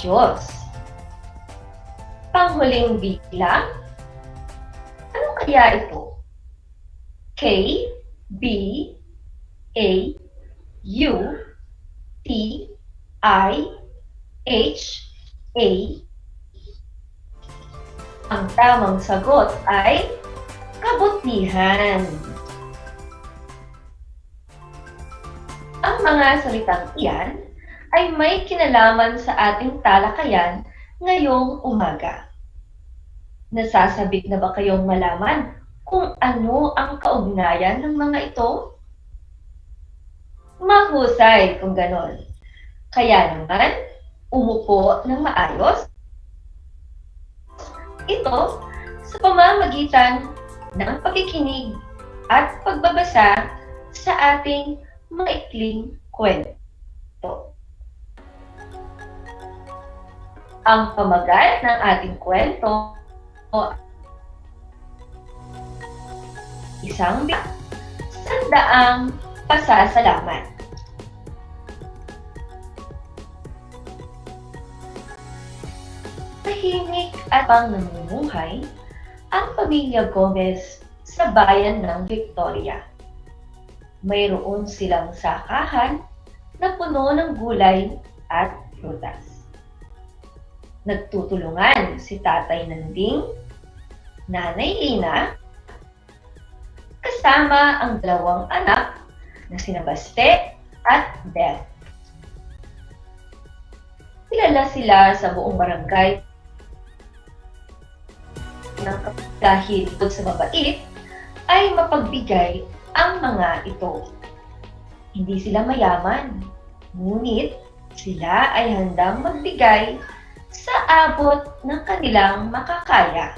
Diyos. Panghuling bilang, ano kaya ito? K, B, A, U, T, I, H, A. Ang tamang sagot ay kabutihan. Ang mga salitang iyan ay may kinalaman sa ating talakayan ngayong umaga. Nasasabik na ba kayong malaman kung ano ang kaugnayan ng mga ito? Mahusay kung ganon. Kaya naman, umupo ng maayos. Ito sa pamamagitan ng pakikinig at pagbabasa sa ating maikling kwento. Ang pamagat ng ating kwento, isang sandaang pasasalamat. Tahimik at pang namumuhay ang pamilya Gomez sa bayan ng Victoria. Mayroon silang sakahan na puno ng gulay at prutas. Nagtutulungan si Tatay Nanding, Nanay Lina, kasama ang dalawang anak na sina Baste at Beth. Kilala sila sa buong barangay dahil bukod sa mabait, ay mapagbigay ang mga ito. Hindi sila mayaman, ngunit sila ay handang magbigay sa abot ng kanilang makakaya.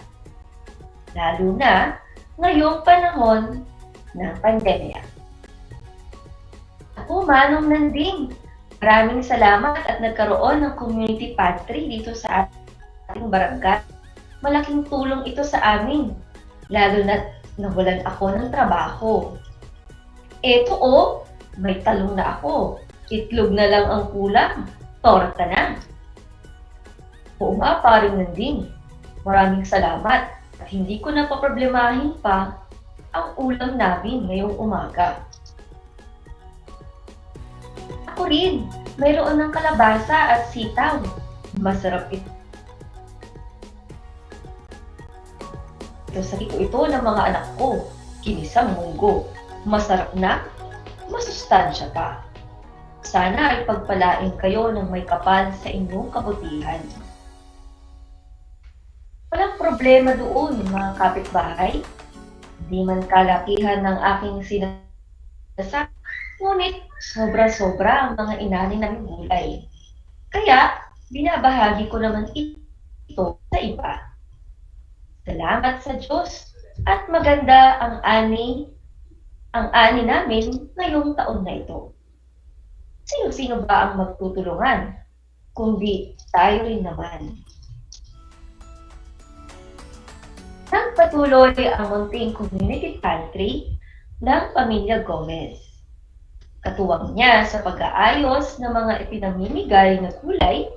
Lalo na ngayong panahon ng pandemya. Ako, Manong Nanding, maraming salamat at nagkaroon ng community pantry dito sa ating barangay. Malaking tulong ito sa amin, lalo na nawalan ako ng trabaho. Eto may talong na ako. Itlog na lang ang kulang. Torta na. Oo nga, paring Nanding. Maraming salamat at hindi ko na paproblemahin pa ang ulam namin ngayong umaga. Ako rin, mayroon ng kalabasa at sitaw. Masarap ito. Sa ito ng mga anak ko, kinisang munggo. Masarap na, masustansya pa. Sana ay pagpalain kayo ng may kapal sa inyong kabutihan. Walang problema doon, mga kapitbahay. Di man kalakihan ng aking sinasak, ngunit sobra-sobra ang mga inanin ng gulay. Kaya, binabahagi ko naman ito sa iba. Salamat sa Diyos at maganda ang ani ang ani namin ngayong taon na ito. Sino-sino ba ang magtutulungan? Kundi tayo rin naman. Nagpatuloy ang munting community pantry ng pamilya Gomez. Katuwang niya sa pag-aayos ng mga ipinamimigay na gulay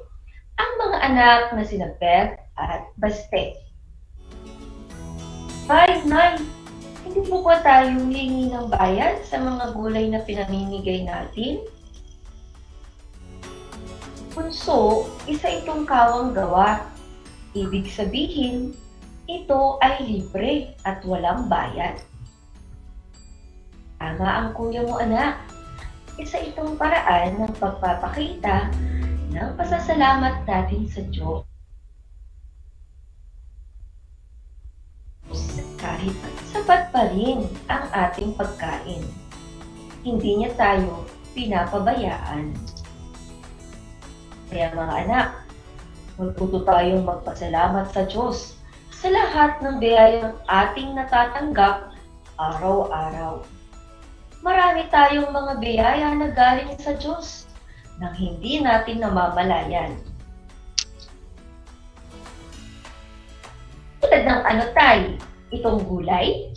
ang mga anak na sina Beth at Baste. Nay, hindi po ba tayo hihingi ng bayad sa mga gulay na pinamimigay natin? Punso, isa itong kawang gawa. Ibig sabihin, ito ay libre at walang bayad. Tama ang kuya mo, anak. Isa itong paraan ng pagpapakita ng pasasalamat natin sa Diyos. Kahit sapat pa rin ang ating pagkain, hindi niya tayo pinapabayaan. Kaya mga anak, magtuto tayong magpasalamat sa Diyos sa lahat ng biyayang ating natatanggap araw-araw. Marami tayong mga biyaya na galing sa Diyos nang hindi natin namamalayan. Tulad ng ano tayo, itong gulay?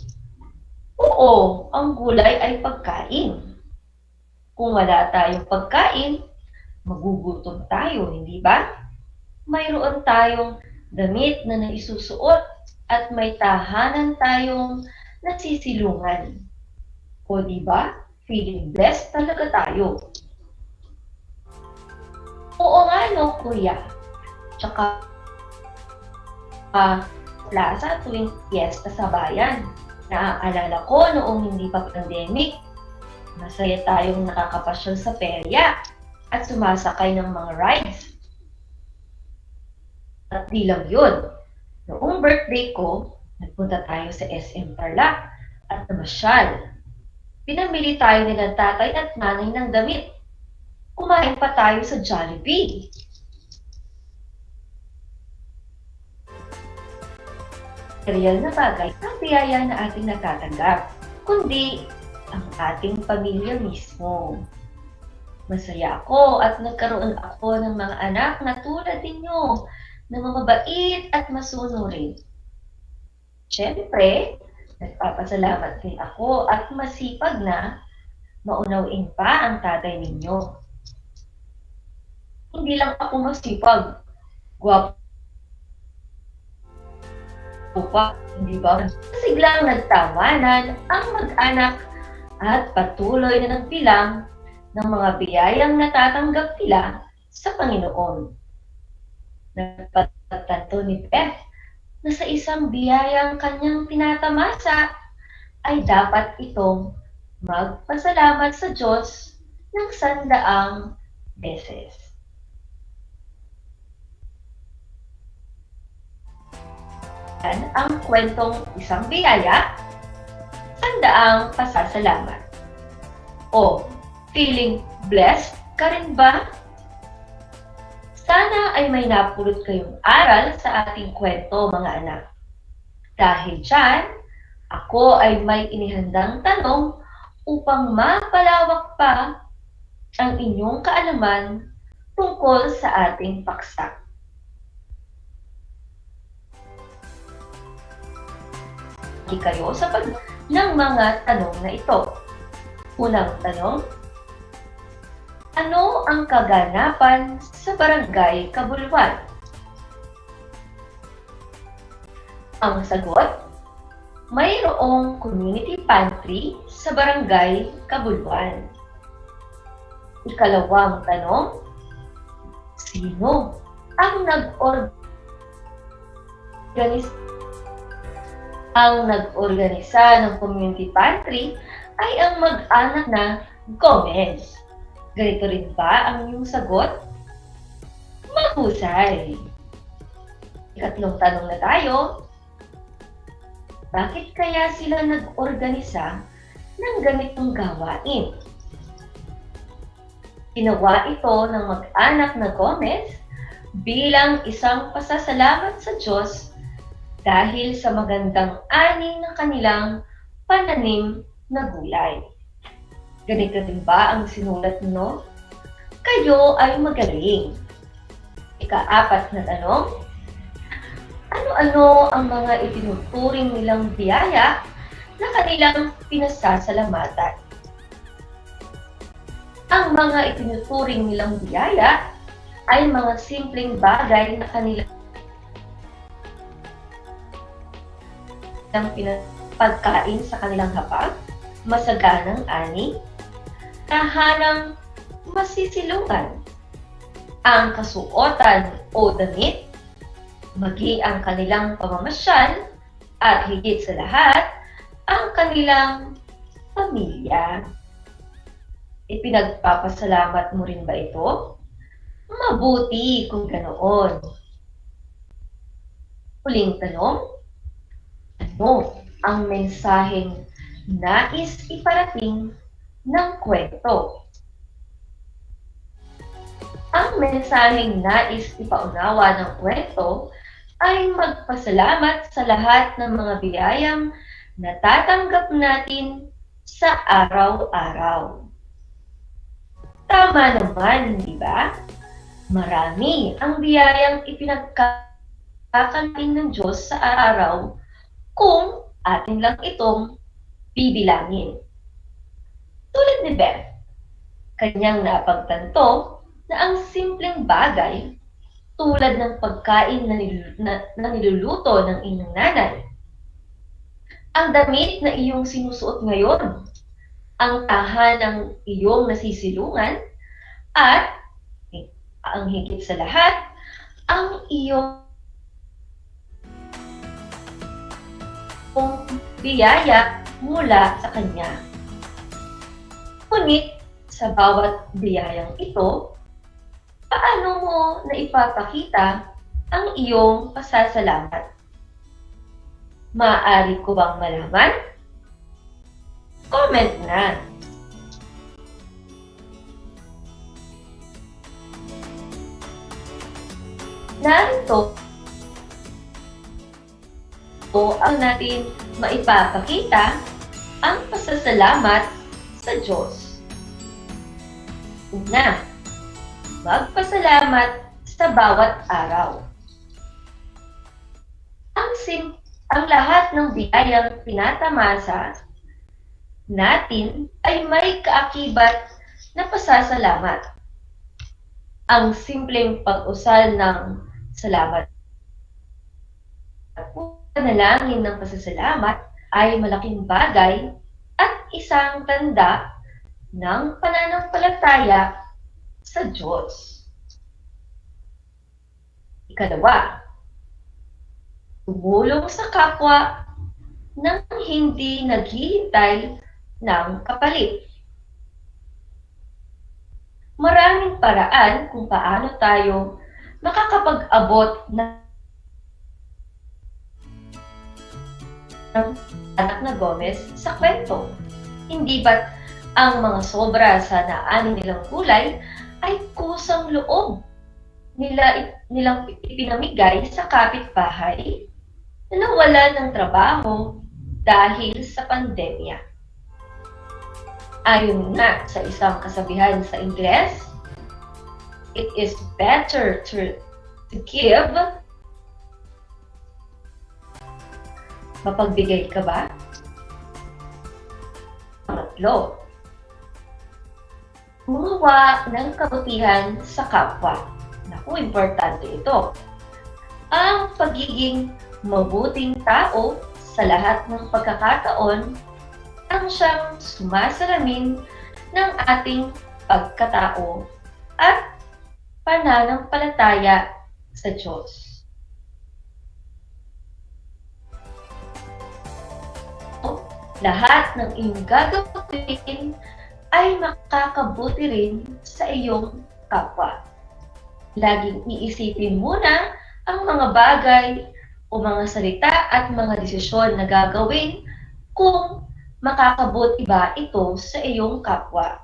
Oo, ang gulay ay pagkain. Kung wala tayong pagkain, magugutom tayo, hindi ba? Mayroon tayong damit na naisusuot at may tahanan tayong nasisilungan. O di ba? Feeling blessed talaga tayo. Oo nga no, kuya. Tsaka plaza tuwing piyesta sa bayan. Naaalala ko noong hindi pa pandemic. Masaya tayong nakakapasyal sa perya at sumasakay ng mga rides. At di lang yun. Noong birthday ko, nagpunta tayo sa SM Tarlac at namasyal. Pinamili tayo nila tatay at nanay ng damit. Kumain pa tayo sa Jollibee. Real na bagay ang biyaya na ating natatanggap, kundi ang ating pamilya mismo. Masaya ako at nagkaroon ako ng mga anak na tulad ninyo, na mababait at masunurin. Siyempre, nagpapasalamat din ako at masipag na maunawin pa ang tatay ninyo. Hindi lang ako masipag, gwapo pa, hindi ba? Siglang nagtawanan ang mag-anak at patuloy na nagbilang ng mga biyayang natatanggap nila sa Panginoon. Nagpagtanto ni Beth na sa isang biyayang kanyang tinatamasa ay dapat itong magpasalamat sa Diyos ng 100 beses. Yan ang kwentong isang biyaya, 100 pasasalamat. O, feeling blessed ka rin ba? Sana ay may napulot kayong aral sa ating kwento, mga anak. Dahil dyan, ako ay may inihandang tanong upang mapalawak pa ang inyong kaalaman tungkol sa ating paksa. Hindi kayo sa ng mga tanong na ito. Unang tanong, ano ang kaganapan sa Barangay Kabuluan? Ang sagot, mayroong community pantry sa Barangay Kabuluan. Ikalawang tanong, sino ang nag-organisa ng community pantry ay ang mag-anak na Gomez. Ganito rin ba ang iyong sagot? Mahusay! Ikatlong tanong na tayo. Bakit kaya sila nag-organisa ng ganitong gawain? Ginawa ito ng mag-anak na Gomez bilang isang pasasalamat sa Diyos dahil sa magandang ani ng kanilang pananim na gulay. Ganito rin ba ang sinulat nyo? Kayo ay magaling. Ika-4 na tanong, ano-ano ang mga itinuturing nilang biyaya na kanilang pinasasalamatan? Ang mga itinuturing nilang biyaya ay mga simpleng bagay na kanilang pagkain sa kanilang hapag, masaganang ani, tahanang masisilungan, ang kasuotan o damit, maging ang kanilang pamamasyal, at higit sa lahat, ang kanilang pamilya. Ipinagpapasalamat mo rin ba ito? Mabuti kung ganoon. Huling tanong, ano ang mensaheng nais iparating ng kwento? Ang mensaheng nais ipaunawa ng kwento ay magpasalamat sa lahat ng mga biyayang natatanggap natin sa araw-araw. Tama naman, di ba? Marami ang biyayang ipinagkakalain ng Diyos sa araw kung atin lang itong bibilangin. Tulad ni Beth, kanyang napagtanto na ang simpleng bagay tulad ng pagkain na niluluto ng inyong nanay, ang damit na iyong sinusuot ngayon, ang tahanang iyong nasisilungan, at ang higit sa lahat, ang iyong biyaya mula sa Kanya. Ngunit sa bawat biyayang ito, paano mo naipapakita ang iyong pasasalamat? Maaari ko bang malaman? Comment na! Narito ang natin maipapakita ang pasasalamat sa Diyos. Una, magpasalamat sa bawat araw. Ang lahat ng biyayang pinatamasa natin ay may kaakibat na pasasalamat. Ang simpleng pag-usal ng salamat at panalangin ng pasasalamat ay malaking bagay at isang tanda ng pananampalataya sa Diyos. Ikalawa, tumulong sa kapwa nang hindi naghihintay ng kapalit. Maraming paraan kung paano tayo makakapag-abot ng anak na Gomez sa kwento. Hindi ba't ang mga sobra sa naanin nilang gulay ay kusang loob nilang ipinamigay sa kapitbahay na nawalan ng trabaho dahil sa pandemya. Ayon nga sa isang kasabihan sa Ingles, it is better to give. Mapagbigay ka ba? Pangatlo, gumawa ng kabutihan sa kapwa. Naku, importante ito. Ang pagiging mabuting tao sa lahat ng pagkakataon ang siyang sumasalamin ng ating pagkatao at pananampalataya sa Diyos. Lahat ng iyong gagawin ay makakabuti rin sa iyong kapwa. Laging iisipin muna ang mga bagay o mga salita at mga desisyon na gagawin kung makakabuti ba ito sa iyong kapwa.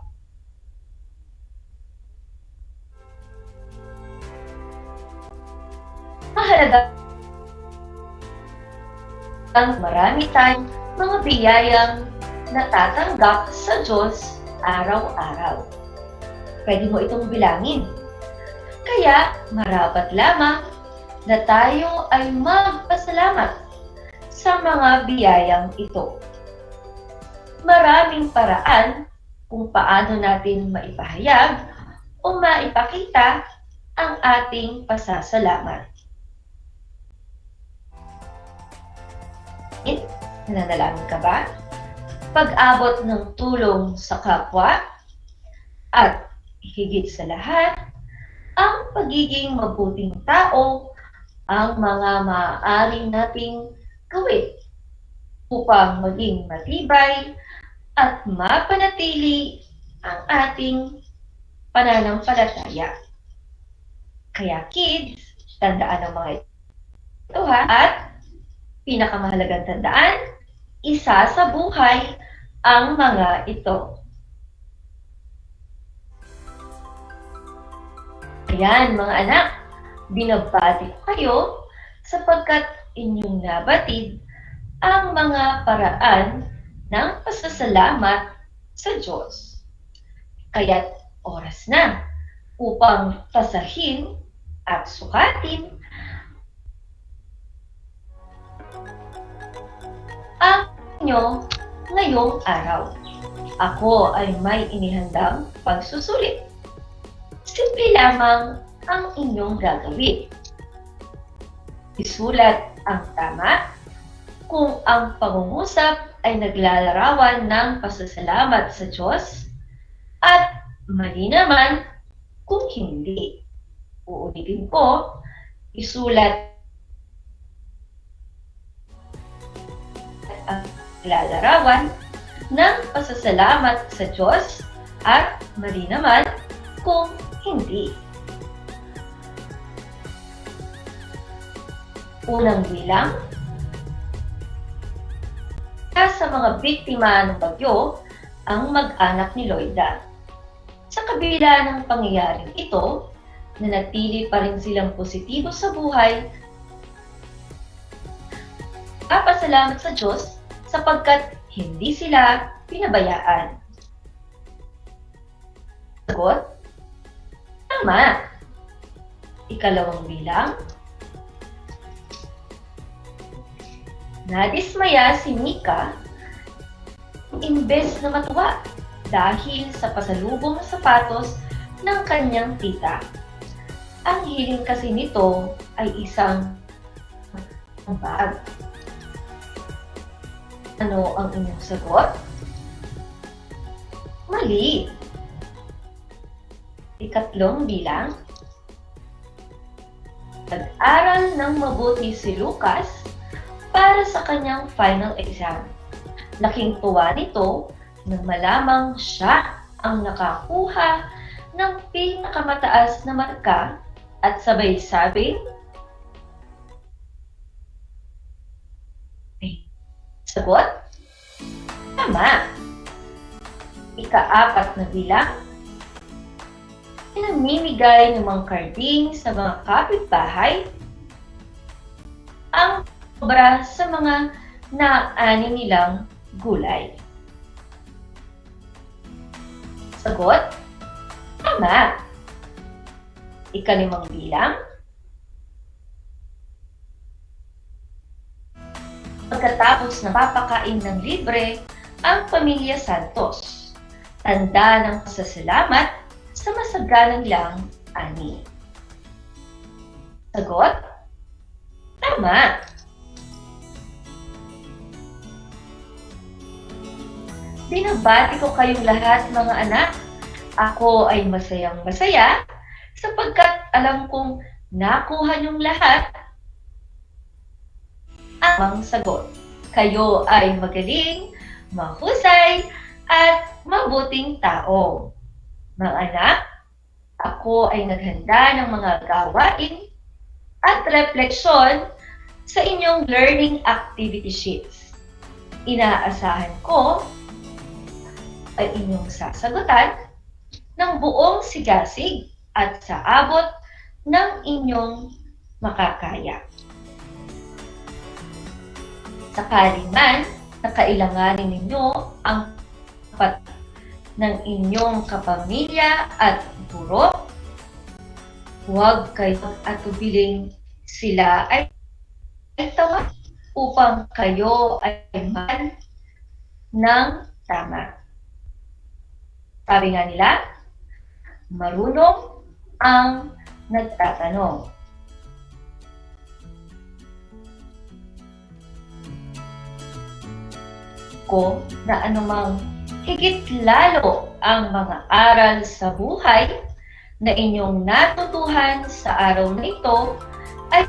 Mahalaga ang marami tayong mga biyayang natatanggap sa Diyos araw-araw. Pwede mo itong bilangin. Kaya marapat lamang na tayo ay magpasalamat sa mga biyayang ito. Maraming paraan kung paano natin maipahayag o maipakita ang ating pasasalamat. Nananalangin ka ba? Pag-abot ng tulong sa kapwa at higit sa lahat, ang pagiging mabuting tao ang mga maaari nating gawin upang maging matibay at mapanatili ang ating pananampalataya. Kaya kids, tandaan ang mga ito ha, at pinakamahalagang tandaan, isa sa buhay ang mga ito. Ayan mga anak, binabati ko kayo sapagkat inyong nabatid ang mga paraan ng pasasalamat sa Diyos. Kaya't oras na upang tasahin at sukatin ang inyo ngayong araw. Ako ay may inihandang pagsusulit. Simple lamang ang inyong gagawin. Isulat ang tama kung ang pangungusap ay naglalarawan ng pasasalamat sa Diyos at mali naman kung hindi. Uulitin ko, isulat ang naglalarawan ng pasasalamat sa Diyos at mali naman kung hindi. Unang bilang, sa mga biktima ng bagyo ang mag-anak ni Loida. Sa kabila ng pangyayaring ito, nanatili pa rin silang positibo sa buhay. Papasalamat sa Diyos sapagkat hindi sila pinabayaan. Sagot? Tama. Ikalawang bilang, nadismaya si Mika imbes na matuwa dahil sa pasalubong na sapatos ng kanyang tita. Ang hiling kasi nito ay isang bag. Ano ang inyong sagot? Mali. Ikatlong bilang, nag-aral ng mabuti si Lucas para sa kanyang final exam. Laking tuwa nito nang malamang siya ang nakakuha ng pinakamataas na marka at sabay sabing, sagot? Tama. Ika-apat na bilang, pinamimigay ng mga karding sa mga kapitbahay ang sobra sa mga naani nilang gulay. Sagot? Tama. Ikalimang bilang, pagkatapos na papakain ng libre ang pamilya Santos, tanda ng pasasalamat sa masaganang lang ani. Sagot? Tama. Binabati ko kayong lahat mga anak. Ako ay masayang-masaya sapagkat alam kong nakuha niyong lahat ang sagot. Kayo ay magaling, mahusay, at mabuting tao. Mga anak, ako ay naghanda ng mga gawain at refleksyon sa inyong learning activity sheets. Inaasahan ko ay inyong sasagutan ng buong sigasig at sa abot ng inyong makakaya. Sakali man na kailanganin ninyo ang tapat ng inyong kapamilya at guro. Huwag kayong atubiling sila ay tawag upang kayo ay man ng tama. Sabi nga nila, marunong ang nagtatanong. Ko na anumang higit lalo ang mga aral sa buhay na inyong natutuhan sa araw na ito ay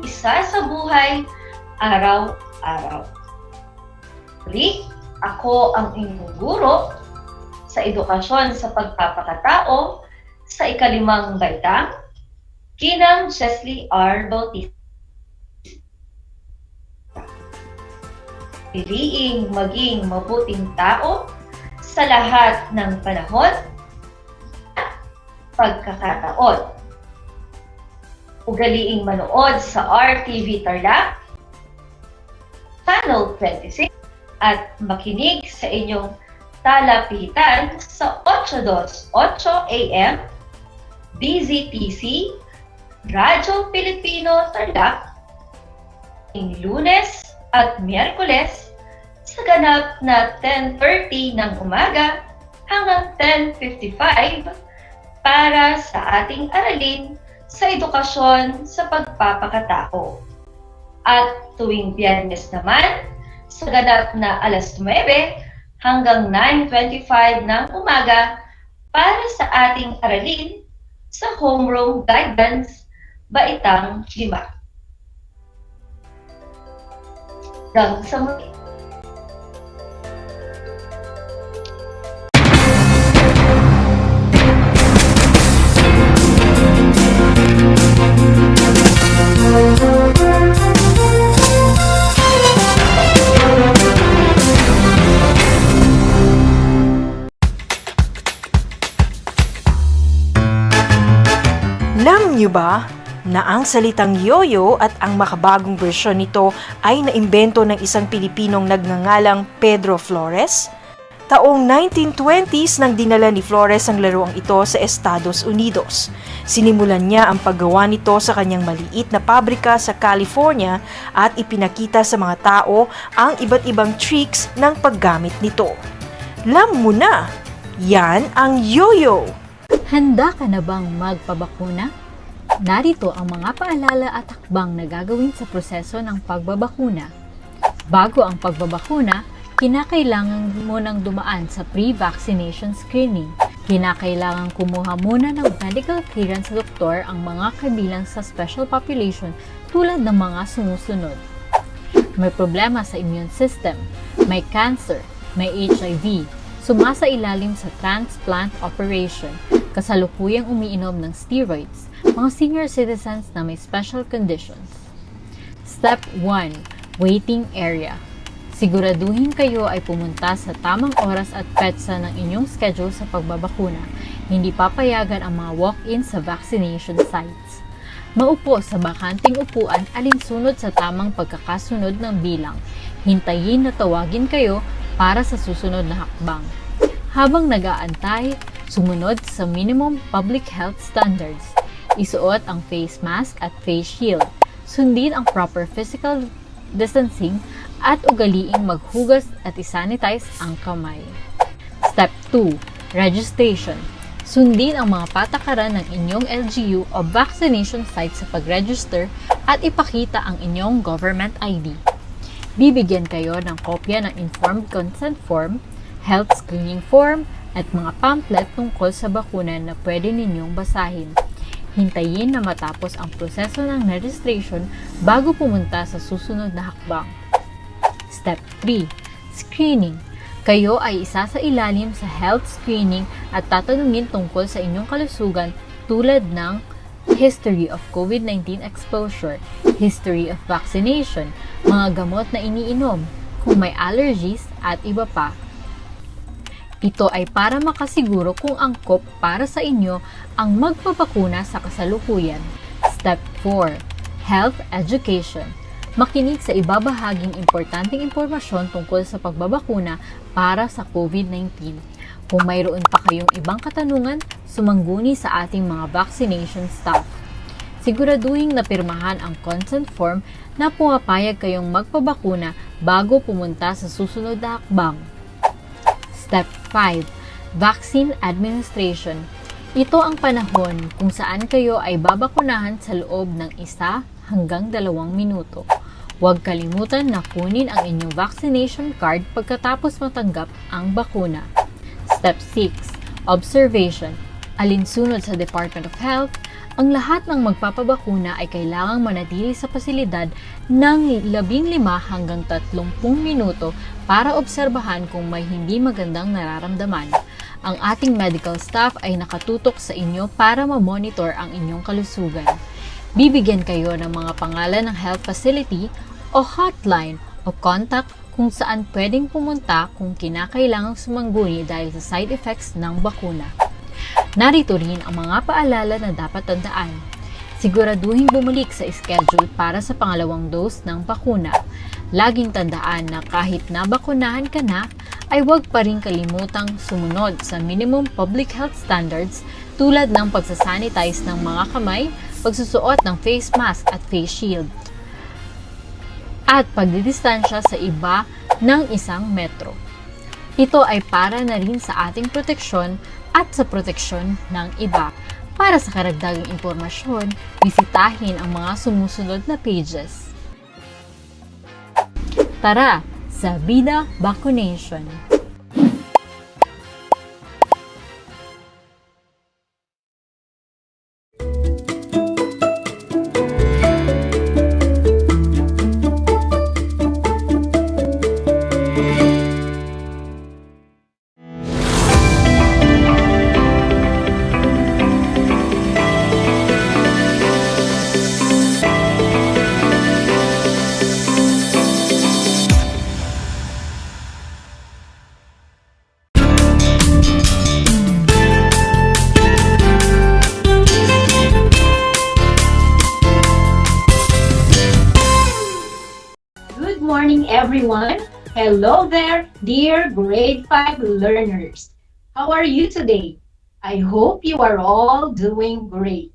isa sa buhay araw-araw. Muli, ako ang inyong guro sa edukasyon sa pagpapakatao sa ika-5 baitang, Ginang Chesley R. Bautista. Piliing maging mabuting tao sa lahat ng panahon at pagkakataon. Ugaliing manood sa RTV Tarlac, Channel 26 at makinig sa inyong talapitan sa 8:28 AM, DZTC, Radyo Pilipino Tarlac, ng Lunes at Miyerkules sa ganap na 10:30 ng umaga hanggang 10:55 para sa ating aralin sa edukasyon sa pagpapakatao. At tuwing Biyernes naman sa ganap na 9:00 hanggang 9:25 ng umaga para sa ating aralin sa Homeroom Guidance Baitang 5. Hanggang sa muli. Alam niyo ba na ang salitang yoyo at ang makabagong bersyon nito ay naimbento ng isang Pilipinong nagngangalang Pedro Flores? Taong 1920s nang dinala ni Flores ang laruang ito sa Estados Unidos. Sinimulan niya ang paggawa nito sa kanyang maliit na pabrika sa California at ipinakita sa mga tao ang iba't ibang tricks ng paggamit nito. Alam mo na, yan ang yoyo! Handa ka na bang magpabakuna? Narito ang mga paalala at hakbang na gagawin sa proseso ng pagbabakuna. Bago ang pagbabakuna, kinakailangan mo nang dumaan sa pre-vaccination screening. Kinakailangan kumuha muna ng medical clearance sa doktor ang mga kabilang sa special population tulad ng mga sumusunod. May problema sa immune system, may cancer, may HIV, sumasailalim sa transplant operation, kasalukuyang umiinom ng steroids, mga senior citizens na may special conditions. Step 1. Waiting area. Siguraduhin kayo ay pumunta sa tamang oras at petsa ng inyong schedule sa pagbabakuna. Hindi papayagan ang mga walk-in sa vaccination sites. Maupo sa bakanting upuan alinsunod sa tamang pagkakasunod ng bilang. Hintayin na tawagin kayo para sa susunod na hakbang. Habang nag-aantay, sumunod sa minimum public health standards. Isuot ang face mask at face shield. Sundin ang proper physical distancing at ugaliing maghugas at isanitize ang kamay. Step 2. Registration. Sundin ang mga patakaran ng inyong LGU o vaccination site sa pag-register at ipakita ang inyong government ID. Bibigyan kayo ng kopya ng informed consent form, health screening form, at mga pamphlet tungkol sa bakuna na pwede ninyong basahin. Hintayin na matapos ang proseso ng registration bago pumunta sa susunod na hakbang. Step 3. Screening. Kayo ay isa sa ilalim sa health screening at tatanungin tungkol sa inyong kalusugan tulad ng history of COVID-19 exposure, history of vaccination, mga gamot na iniinom, kung may allergies at iba pa. Ito ay para makasiguro kung angkop para sa inyo ang magpapakuna sa kasalukuyan. Step 4. Health education. Makinig sa ibabahaging importanteng impormasyon tungkol sa pagbabakuna para sa COVID-19. Kung mayroon pa kayong ibang katanungan, sumangguni sa ating mga vaccination staff. Siguraduhin na pirmahan ang consent form na pumapayag kayong magpabakuna bago pumunta sa susunod na hakbang. Step 5. Vaccine Administration. Ito ang panahon kung saan kayo ay babakunahan sa loob ng 1 hanggang 2 minuto. Huwag kalimutan na kunin ang inyong vaccination card pagkatapos matanggap ang bakuna. Step 6. Observation. Alinsunod sa Department of Health, ang lahat ng magpapabakuna ay kailangang manatili sa pasilidad ng 15 hanggang 30 minuto para obserbahan kung may hindi magandang nararamdaman. Ang ating medical staff ay nakatutok sa inyo para ma-monitor ang inyong kalusugan. Bibigyan kayo ng mga pangalan ng health facility o hotline o contact kung saan pwedeng pumunta kung kinakailangang sumangguni dahil sa side effects ng bakuna. Narito rin ang mga paalala na dapat tandaan. Siguraduhin bumalik sa schedule para sa pangalawang dose ng bakuna. Laging tandaan na kahit nabakunahan ka na, ay huwag pa rin kalimutang sumunod sa minimum public health standards tulad ng pagsasanitize ng mga kamay, pagsusuot ng face mask at face shield, at pagdidistansya sa iba ng 1 metro. Ito ay para na rin sa ating proteksyon at sa proteksyon ng iba. Para sa karagdagang impormasyon, bisitahin ang mga sumusunod na pages. Tara sa Vida Vaccination! Good morning, everyone. Hello there, dear grade 5 learners. How are you today? I hope you are all doing great.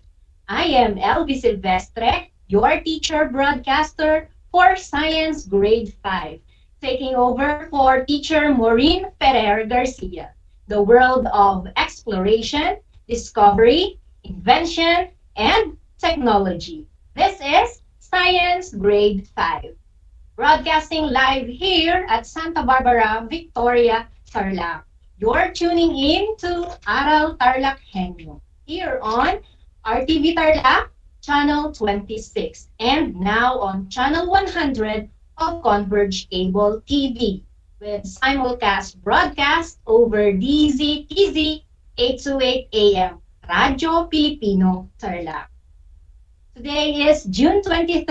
I am Elby Silvestre, your teacher broadcaster for Science Grade 5, taking over for teacher Maureen Ferrer Garcia, the world of exploration, discovery, invention, and technology. This is Science Grade 5. Broadcasting live here at Santa Barbara, Victoria, Tarlac. You're tuning in to Aral TarlakHenyo here on RTV Tarlac, Channel 26, and now on Channel 100 of Converge Cable TV with simulcast broadcast over DZTZ 828 AM, Radyo Pilipino Tarlac. Today is June 23,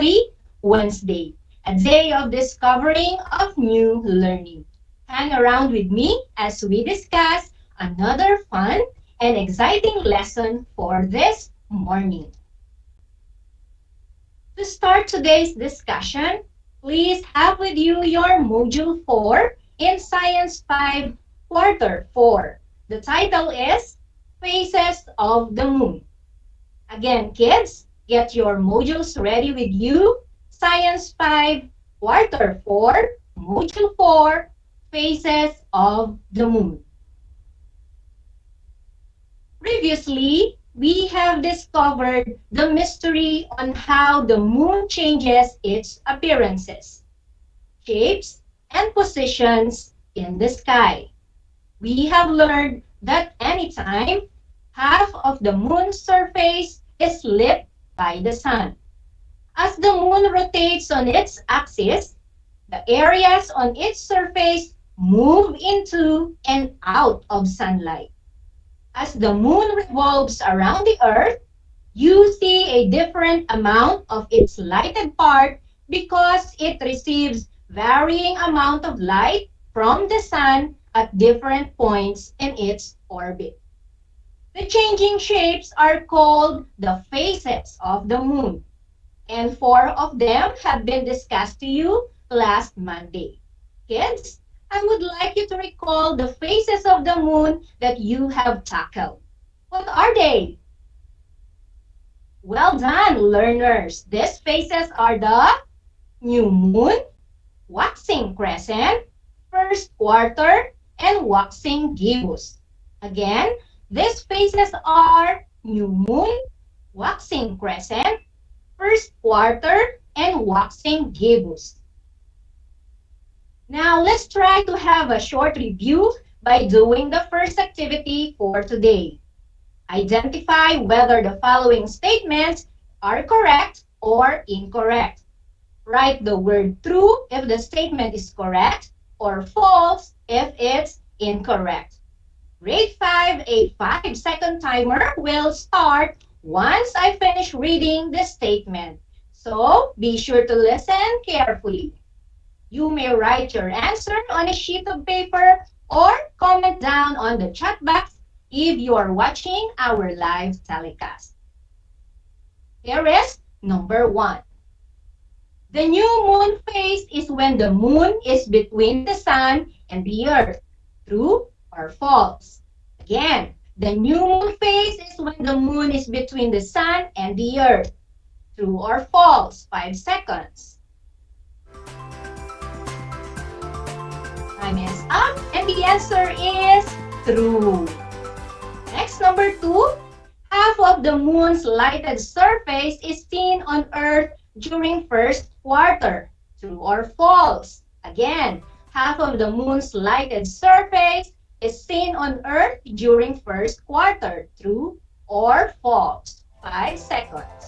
Wednesday. A day of discovering of new learning. Hang around with me as we discuss another fun and exciting lesson for this morning. To start today's discussion, please have with you your Module 4 in Science 5, Quarter 4. The title is Phases of the Moon. Again, kids, get your modules ready with you. Science 5, Quarter 4, Module 4, Phases of the Moon. Previously, we have discovered the mystery on how the moon changes its appearances, shapes, and positions in the sky. We have learned that anytime half of the moon's surface is lit by the sun. As the moon rotates on its axis, the areas on its surface move into and out of sunlight. As the moon revolves around the earth, you see a different amount of its lighted part because it receives varying amount of light from the sun at different points in its orbit. The changing shapes are called the phases of the moon. and 4 of them have been discussed to you last Monday. Kids, I would like you to recall the phases of the moon that you have tackled. What are they? Well done, learners. These phases are the new moon, waxing crescent, first quarter, and waxing gibbous. Again, these phases are new moon, waxing crescent, first quarter, and waxing gibbous. Now, let's try to have a short review by doing the first activity for today. Identify whether the following statements are correct or incorrect. Write the word true if the statement is correct or false if it's incorrect. Grade 5, a 5-second timer will start once I finish reading the statement. So, be sure to listen carefully. You may write your answer on a sheet of paper or comment down on the chat box if you are watching our live telecast. Here is number 1. The new moon phase is when the moon is between the sun and the earth. True or false? Again, the new moon phase is when the moon is between the sun and the earth. True or false? 5 seconds. Time is up and the answer is true. Next, number 2. Half of the moon's lighted surface is seen on Earth during first quarter. True or false? Again, half of the moon's lighted surface is seen on Earth during first quarter. True or false? 5 seconds.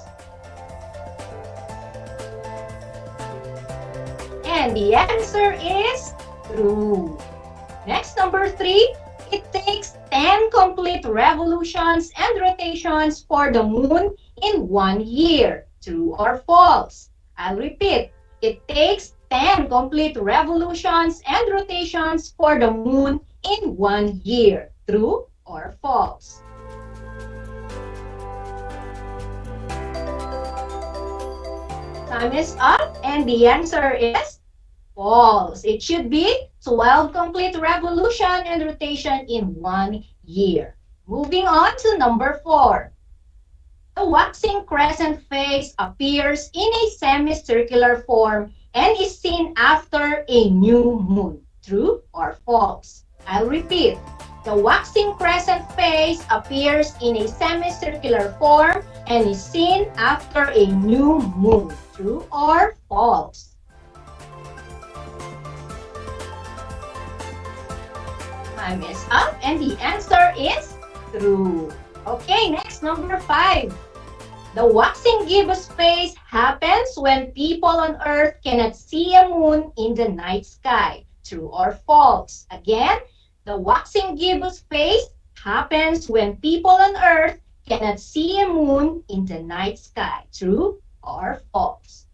And the answer is true. Next, number 3. It takes 10 complete revolutions and rotations for the moon in 1 year. True or false? I'll repeat. It takes 10 complete revolutions and rotations for the moon in 1 year. True or false? Time is up and the answer is false. It should be 12 complete revolution and rotation in 1 year. Moving on to number 4. The waxing crescent phase appears in a semicircular form and is seen after a new moon. True or false? I'll repeat. The waxing crescent phase appears in a semicircular form and is seen after a new moon. True or false? Time is up and the answer is true. Okay, next, number 5. The waxing gibbous phase happens when people on Earth cannot see a moon in the night sky. True or false? Again, the waxing gibbous phase happens when people on Earth cannot see a moon in the night sky. True or false?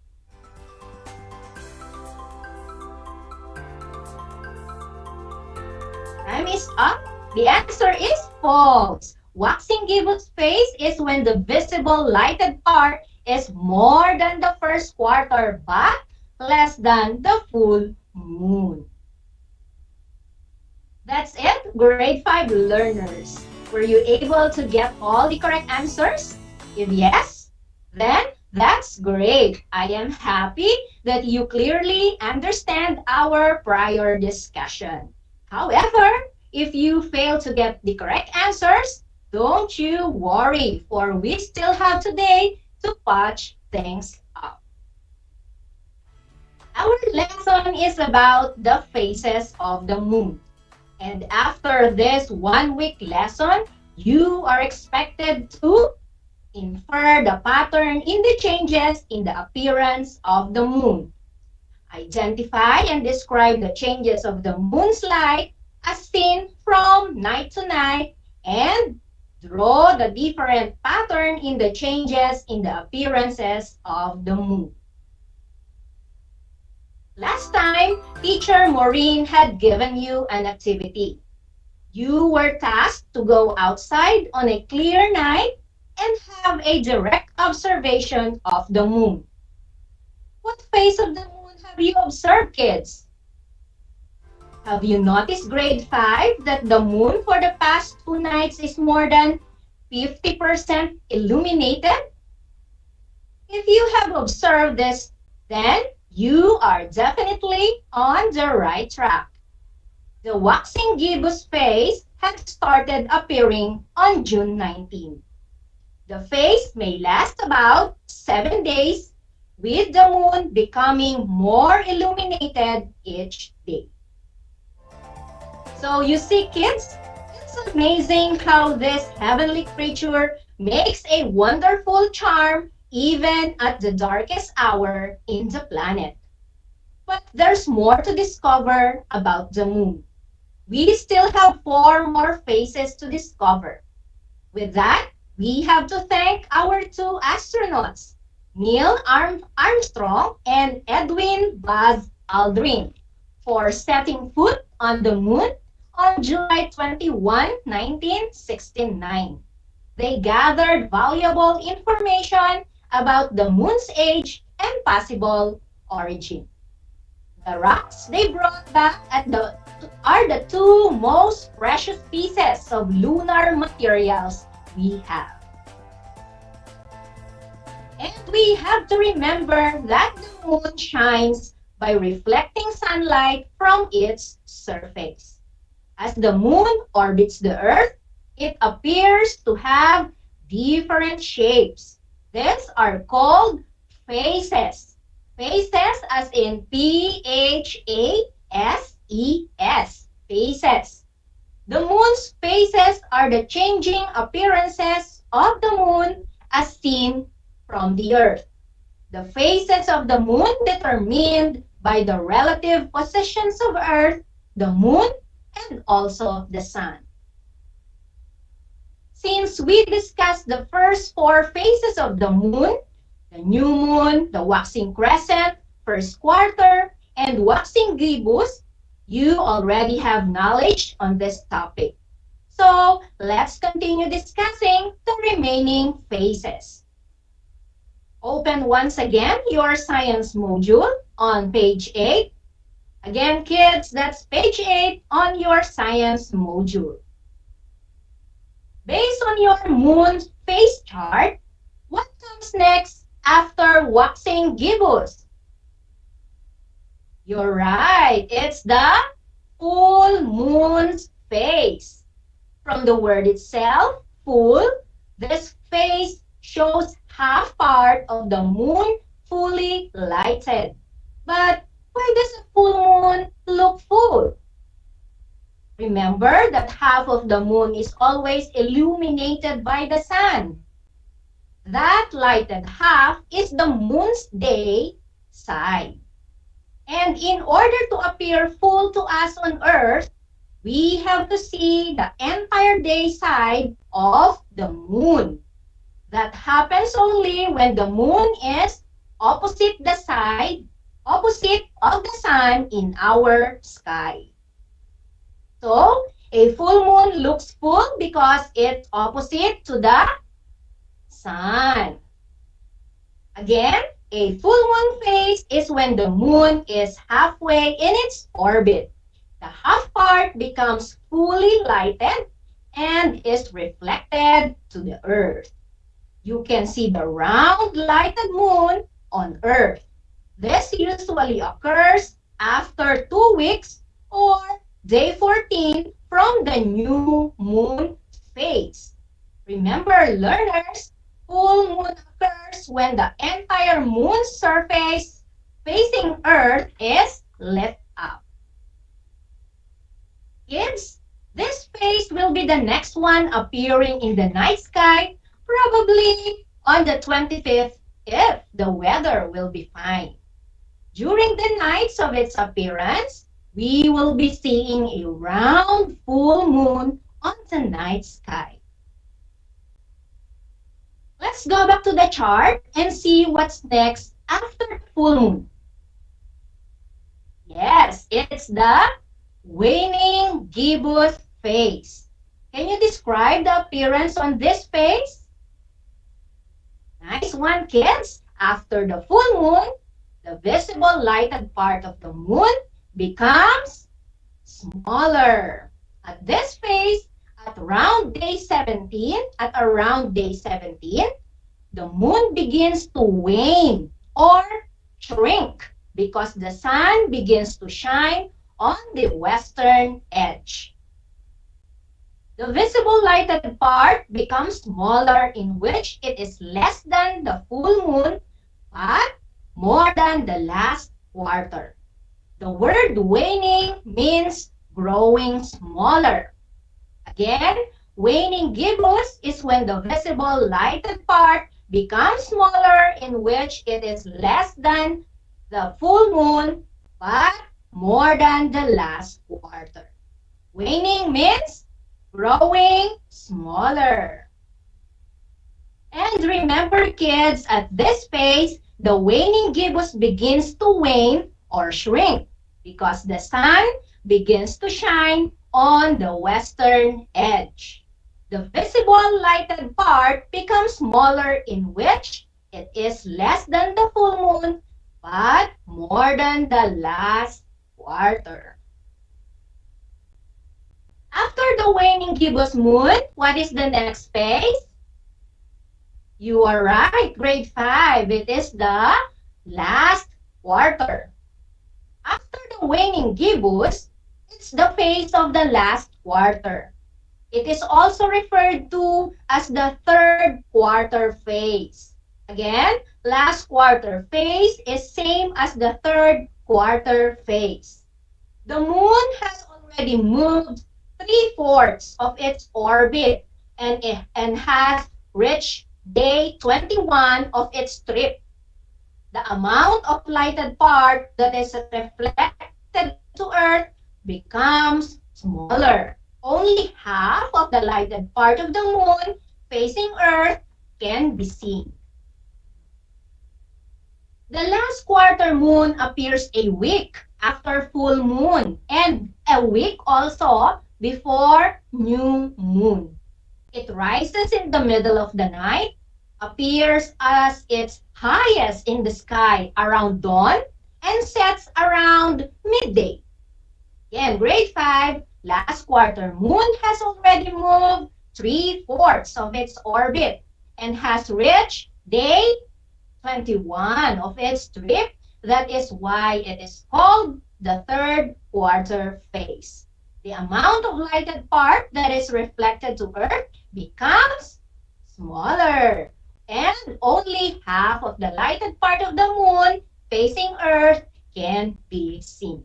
Time is up. The answer is false. Waxing gibbous phase is when the visible lighted part is more than the first quarter but less than the full moon. That's it, grade 5 learners. Were you able to get all the correct answers? If yes, then that's great. I am happy that you clearly understand our prior discussion. However, if you fail to get the correct answers, don't you worry, for we still have today to patch things up. Our lesson is about the phases of the moon. And after this 1-week lesson, you are expected to infer the pattern in the changes in the appearance of the moon. Identify and describe the changes of the moon's light as seen from night to night and draw the different pattern in the changes in the appearances of the moon. Last time, Teacher Maureen had given you an activity. You were tasked to go outside on a clear night and have a direct observation of the moon. What phase of the moon have you observed, kids? Have you noticed grade 5 that the moon for the past 2 nights is more than 50% illuminated? If you have observed this, then you are definitely on the right track. The waxing gibbous phase had started appearing on June 19. The phase may last about 7 days, with the moon becoming more illuminated each day. So you see, kids, it's amazing how this heavenly creature makes a wonderful charm even at the darkest hour in the planet. But there's more to discover about the moon. We still have 4 more phases to discover. With that, we have to thank our 2 astronauts, Neil Armstrong and Edwin Buzz Aldrin, for setting foot on the moon on July 21, 1969. They gathered valuable information about the moon's age and possible origin. The rocks they brought back are the 2 most precious pieces of lunar materials we have. And we have to remember that the moon shines by reflecting sunlight from its surface. As the moon orbits the Earth, it appears to have different shapes. These are called phases. Phases as in P-H-A-S-E-S. Phases. The moon's phases are the changing appearances of the moon as seen from the Earth. The phases of the moon determined by the relative positions of Earth, the moon, and also the sun. Since we discussed the first 4 phases of the moon, the new moon, the waxing crescent, first quarter, and waxing gibbous, you already have knowledge on this topic. So let's continue discussing the remaining phases. Open once again your science module on page 8. Again, kids, that's page 8 on your science module. Based on your moon phase chart, what comes next after waxing gibbous? You're right, it's the full moon's phase. From the word itself, full, this phase shows half part of the moon fully lighted. But why does a full moon look full? Remember that half of the moon is always illuminated by the sun. That lighted half is the moon's day side. And in order to appear full to us on Earth, we have to see the entire day side of the moon. That happens only when the moon is opposite of the sun in our sky. So, a full moon looks full because it's opposite to the sun. Again, a full moon phase is when the moon is halfway in its orbit. The half part becomes fully lighted and is reflected to the Earth. You can see the round lighted moon on Earth. This usually occurs after 2 weeks or day 14 from the new moon phase. Remember, learners, full moon occurs when the entire moon's surface facing Earth is lit up. Kids, this phase will be the next one appearing in the night sky, probably on the 25th if the weather will be fine. During the nights of its appearance, we will be seeing a round full moon on the night sky. Let's go back to the chart and see what's next after the full moon. Yes, it's the waning gibbous phase. Can you describe the appearance on this phase? Nice one, kids. After the full moon, The visible lighted part of the moon becomes smaller. At this phase, at around day 17, the moon begins to wane or shrink because the sun begins to shine on the western edge. The visible lighted part becomes smaller, in which it is less than the full moon but more than the last quarter. The word waning means growing smaller. Again, waning gibbous is when the visible lighted part becomes smaller, in which it is less than the full moon but more than the last quarter. Waning means growing smaller. And remember, kids, at this phase, the waning gibbous begins to wane or shrink because the sun begins to shine on the western edge. The visible lighted part becomes smaller, in which it is less than the full moon but more than the last quarter. After the waning gibbous moon, what is the next phase? You are right, grade 5. It is the last quarter. After the waning gibbous, it's the phase of the last quarter. It is also referred to as the third quarter phase. Again, last quarter phase is same as the third quarter phase. The moon has already moved 3/4 of its orbit and has reached day 21 of its trip. The amount of lighted part that is reflected to Earth becomes smaller. Only half of the lighted part of the moon facing Earth can be seen. The last quarter moon appears a week after full moon and a week also before new moon. It rises in the middle of the night, appears as its highest in the sky around dawn, and sets around midday. Again, grade 5, last quarter moon has already moved 3/4 of its orbit and has reached day 21 of its trip. That is why it is called the third quarter phase. The amount of lighted part that is reflected to Earth becomes smaller, and only half of the lighted part of the moon facing Earth can be seen.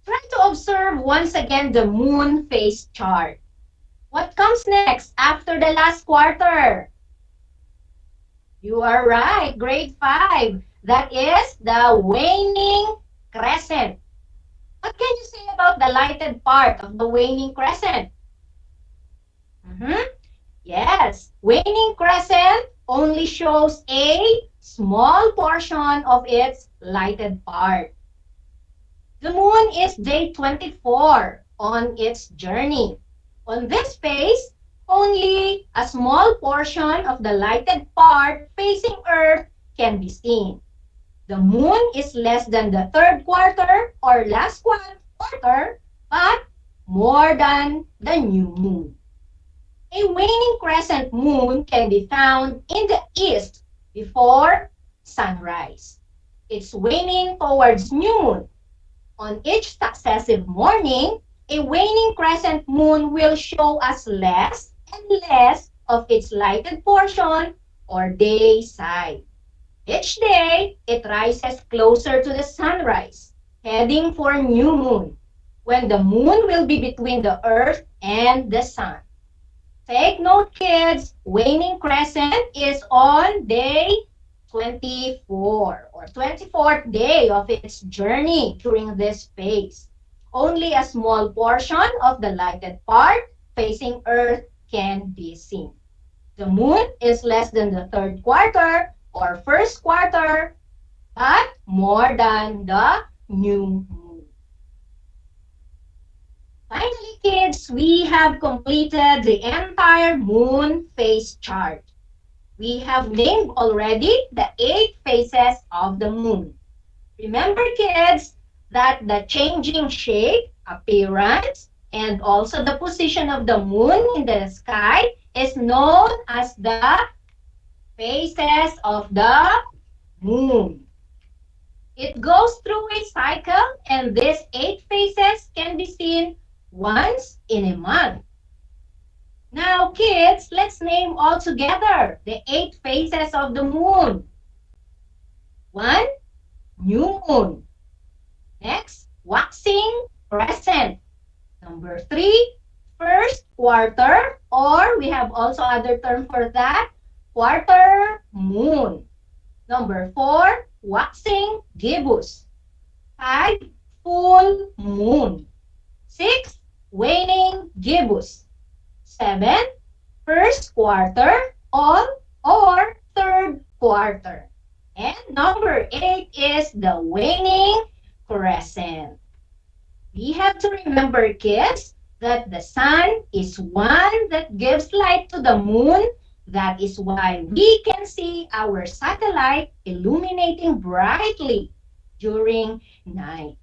Try to observe once again the moon phase chart. What comes next after the last quarter? You are right, grade 5. That is the waning crescent. What can you say about the lighted part of the waning crescent? Yes, waning crescent only shows a small portion of its lighted part. The moon is day 24 on its journey. On this phase, only a small portion of the lighted part facing Earth can be seen. The moon is less than the third quarter or last quarter, but more than the new moon. A waning crescent moon can be found in the east before sunrise. It's waning towards new moon. On each successive morning, a waning crescent moon will show us less and less of its lighted portion or day side. Each day, it rises closer to the sunrise, heading for new moon, when the moon will be between the Earth and the sun. Take note, kids, waning crescent is on day 24 or 24th day of its journey during this phase. Only a small portion of the lighted part facing Earth can be seen. The moon is less than the third quarter or first quarter, but more than the new moon. Finally, kids, we have completed the entire moon phase chart. We have named already the 8 phases of the moon. Remember, kids, that the changing shape, appearance, and also the position of the moon in the sky is known as the phases of the moon. It goes through a cycle, and these 8 phases can be seen once in a month. Now, kids, let's name all together the 8 phases of the moon. 1. New moon. Next, waxing crescent. Number 3, first quarter, or we have also other term for that, quarter moon. Number 4, waxing gibbous. 5, full moon. 6, waning gibbous. 7, first quarter or third quarter. And number 8 is the waning crescent. We have to remember, kids, that the sun is one that gives light to the moon. That is why we can see our satellite illuminating brightly during night.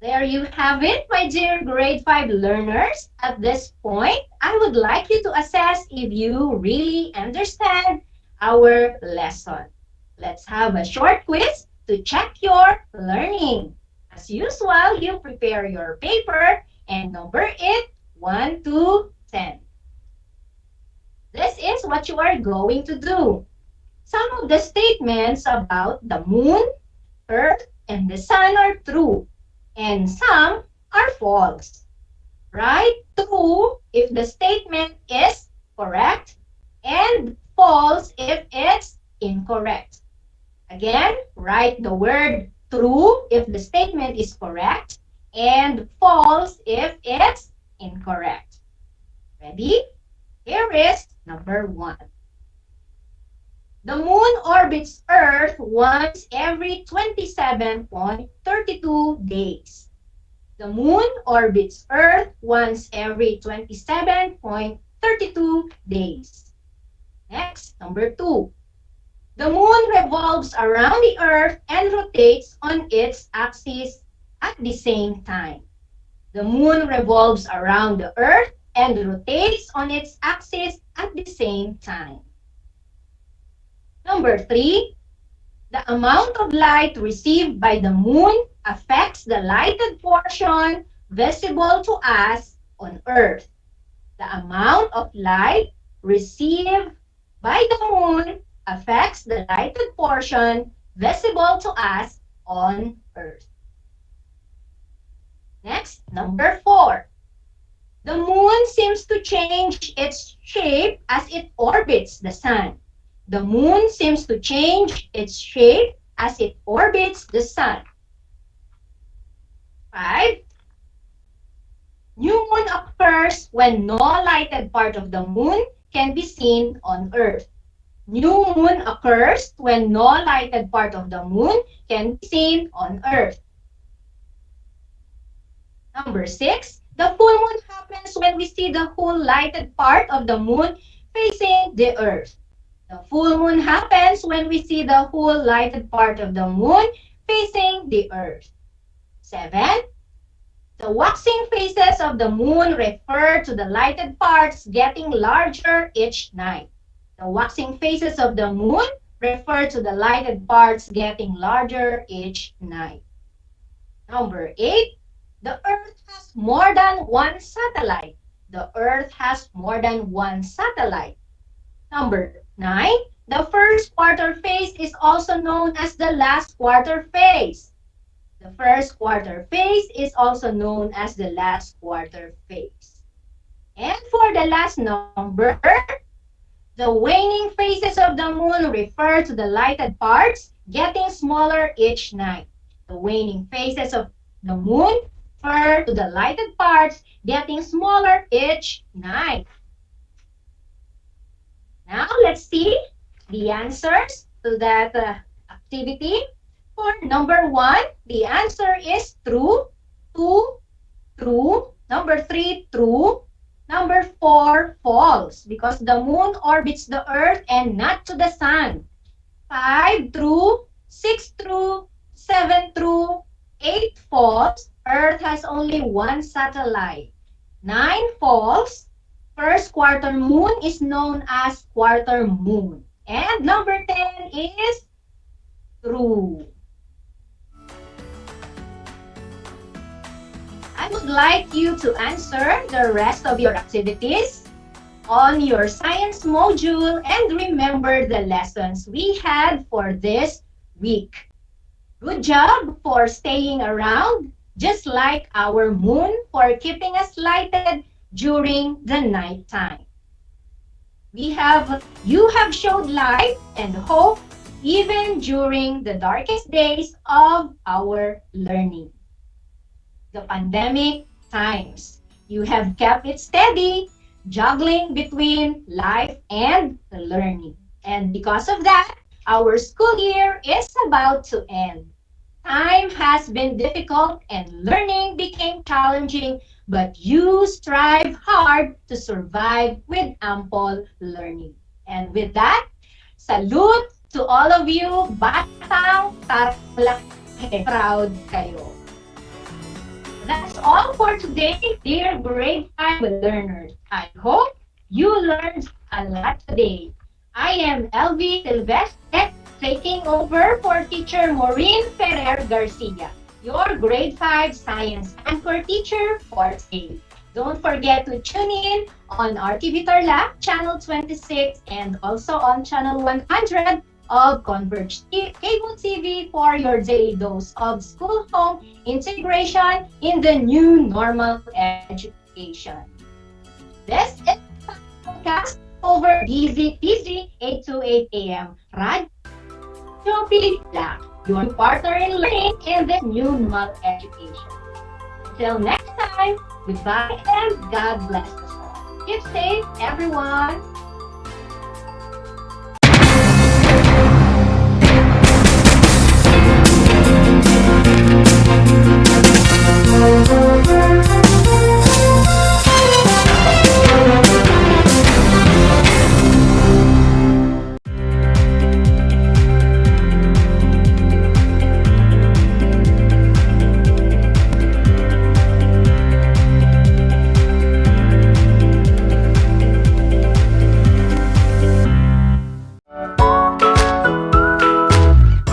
There you have it, my dear grade 5 learners. At this point, I would like you to assess if you really understand our lesson. Let's have a short quiz to check your learning. As usual, you prepare your paper and number it 1 to 10. This is what you are going to do. Some of the statements about the moon, earth, and the sun are true, and some are false. Write true if the statement is correct and false if it's incorrect. Again, write the word true if the statement is correct and false if it's incorrect. Ready? Here is number 1. The moon orbits Earth once every 27.32 days. The moon orbits Earth once every 27.32 days. Next, number 2. The moon revolves around the Earth and rotates on its axis at the same time. The moon revolves around the Earth and rotates on its axis at the same time. Number 3, the amount of light received by the moon affects the lighted portion visible to us on Earth. The amount of light received by the moon affects the lighted portion visible to us on Earth. Next, number 4. The moon seems to change its shape as it orbits the sun. The moon seems to change its shape as it orbits the sun. 5. New moon occurs when no lighted part of the moon can be seen on Earth. New moon occurs when no lighted part of the moon can be seen on Earth. Number 6. The full moon happens when we see the whole lighted part of the moon facing the Earth. The full moon happens when we see the whole lighted part of the moon facing the Earth. 7. The waxing phases of the moon refer to the lighted parts getting larger each night. The waxing phases of the moon refer to the lighted parts getting larger each night. Number 8. The Earth has more than one satellite. The Earth has more than one satellite. Number 9. The first quarter phase is also known as the last quarter phase. The first quarter phase is also known as the last quarter phase. And for the last number, the waning phases of the moon refer to the lighted parts getting smaller each night. The waning phases of the moon refer to the lighted parts getting smaller each night. Now, let's see the answers to that activity. For number 1, the answer is true. 2, true. Number 3, true. Number 4, false, because the moon orbits the earth and not to the sun. 5, true. 6, true. 7, true. 8, false. Earth has only one satellite. 9, false. First quarter moon is known as quarter moon. And number 10 is true. I would like you to answer the rest of your activities on your science module and remember the lessons we had for this week. Good job for staying around, just like our moon for keeping us lighted during the night time. You have showed light and hope even during the darkest days of our learning. The pandemic times. You have kept it steady, juggling between life and learning. And because of that, our school year is about to end. Time has been difficult and learning became challenging, but you strive hard to survive with ample learning. And with that, salute to all of you, Batang Tarlac, proud kayo. That's all for today, dear grade 5 learners. I hope you learned a lot today. I am LV Silvestre, taking over for teacher Maureen Ferrer Garcia, your grade 5 science anchor teacher for today. Don't forget to tune in on RTV Tarlac, channel 26, and also on channel 100 of Converge Cable TV for your daily dose of school-home integration in the new normal education. This is a podcast over DZTZ 828 AM Radio Pilipinas, your partner in learning in the new normal education. Until next time, goodbye and God bless us all. Keep safe, everyone.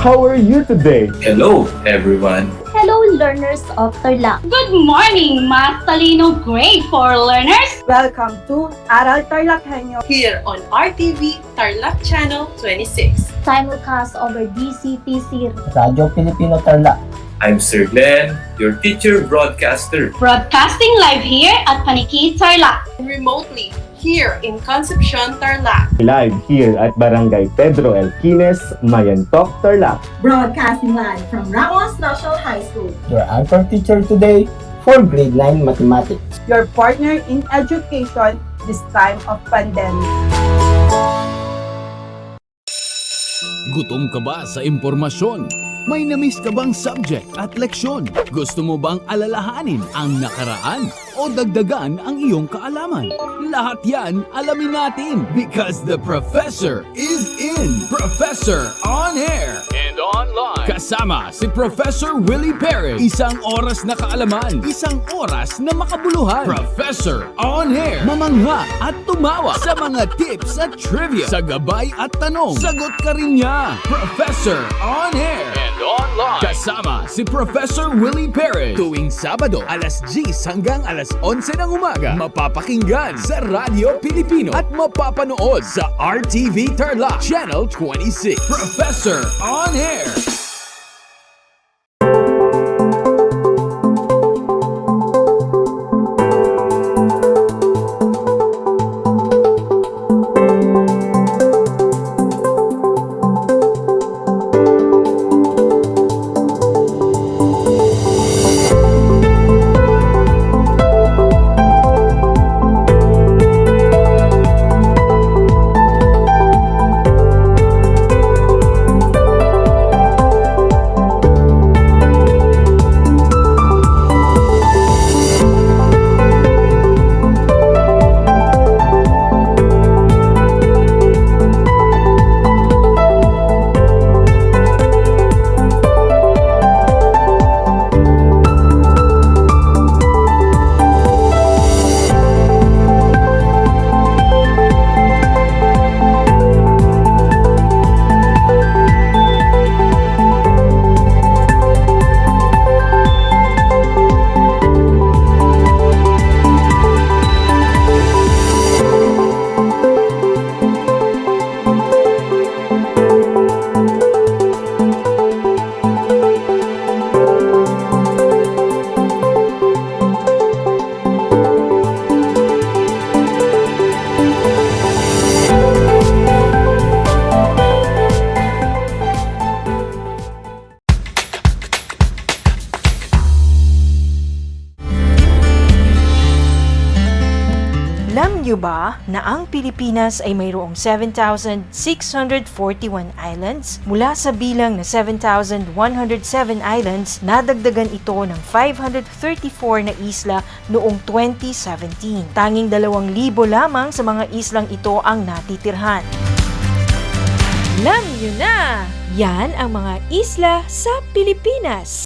How are you today? Hello, everyone. Hello, learners of Tarlac. Good morning, Math Talino grade 4 learners. Welcome to Aral TarlakHenyo Here on RTV Tarlac Channel 26. Simulcast over DCTC. Radyo Pilipino Tarlac. I'm Sir Glenn, your teacher broadcaster. Broadcasting live here at Paniki Tarlac. Remotely here in Concepcion, Tarlac. Live here at Barangay Pedro Elquines, Mayantok, Tarlac. Broadcasting live from Ramos National High School. Your anchor teacher today for grade 9 mathematics. your partner in education this time of pandemic. Gutom ka ba sa impormasyon? May namiss ka bang subject at leksyon? Gusto mo bang alalahanin ang nakaraan o dagdagan ang iyong kaalaman? Lahat yan alamin natin because the professor is in. Professor on air and online. Kasama si Professor Willie Perez. Isang oras na kaalaman, isang oras na makabuluhan. Professor on air. Mamangha at tumawa sa mga tips at trivia. Sa gabay at tanong, sagot ka rin niya. Professor on air and online. Kasama si Professor Willie Perez. Tuwing Sabado, alas 10 hanggang alas 11 ng umaga. Mapapakinggan sa Radyo Pilipino at mapapanood sa RTV Tarlac Channel 26. Professor on Air. niyo ba na ang Pilipinas ay mayroong 7,641 islands? Mula sa bilang na 7,107 islands, nadagdagan ito ng 534 na isla noong 2017. Tanging 2,000 lamang sa mga islang ito ang natitirhan. Alam niyo na! Yan ang mga isla sa Pilipinas.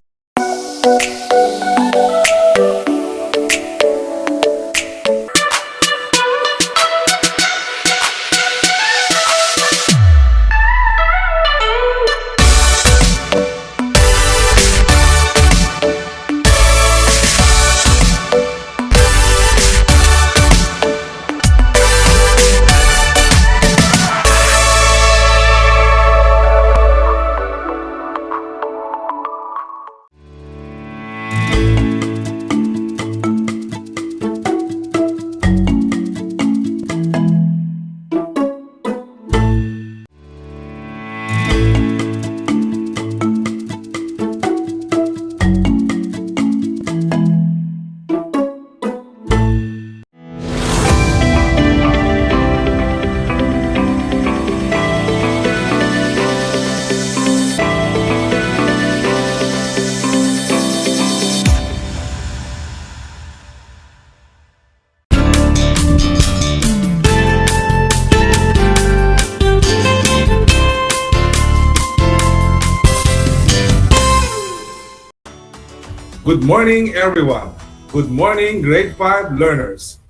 Good morning, everyone. Good morning, grade 5 learners.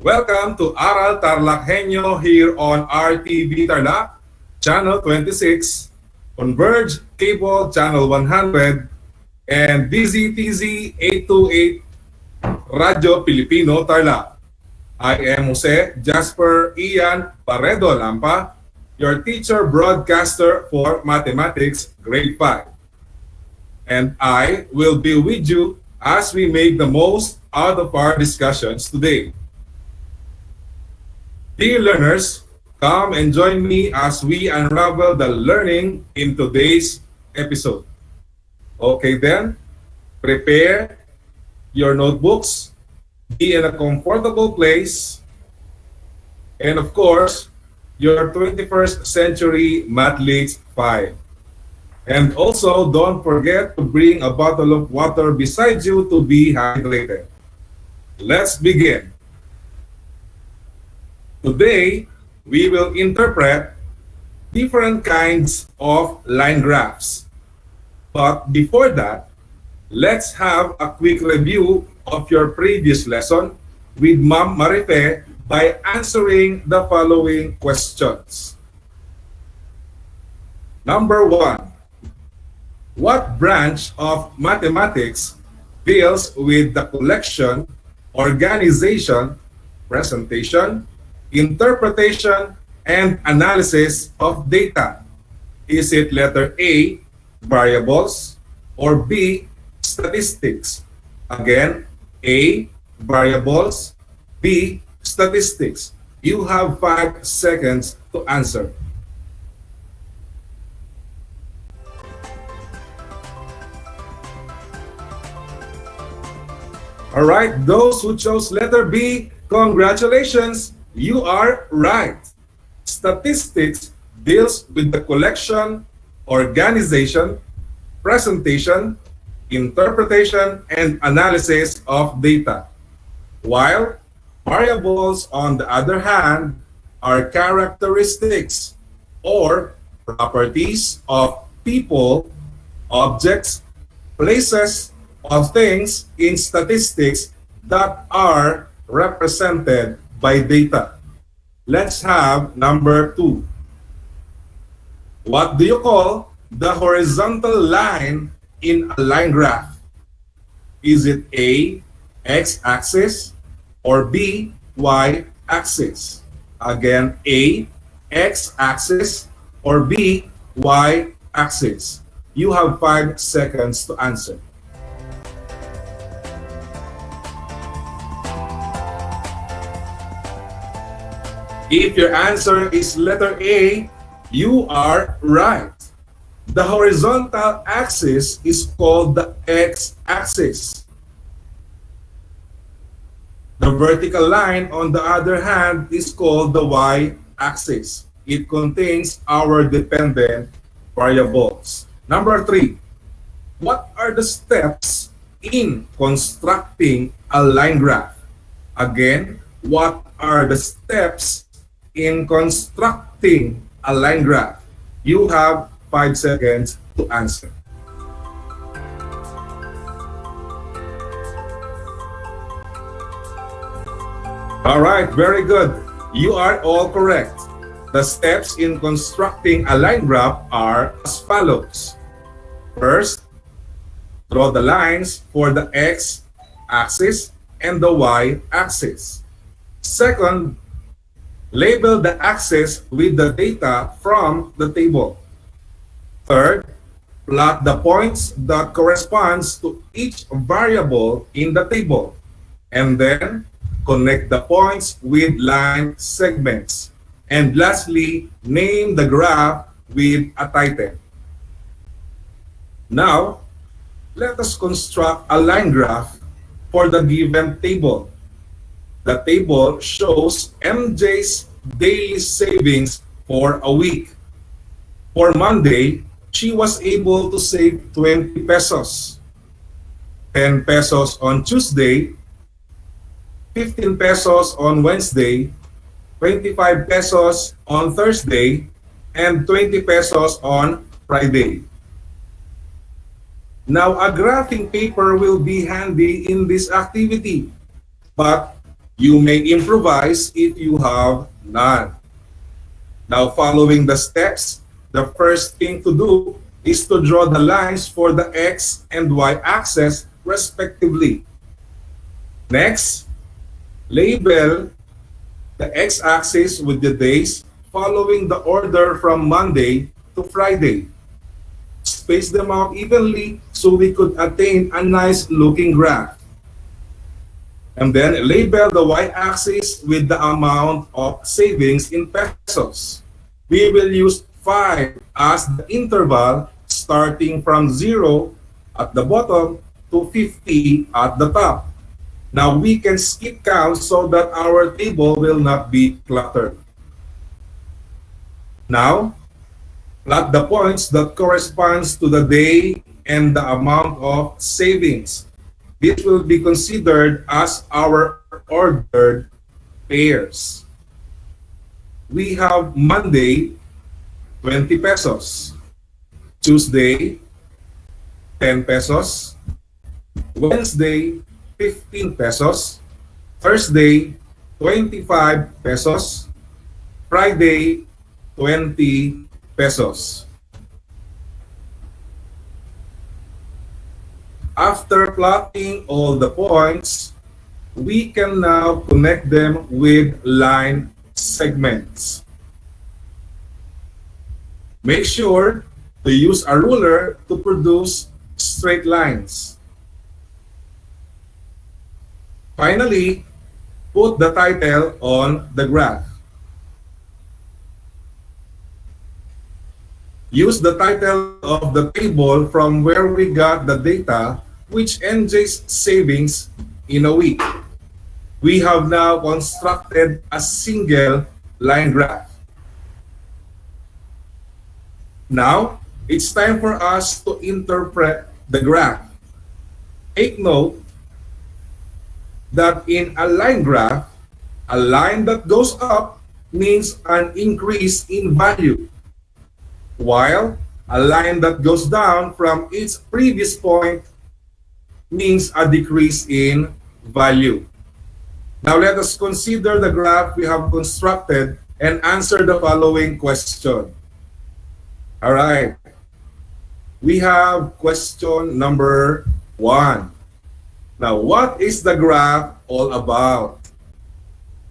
Welcome to Aral TarlakHenyo here on RTV Tarlac, Channel 26, Converge Cable Channel 100, and DZTZ 828 Radio Filipino Tarlac. I am Jose Jasper Ian Paredo Lampa, your teacher broadcaster for Mathematics Grade 5. And I will be with you as we make the most out of our discussions today. Dear learners, come and join me as we unravel the learning in today's episode. Okay then, prepare your notebooks, be in a comfortable place, and of course, your 21st century Mathletes 5. And also, don't forget to bring a bottle of water beside you to be hydrated. Let's begin. Today, we will interpret different kinds of line graphs. But before that, let's have a quick review of your previous lesson with Ma'am Marife by answering the following questions. Number 1. What branch of mathematics deals with the collection, organization, presentation, interpretation, and analysis of data? Is it letter A, variables, or B, statistics? Again, A, variables, B, statistics. You have 5 seconds to answer. All right, those who chose letter B, congratulations, you are right. Statistics deals with the collection, organization, presentation, interpretation, and analysis of data. While variables, on the other hand, are characteristics or properties of people, objects, places, of things in statistics that are represented by data. Let's have number 2. What do you call the horizontal line in a line graph? Is it A, x-axis, or B, y-axis? Again, A, x-axis, or B, y-axis. You have 5 seconds to answer. If your answer is letter A, you are right. The horizontal axis is called the x-axis. The vertical line, on the other hand, is called the y-axis. It contains our dependent variables. Number 3, what are the steps in constructing a line graph? Again, what are the steps in constructing a line graph? You have 5 seconds to answer. All right, very good. You are all correct. The steps in constructing a line graph are as follows. First, draw the lines for the x-axis and the y-axis. Second, label the axis with the data from the table. Third, plot the points that corresponds to each variable in the table. And then, connect the points with line segments. And lastly, name the graph with a title. Now, let us construct a line graph for the given table. The table shows MJ's daily savings for a week. For Monday, she was able to save 20 pesos. 10 pesos on Tuesday, 15 pesos on Wednesday, 25 pesos on Thursday, and 20 pesos on Friday. Now, a graphing paper will be handy in this activity, but you may improvise if you have none. Now, following the steps, the first thing to do is to draw the lines for the x and y axis respectively. Next, label the x-axis with the days following the order from Monday to Friday. Space them out evenly so we could attain a nice looking graph. And then label the y-axis with the amount of savings in pesos. We will use 5 as the interval starting from 0 at the bottom to 50 at the top. Now we can skip counts so that our table will not be cluttered. Now, plot the points that corresponds to the day and the amount of savings. This will be considered as our ordered pairs. We have Monday, 20 pesos. Tuesday, 10 pesos. Wednesday, 15 pesos. Thursday, 25 pesos. Friday, 20 pesos. After plotting all the points, we can now connect them with line segments. Make sure to use a ruler to produce straight lines. Finally, put the title on the graph. Use the title of the table from where we got the data, which NJ's savings in a week. We have now constructed a single line graph. Now, it's time for us to interpret the graph. Take note that in a line graph, a line that goes up means an increase in value, while a line that goes down from its previous point means a decrease in value. Now let us consider the graph we have constructed and answer the following question. All right. We have question number 1. Now, what is the graph all about?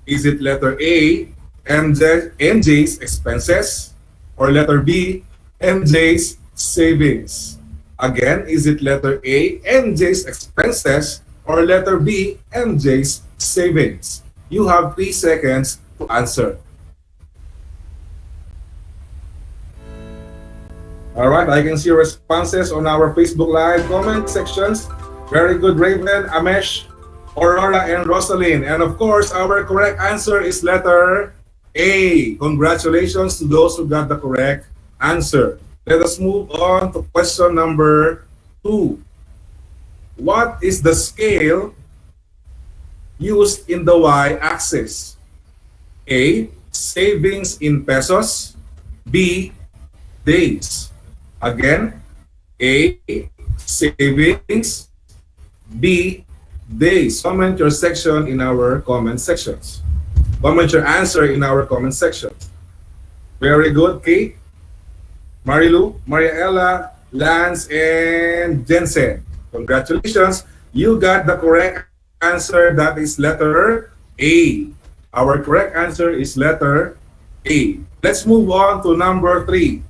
Is it letter A, NJ's expenses, or letter B, NJ's savings? Again, is it letter A, NJ's expenses, or letter B, NJ's savings? You have 3 seconds to answer. All right, I can see responses on our Facebook Live comment sections. Very good, Raven, Amesh, Aurora and Rosalyn. And of course, our correct answer is letter A. Congratulations to those who got the correct answer. Let us move on to question number 2. What is the scale used in the y-axis? A. Savings in pesos. B. Days. Again, A. Savings. B. Days. Comment your section in our comment sections. Comment your answer in our comment sections. Very good, Kate, Marilu, Mariela, Lance, and Jensen. Congratulations. You got the correct answer. That is letter A. Our correct answer is letter A. Let's move on to number 3.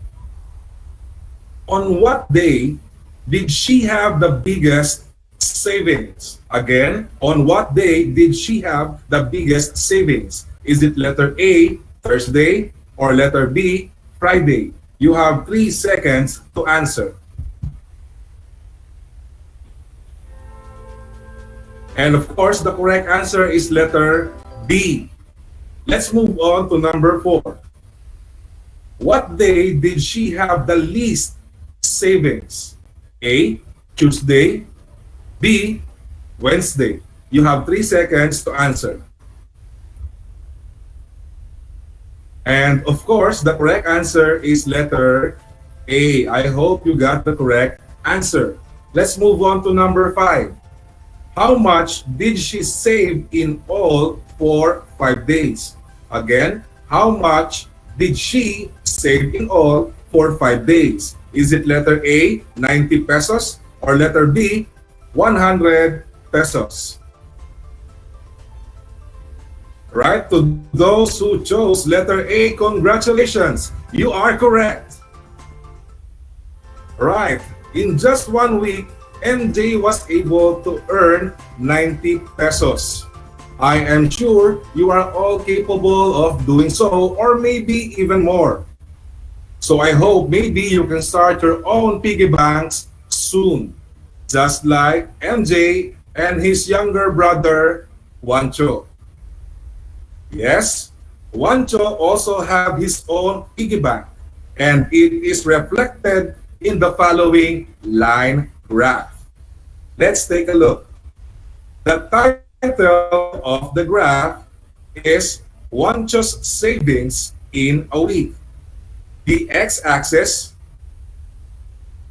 On what day did she have the biggest savings? Again, on what day did she have the biggest savings? Is it letter A, Thursday, or letter B, Friday? You have 3 seconds to answer. And of course, the correct answer is letter B. Let's move on to number 4. What day did she have the least savings? A, Tuesday. B, Wednesday. You have 3 seconds to answer. And of course, the correct answer is letter A. I hope you got the correct answer. Let's move on to number 5. How much did she save in all for 5 days? Again, how much did she save in all for 5 days? Is it letter A, 90 pesos, or letter B, 100 pesos? Right, to those who chose letter A, congratulations, you are correct. Right, in just 1 week, MJ was able to earn 90 pesos. I am sure you are all capable of doing so, or maybe even more. So I hope maybe you can start your own piggy banks soon, just like MJ and his younger brother, Juancho. Yes, Juancho also have his own piggy bank, and it is reflected in the following line graph. Let's take a look. The title of the graph is Juancho's savings in a week. The x-axis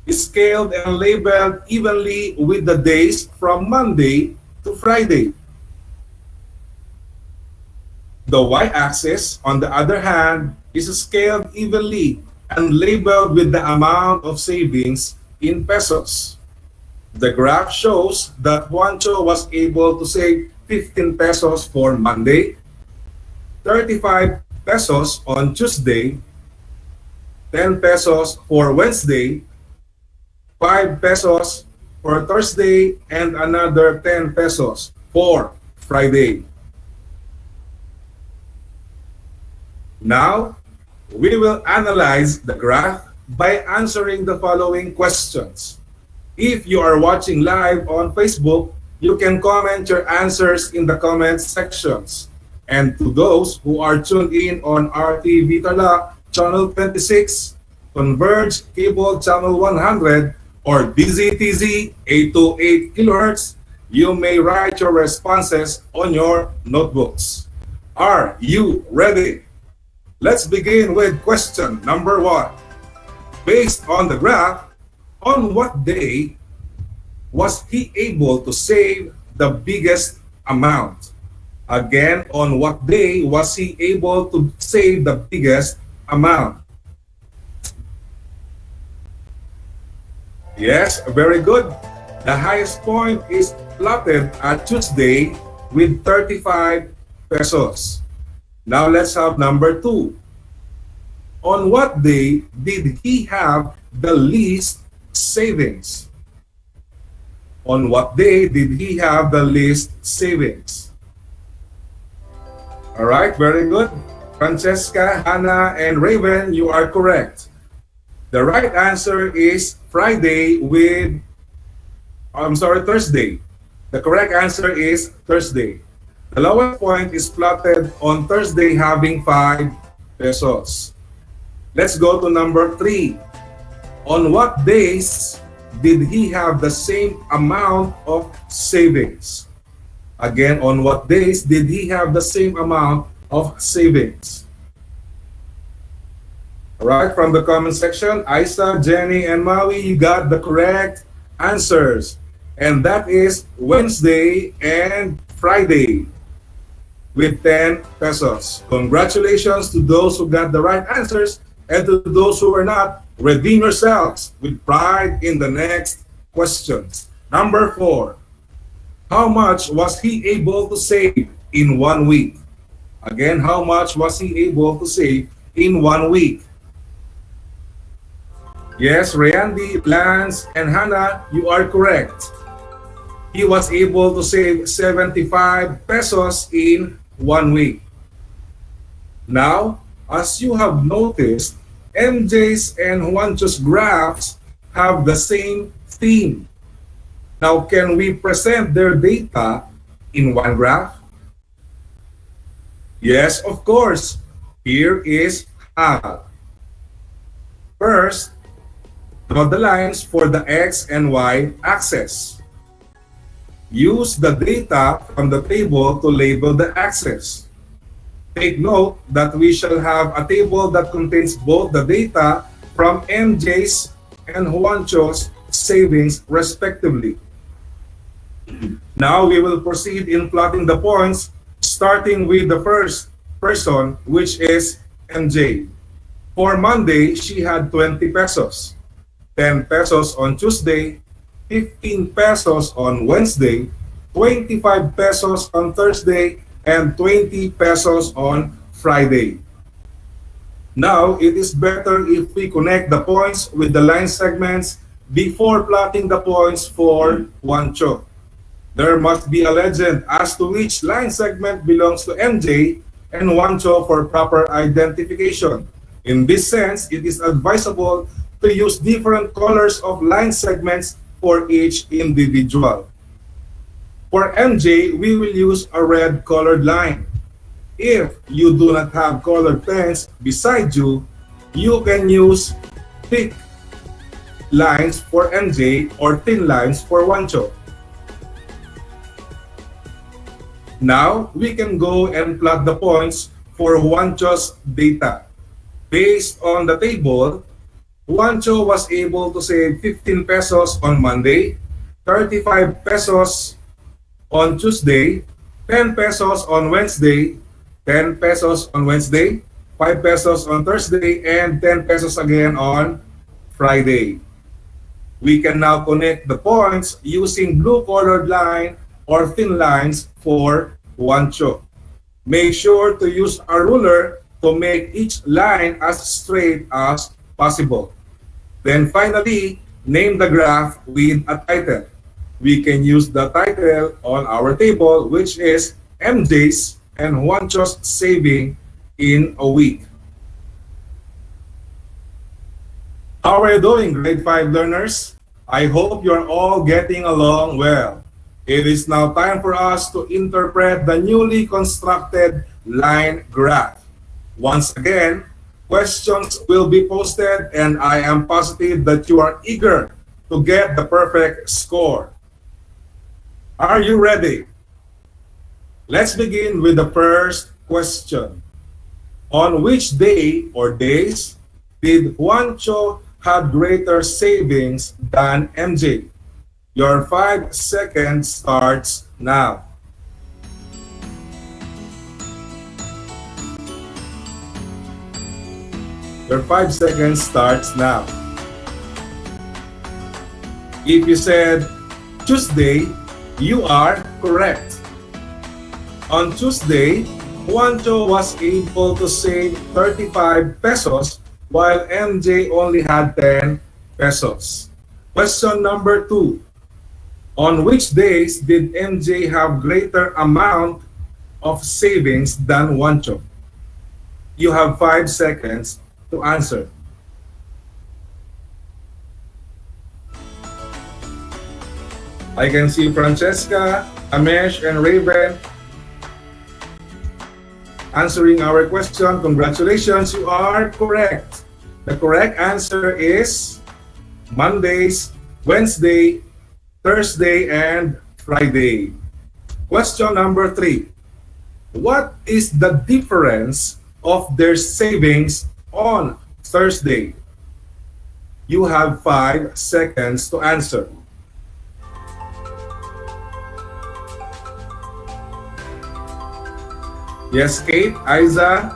is scaled and labeled evenly with the days from Monday to Friday. The y-axis, on the other hand, is scaled evenly and labeled with the amount of savings in pesos. The graph shows that Juancho was able to save 15 pesos for Monday, 35 pesos on Tuesday, 10 pesos for Wednesday, 5 pesos for Thursday, and another 10 pesos for Friday. Now, we will analyze the graph by answering the following questions. If you are watching live on Facebook, you can comment your answers in the comment sections. And to those who are tuned in on RTV Tarlac, Channel 26, Converge Cable Channel 100, or DZTZ 828 kHz, you may write your responses on your notebooks. Are you ready? Let's begin with question number 1. Based on the graph, on what day was he able to save the biggest amount? Again, on what day was he able to save the biggest amount? Yes, very good. The highest point is plotted at Tuesday with 35 pesos. Now let's have number 2. On what day did he have the least savings? On what day did he have the least savings? All right, very good. Francesca, Hannah, and Raven, you are correct. The right answer is Thursday. The correct answer is Thursday. The lowest point is plotted on Thursday having 5 pesos. Let's go to number 3. On what days did he have the same amount of savings? Again, on what days did he have the same amount of savings? Alright, from the comment section, Isa, Jenny, and Maui, you got the correct answers. And that is Wednesday and Friday with 10 pesos. Congratulations to those who got the right answers, and to those who are not, redeem yourselves with pride in the next questions. Number 4. How much was he able to save in 1 week? Again, how much was he able to save in 1 week? Yes, Rayandi, Lance, and Hannah, you are correct. He was able to save 75 pesos in 1 week. Now, as you have noticed, MJ's and Juancho's graphs have the same theme. Now, can we present their data in one graph? Yes, of course. Here is how. First, draw the lines for the X and Y axis. Use the data from the table to label the axis. Take note that we shall have a table that contains both the data from MJ's and Juancho's savings respectively. Now we will proceed in plotting the points, starting with the first person, which is MJ. For Monday, she had 20 pesos, 10 pesos on Tuesday, 15 pesos on Wednesday, 25 pesos on Thursday, and 20 pesos on Friday. Now, it is better if we connect the points with the line segments before plotting the points for Juancho. There must be a legend as to which line segment belongs to MJ and Juancho for proper identification. In this sense, it is advisable to use different colors of line segments for each individual. For MJ, we will use a red colored line. If you do not have colored pens beside you, you can use thick lines for MJ or thin lines for Juancho. Now, we can go and plot the points for Juancho's data. Based on the table, Juancho was able to save 15 pesos on Monday, 35 pesos on Tuesday, 10 pesos on Wednesday, 10 pesos on Wednesday, 5 pesos on Thursday, and 10 pesos again on Friday. We can now connect the points using blue colored line or thin lines for Juancho. Make sure to use a ruler to make each line as straight as possible. Then finally, name the graph with a title. We can use the title on our table, which is MJ's and Juancho's saving in a week. How are you doing, grade 5 learners? I hope you're all getting along well. It is now time for us to interpret the newly constructed line graph. Once again, questions will be posted, and I am positive that you are eager to get the perfect score. Are you ready? Let's begin with the first question. On which day or days did Juancho have greater savings than MJ? Your 5 seconds starts now. Your 5 seconds starts now. If you said Tuesday, you are correct. On Tuesday, Juancho was able to save 35 pesos while MJ only had 10 pesos. Question number 2. On which days did MJ have greater amount of savings than Juancho? You have 5 seconds to answer. I can see Francesca, Amesh, and Raven answering our question. Congratulations, you are correct. The correct answer is Mondays, Wednesday, Thursday, and Friday. Question number 3. What is the difference of their savings on Thursday? You have 5 seconds to answer. Yes, Kate, Aiza,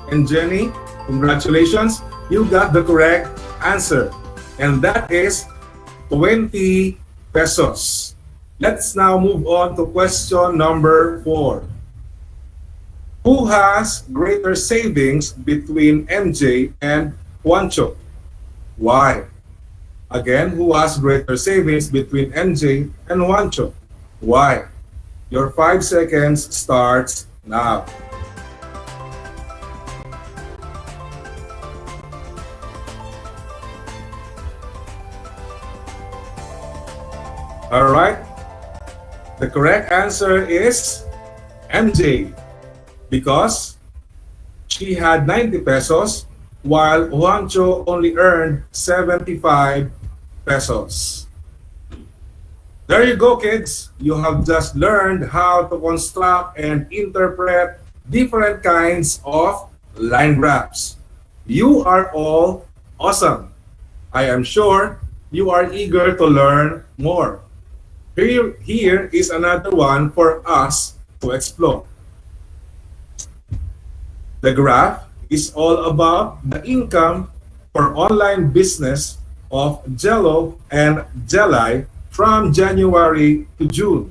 and Jenny, congratulations. You got the correct answer. And that is 20 pesos. Let's now move on to question number 4. Who has greater savings between MJ and Juancho? Why? Again, who has greater savings between MJ and Juancho? Why? Your 5 seconds starts now. All right. The correct answer is MJ, because she had 90 pesos while Juancho only earned 75 pesos. There you go, kids. You have just learned how to construct and interpret different kinds of line graphs. You are all awesome. I am sure you are eager to learn more. Here is another one for us to explore. The graph is all about the income for online business of Jello and Jelly from January to June.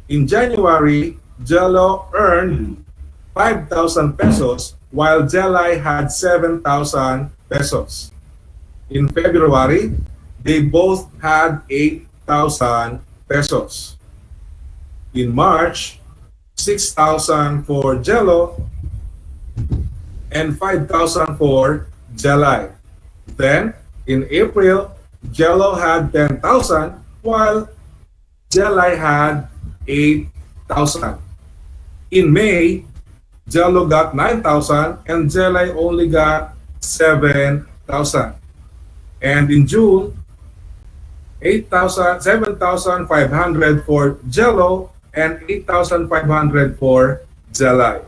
In January, Jello earned 5,000 pesos while Jelly had 7,000 pesos. In February, they both had 8,000 pesos. In March, 6,000 for Jello and 5,000 for Jelly. Then, in April, Jello had 10,000 while Jelly had 8,000. In May, Jello got 9,000 and Jelly only got 7,000. And in June, 7,500 for Jello and 8,500 for Jelly.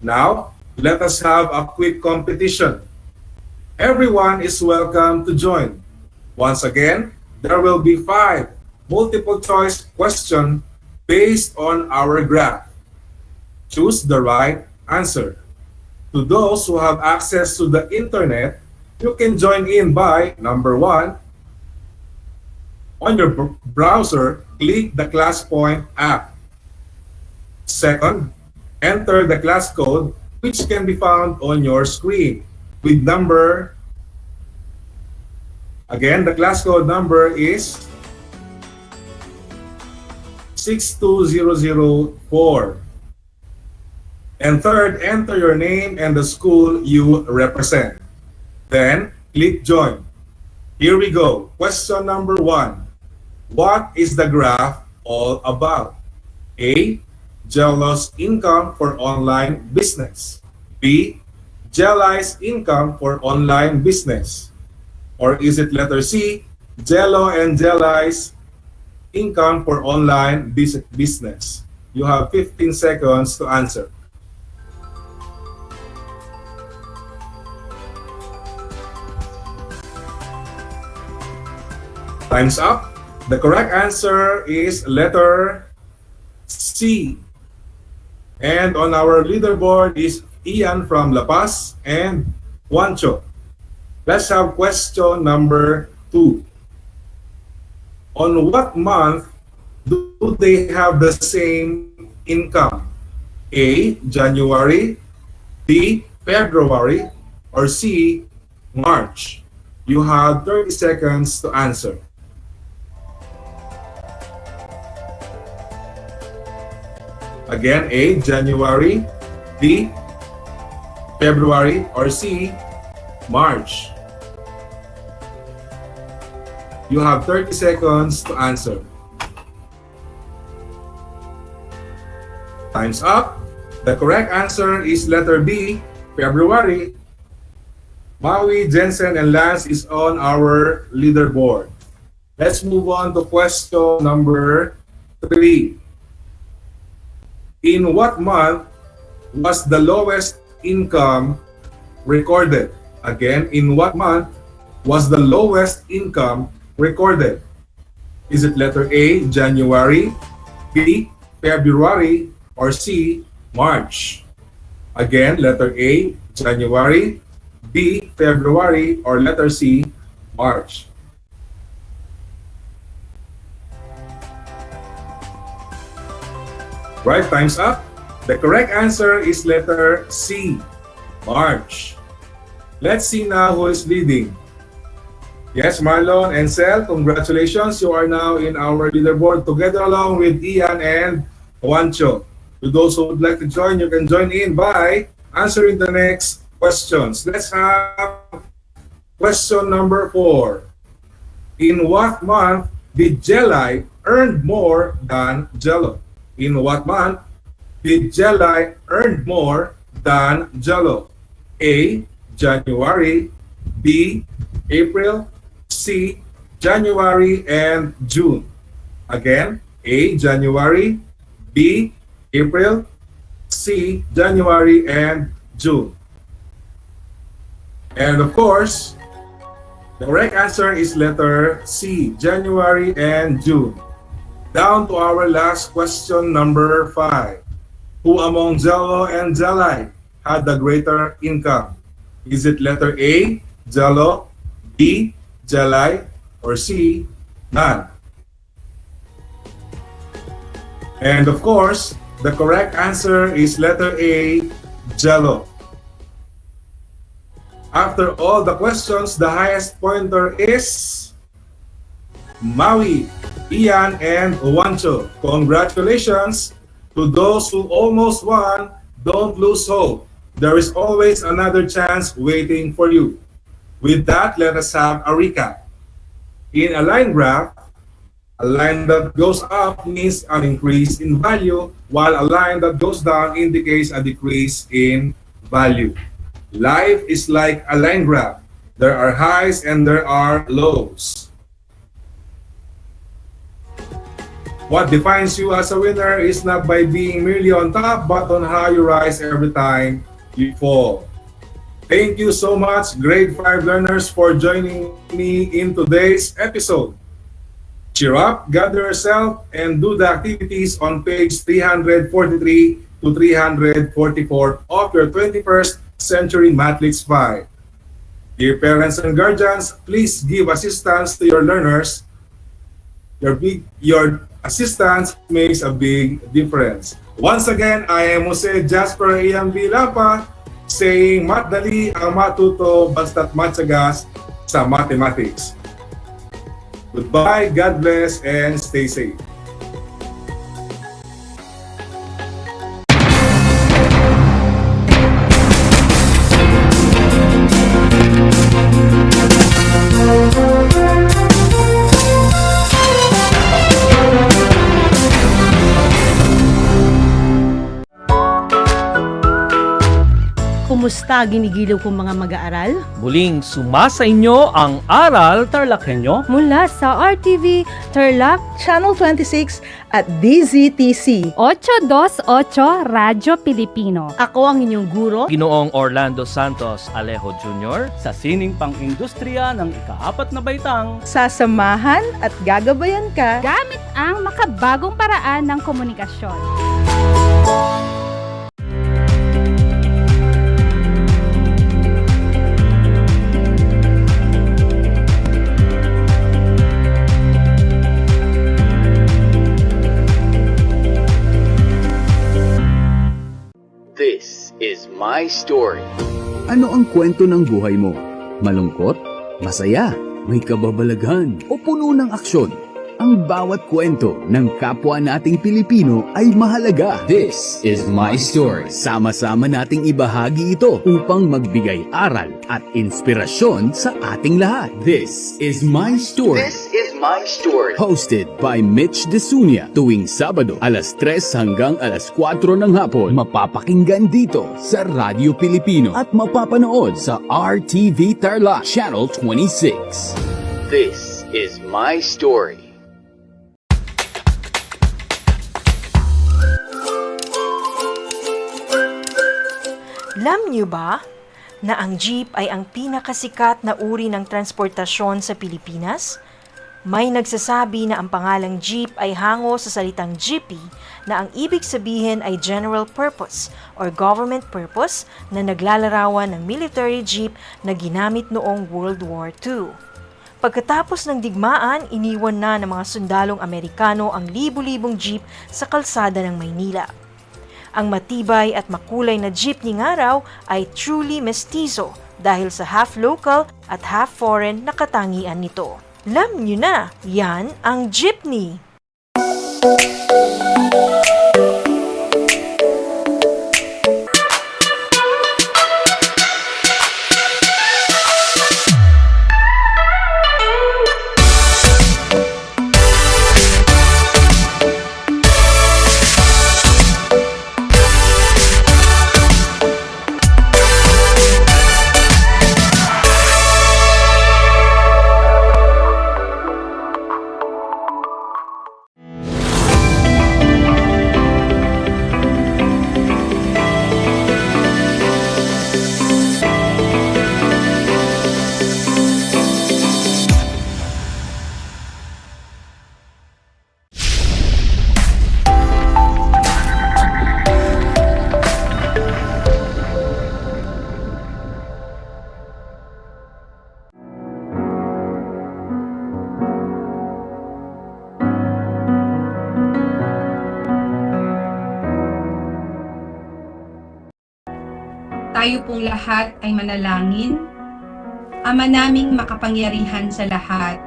Now, let us have a quick competition. Everyone is welcome to join. Once again, there will be 5 multiple choice questions based on our graph. Choose the right answer. To those who have access to the internet, you can join in by, number 1, on your browser, click the ClassPoint app. Second, enter the class code which can be found on your screen with number. Again, the class code number is 62004. And third, enter your name and the school you represent. Then, click join. Here we go. Question number 1. What is the graph all about? A. Jello's income for online business. B. Jelly's income for online business. Or is it letter C? Jello and Jelly's income for online business. You have 15 seconds to answer. Time's up. The correct answer is letter C. And on our leaderboard is Ian from La Paz and Juancho. Let's have question number 2. On what month do they have the same income? A. January, B. February, or C. March? You have 30 seconds to answer. Again, A. January, B. February, or C. March? You have 30 seconds to answer. Time's up. The correct answer is letter B, February. Maui, Jensen, and Lance is on our leaderboard. Let's move on to question number 3. In what month was the lowest income recorded? Again, in what month was the lowest income recorded? Is it letter A, January, B, February, or C, March? Again, letter A, January, B, February, or letter C, March? Right, time's up. The correct answer is letter C, March. Let's see now who is leading. Yes, Marlon and Sel, congratulations. You are now in our leaderboard together along with Ian and Juancho. To those who would like to join, you can join in by answering the next questions. Let's have question number 4. In what month did Jelly earn more than Jello? In what month did Jelly earn more than Jello? A, January, B, April, C, January and June. Again, A, January, B, April, C, January and June. And of course, the correct answer is letter C, January and June. Down to our last question, number 5. Who among Jello and Jelly had the greater income? Is it letter A, Jello, B, Jelly, or C, none? And of course, the correct answer is letter A, Jello. After all the questions, the highest pointer is Maui, Ian, and Juancho. Congratulations to those who almost won. Don't lose hope. There is always another chance waiting for you. With that, let us have a recap. In a line graph, a line that goes up means an increase in value, while a line that goes down indicates a decrease in value. Life is like a line graph. There are highs and there are lows. What defines you as a winner is not by being merely on top, but on how you rise every time you fall. Thank you so much, grade 5 learners, for joining me in today's episode. Cheer up, gather yourself, and do the activities on page 343 to 344 of your 21st Century Matrix 5. Dear parents and guardians, please give assistance to your learners. Your assistance makes a big difference. Once again, I am Jose Jasper Ian B. Lampa, saying madali ang matuto basta't matyagas sa mathematics. Goodbye, God bless, and stay safe. Kumusta ginigiliw kong mga mag-aaral? Muling sumasa inyo ang Aral TarlakHenyo Mula sa RTV Tarlac Channel 26 at DZTC. 828 Radyo Pilipino. Ako ang inyong guro, Ginoong Orlando Santos Alejo Jr. sa sining pang-industriya ng ika-4 na baitang Sasamahan at gagabayan ka Gamit ang makabagong paraan ng komunikasyon. This is my story. Ano ang kwento ng buhay mo? Malungkot? Masaya? May kababalaghan? O puno ng aksyon? Ang bawat kwento ng kapwa nating Pilipino ay mahalaga. This is my story. Sama-sama nating ibahagi ito upang magbigay aral at inspirasyon sa ating lahat. This is my story. This is my story. Hosted by Mitch Desunia tuwing Sabado alas 3 hanggang alas 4 ng hapon. Mapapakinggan dito sa Radyo Pilipino at mapapanood sa RTV Tarlac Channel 26. This is my story. Alam niyo ba na ang jeep ay ang pinakasikat na uri ng transportasyon sa Pilipinas? May nagsasabi na ang pangalang jeep ay hango sa salitang jeepy na ang ibig sabihin ay general purpose or government purpose na naglalarawan ng military jeep na ginamit noong World War II. Pagkatapos ng digmaan, iniwan na ng mga sundalong Amerikano ang libu-libong jeep sa kalsada ng Maynila. Ang matibay at makulay na jeepney nga raw ay truly mestizo dahil sa half local at half foreign na katangian nito. Alam nyo na, yan ang jeepney! Tayo pong lahat ay manalangin. Ama naming makapangyarihan sa lahat,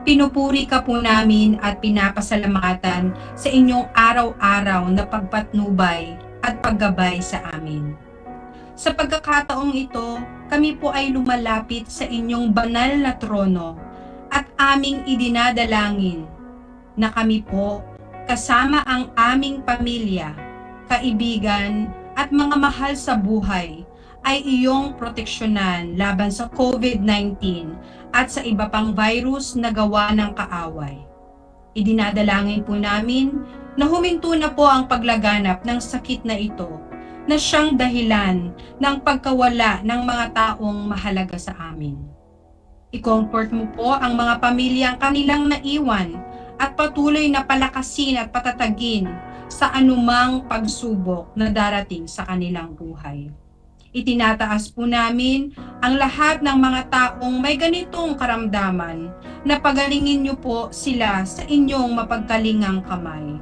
pinupuri ka po namin at pinapasalamatan sa inyong araw-araw na pagpatnubay at paggabay sa amin. Sa pagkakataong ito, kami po ay lumalapit sa inyong banal na trono at aming idinadalangin na kami po kasama ang aming pamilya, kaibigan at mga mahal sa buhay ay iyong proteksyonan laban sa COVID-19 at sa iba pang virus na gawa ng kaaway. Idinadalangin po namin na huminto na po ang paglaganap ng sakit na ito na siyang dahilan ng pagkawala ng mga taong mahalaga sa amin. I-comfort mo po ang mga pamilyang kanilang naiwan at patuloy na palakasin at patatagin sa anumang pagsubok na darating sa kanilang buhay. Itinataas po namin ang lahat ng mga taong may ganitong karamdaman na pagalingin niyo po sila sa inyong mapagkalingang kamay.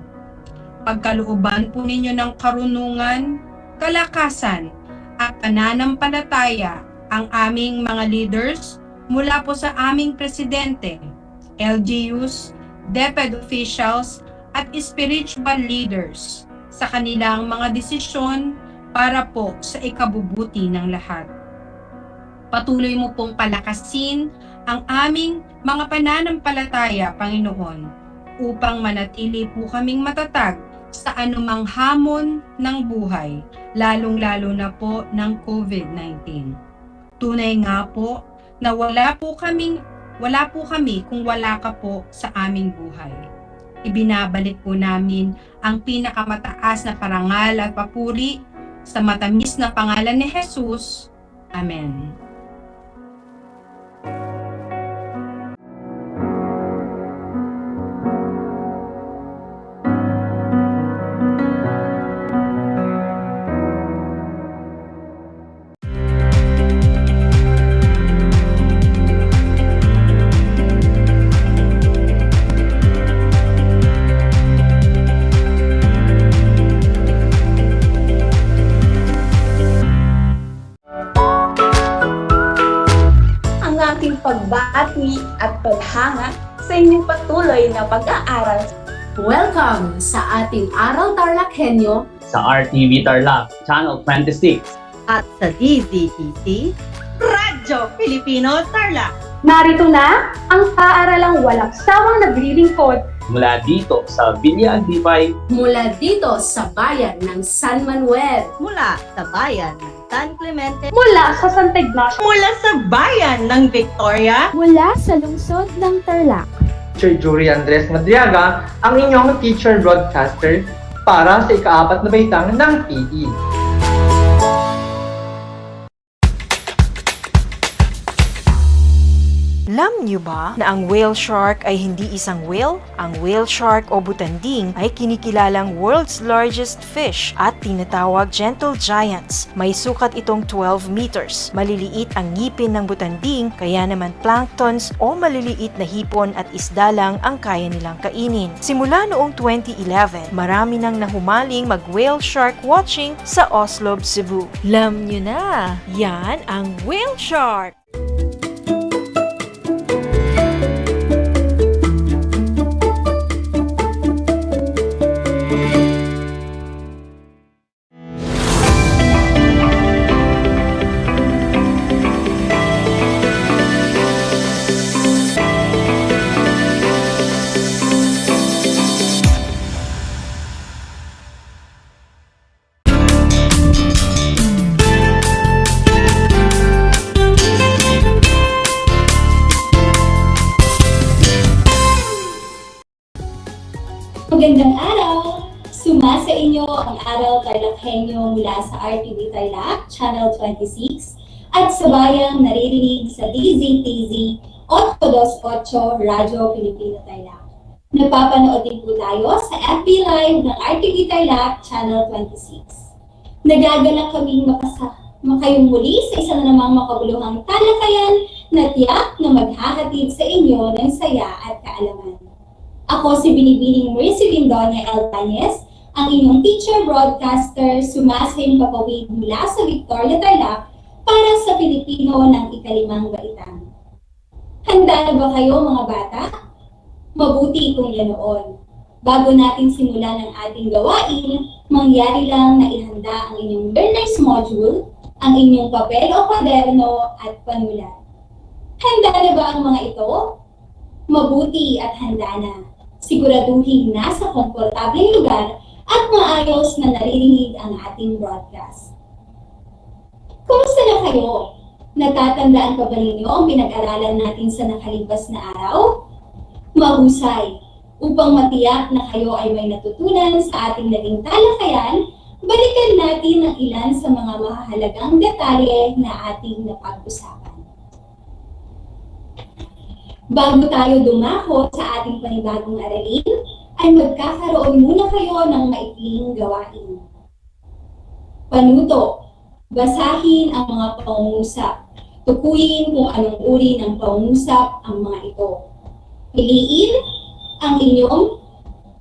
Pagkalooban po ninyo ng karunungan, kalakasan at pananampalataya ang aming mga leaders mula po sa aming presidente, LGUs, DEPED officials at spiritual leaders sa kanilang mga desisyon para po sa ikabubuti ng lahat. Patuloy mo pong palakasin ang aming mga pananampalataya, Panginoon, upang manatili po kaming matatag sa anumang hamon ng buhay, lalong-lalo na po ng COVID-19. Tunay nga po na wala po kami kung wala ka po sa aming buhay. Ibinabalik po namin ang pinakamataas na parangal at papuri sa matamis na pangalan ni Jesus. Amen. pagbati at paghanga sa inyong patuloy na pag-aaral. Welcome sa ating Aral TarlakHenyo sa RTV Tarlac, Channel 26 at sa DZTC Radyo Pilipino Tarlac. Narito na ang paaralang walang sawang naglilingkod mula dito sa Villa Aldipay, mula dito sa bayan ng San Manuel, mula sa bayan ng San Clemente, mula sa Santa Ignacio, mula sa bayan ng Victoria, mula sa lungsod ng Tarlac. Teacher Jury Andres Madriaga, ang inyong teacher broadcaster para sa ika-4 na baitang ng PE. Alam niyo ba na ang whale shark ay hindi isang whale? Ang whale shark o butanding ay kinikilalang world's largest fish at tinatawag gentle giants. May sukat itong 12 meters. Maliliit ang ngipin ng butanding, kaya naman planktons o maliliit na hipon at isda lang ang kaya nilang kainin. Simula noong 2011, marami nang nahumaling mag-whale shark watching sa Oslo, Cebu. Alam niyo na, yan ang whale shark! Magandang araw! Suma sa inyo ang Aral TarlakHenyo mula sa RTV Tarlac, Channel 26 at sa bayang naririnig sa DZTZ 828 Radyo Pilipino Tarlac. Napapanood din po tayo sa FB Live ng RTV Tarlac, Channel 26. Nagagalak kaming makayong muli sa isa na namang makabuluhang talakayan na tiyak na maghahatid sa inyo ng saya at kaalaman. Ako si Binibining Mercy Lindonia L. Tañez, ang inyong teacher broadcaster sumasahing papawid mula sa Victoria, Tarlac para sa Pilipino ng ika-5 baitang. Handa na ba kayo mga bata? Mabuti kung ganoon. Bago natin simulan ang ating gawain, mangyari lang na ihanda ang inyong learner's module, ang inyong papel o kwaderno at panulat. Handa na ba ang mga ito? Mabuti at handa na. Siguraduhin nasa komportableng lugar at maayos na naririnig ang ating broadcast. Kumusta na kayo? Natatandaan pa ba ninyo ang pinag-aralan natin sa nakalipas na araw? Mahusay! Upang matiyak na kayo ay may natutunan sa ating naging talakayan, balikan natin ang ilan sa mga mahalagang detalye na ating napag-usapan. Bago tayo dumako sa ating panibagong aralin, ay magkakaroon muna kayo ng maikling gawain. Panuto, basahin ang mga pangungusap. Tukuyin kung anong uri ng pangungusap ang mga ito. Piliin ang inyong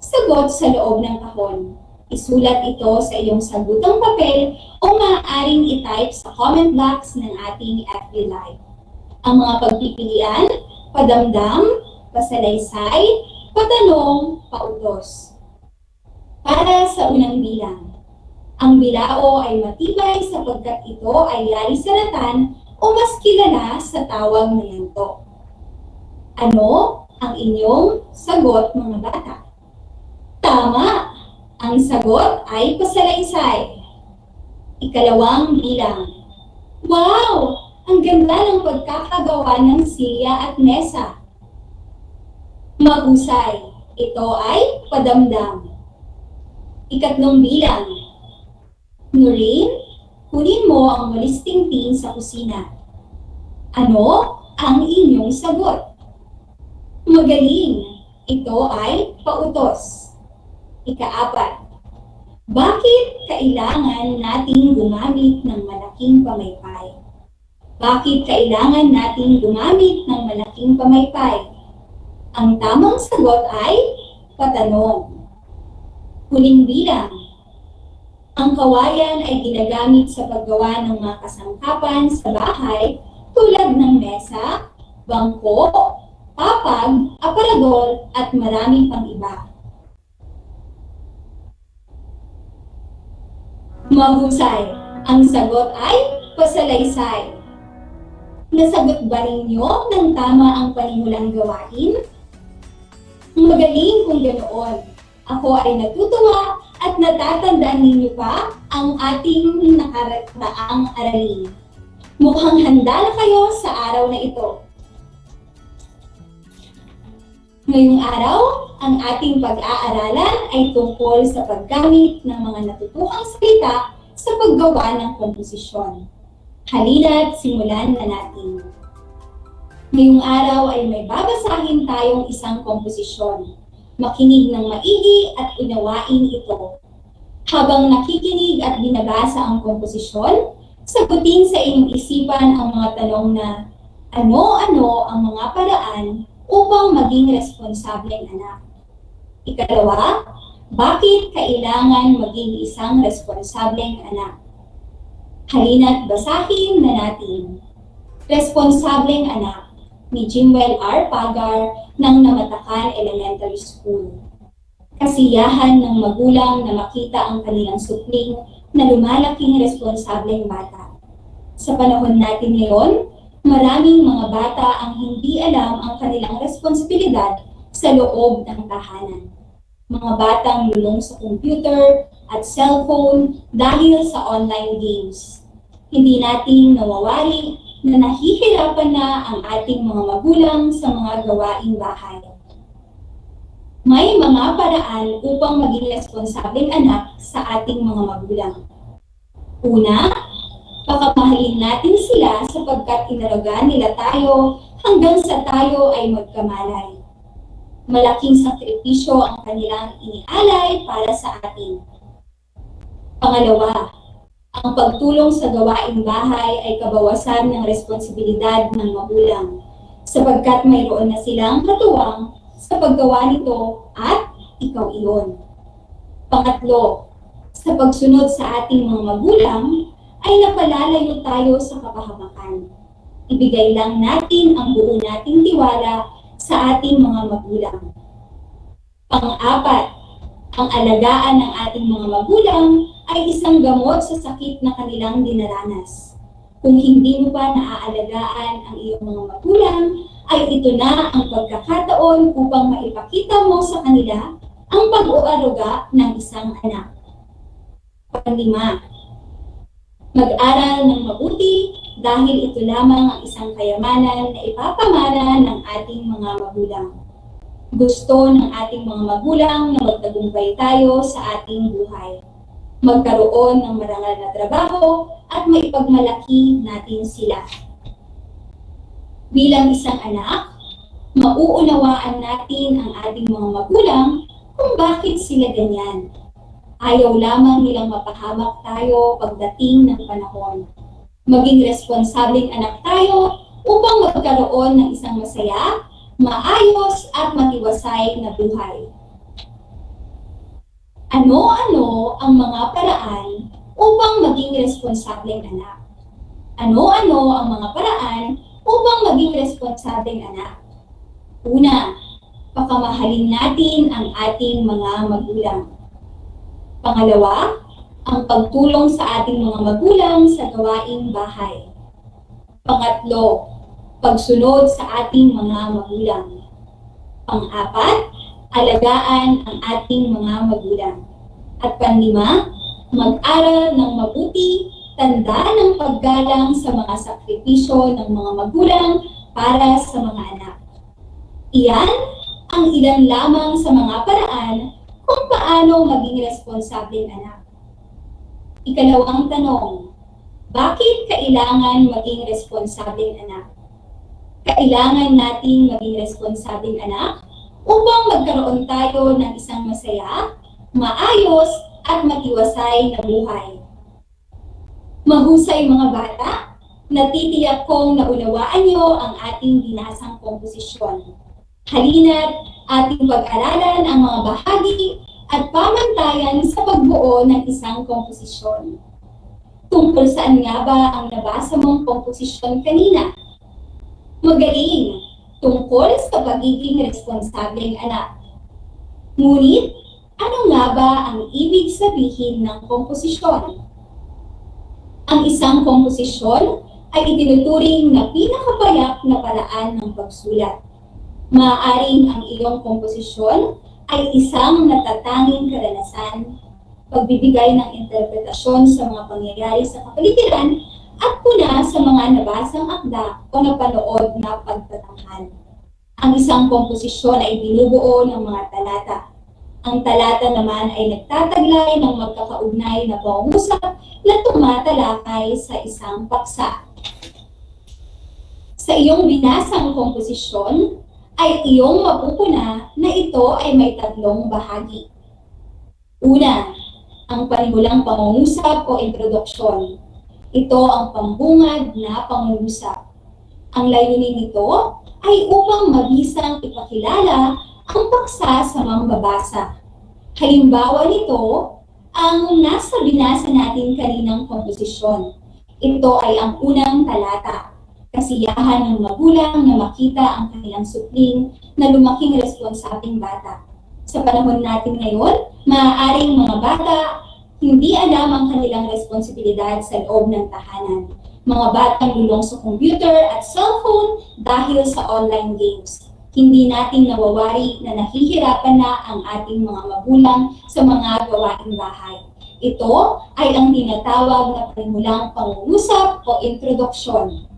sagot sa loob ng kahon. Isulat ito sa iyong sagutang papel o maaaring itype sa comment box ng ating FB Live. Ang mga pagpipilian, padamdam, pasalaysay, patanong, pautos. Para sa unang bilang, ang bilao ay matibay sapagkat ito ay yari sa ratan o mas kilala sa tawag na yanto. Ano ang inyong sagot mga bata? Tama! Ang sagot ay pasalaysay. Ikalawang bilang. Wow! Ang ganda ng pagkakagawa ng silya at mesa. Mahusay. Ito ay padamdam. Ikatlong bilang. Nurin, kunin mo ang walis tingting sa kusina. Ano ang inyong sagot? Magaling. Ito ay pautos. Ika-4. Bakit kailangan nating gumamit ng malaking pamaypay? Bakit kailangan nating gumamit ng malaking pamaypay? Ang tamang sagot ay patanong. Huling bilang. Ang kawayan ay ginagamit sa paggawa ng mga kasangkapan sa bahay tulad ng mesa, bangko, papag, aparador, at marami pang iba. Mahusay. Ang sagot ay pasalaysay. Nasagot ba ninyo ng tama ang panimulang gawain? Magaling kung ganoon. Ako ay natutuwa at natatandaan ninyo pa ang ating nakaraang aralin. Mukhang handa na kayo sa araw na ito. Ngayong araw, ang ating pag-aaralan ay tungkol sa paggamit ng mga natutuhang salita sa paggawa ng komposisyon. Halina't simulan na natin. Ngayong araw ay may babasahin tayong isang komposisyon. Makinig ng maigi at unawain ito. Habang nakikinig at binabasa ang komposisyon, sagutin sa inyong isipan ang mga tanong na ano-ano ang mga paraan upang maging responsableng anak. Ikalawa, bakit kailangan maging isang responsableng anak? Halina't basahin na natin. Responsableng anak ni Jimwell R. Pagar ng Namatakan Elementary School. Kasiyahan ng magulang na makita ang kanilang supling na lumalaking responsableng bata. Sa panahon natin ngayon, maraming mga bata ang hindi alam ang kanilang responsibilidad sa loob ng tahanan. Mga batang lulong sa computer at cellphone dahil sa online games. Hindi natin nawawari na nahihirapan na ang ating mga magulang sa mga gawaing bahay. May mga paraan upang maging responsableng anak sa ating mga magulang. Una, pakamahalin natin sila sapagkat inalagaan nila tayo hanggang sa tayo ay magkamalay. Malaking sakripisyo ang kanilang inialay para sa atin. Pangalawa, ang pagtulong sa gawaing bahay ay kabawasan ng responsibilidad ng magulang sapagkat mayroon na silang katuwang sa paggawa nito at ikaw iyon. Pangatlo, sa pagsunod sa ating mga magulang ay napalalayo tayo sa kapahamakan. Ibigay lang natin ang buo nating tiwala sa ating mga magulang. Pang-apat, ang alagaan ng ating mga magulang ay isang gamot sa sakit na kanilang dinaranas. Kung hindi mo pa naaalagaan ang iyong mga magulang, ay ito na ang pagkakataon upang maipakita mo sa kanila ang pag-uaruga ng isang anak. Panglima, mag-aral ng mabuti dahil ito lamang ang isang kayamanan na ipapamana ng ating mga magulang. Gusto ng ating mga magulang na magtagumpay tayo sa ating buhay. Magkaroon ng marangal na trabaho at maipagmalaki natin sila. Bilang isang anak, mauunawaan natin ang ating mga magulang kung bakit sila ganyan. Ayaw lamang nilang mapahamak tayo pagdating ng panahon. Maging responsableng anak tayo upang magkaroon ng isang masaya, maayos at matiwasay na buhay. Ano-ano ang mga paraan upang maging responsableng anak? Ano-ano ang mga paraan upang maging responsableng anak? Una, pakamahalin natin ang ating mga magulang. Pangalawa, ang pagtulong sa ating mga magulang sa gawaing bahay. Pangatlo, pagsunod sa ating mga magulang. Pang-apat, alagaan ang ating mga magulang. At panlima, mag-aral ng mabuti, tanda ng paggalang sa mga sakripisyo ng mga magulang para sa mga anak. Iyan ang ilan lamang sa mga paraan kung paano maging responsableng anak. Ikalawang tanong, bakit kailangan maging responsableng anak? Kailangan natin maging responsableng anak upang magkaroon tayo ng isang masaya, maayos at matiwasay na buhay. Mahusay mga bata, natitiyak kong naunawaan niyo ang ating binasang komposisyon. Halina't ating pag-aralan ang mga bahagi at pamantayan sa pagbuo ng isang komposisyon. Tungkol saan nga ba ang nabasa mong komposisyon kanina? Magaling! tungkol sa pagiging responsableng anak. Ngunit, ano nga ba ang ibig sabihin ng komposisyon? Ang isang komposisyon ay itinuturing na pinakapayak na paraan ng pagsulat. Maaaring ang iyong komposisyon ay isang natatanging karanasan, pagbibigay ng interpretasyon sa mga pangyayari sa kapaligiran at puna sa mga nabasang akda o napanood na pagtatanghal. Ang isang komposisyon ay binubuo ng mga talata. Ang talata naman ay nagtataglay ng magkakaugnay na pangungusap na tumatalakay sa isang paksa. Sa iyong binasang komposisyon, ay iyong mapupuna na ito ay may tatlong bahagi. Una, ang panimulang pangungusap o introduksyon. Ito ang pambungad na pangungusap. Ang layunin nito ay upang mabisang ipakilala ang paksa sa mambabasa. Halimbawa nito, ang nasa binasa natin kaninang komposisyon. Ito ay ang unang talata. Kasiyahan ng magulang na makita ang kanilang supling na lumaking responsableng bata. Sa panahon natin ngayon, maaaring mga bata hindi alam ang kanilang responsibilidad sa loob ng tahanan. Mga batang lulong sa computer at cellphone dahil sa online games. Hindi natin nawawari na nahihirapan na ang ating mga magulang sa mga gawaing bahay. Ito ay ang tinatawag na panimulang pangungusap o introduksyon.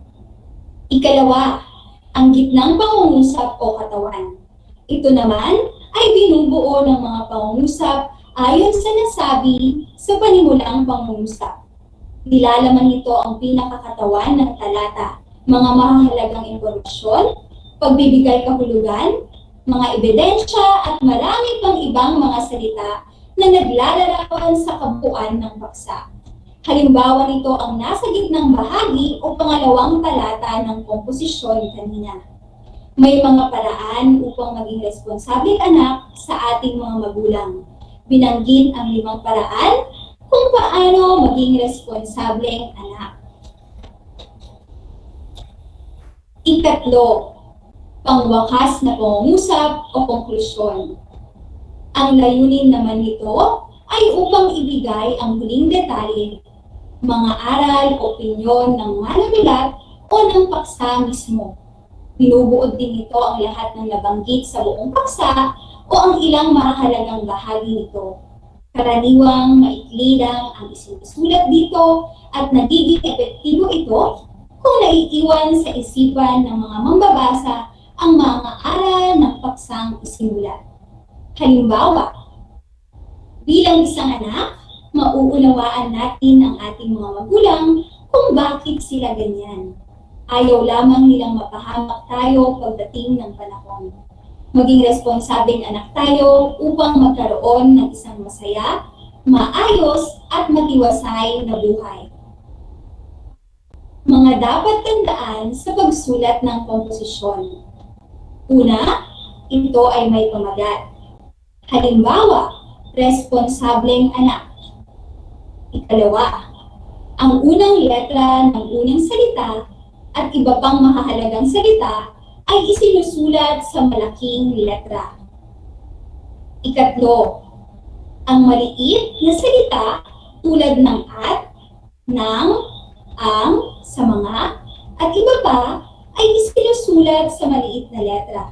Ikalawa, ang gitnang pangungusap o katawan. Ito naman ay binubuo ng mga pangungusap ayon sa nasabi sa panimulang pangungusap. Nilalaman nito ang pinakakatawan ng talata, mga mahalagang impormasyon, pagbibigay kahulugan, mga ebidensya at marami pang ibang mga salita na naglalarawan sa kabuuan ng paksa. Halimbawa nito ang nasa gitnang bahagi o pangalawang talata ng komposisyon kanina. May mga paraan upang maging responsableng anak sa ating mga magulang. Binanggit ang 5 paraan kung paano maging responsableng anak. Ikatlo, pangwakas na pangungusap o konklusyon. Ang layunin naman nito ay upang ibigay ang huling detalye, mga aral, opinyon ng manunulat o ng paksa mismo. Binubuod din nito ang lahat ng nabanggit sa buong paksa o ang ilang mahalagang bahagi nito. Karaniwang maikli lang ang isinusulat dito at nagiging epektibo ito kung naiiwan sa isipan ng mga mambabasa ang mga aral ng paksang isinulat. Halimbawa, bilang isang anak, mauunawaan natin ang ating mga magulang kung bakit sila ganyan. Ayaw lamang nilang mapahamak tayo pagdating ng panahon. Maging responsableng anak tayo upang magkaroon ng isang masaya, maayos at matiwasay na buhay. Mga dapat tandaan sa pagsulat ng komposisyon. Una, ito ay may pamagat. Halimbawa, responsableng anak. Ikalawa, ang unang letra ng unang salita at iba pang mahahalagang salita ay isinusulat sa malaking letra. Ikatlo, ang maliit na salita tulad ng at, ng, ang, sa mga, at iba pa ay isinusulat sa maliit na letra,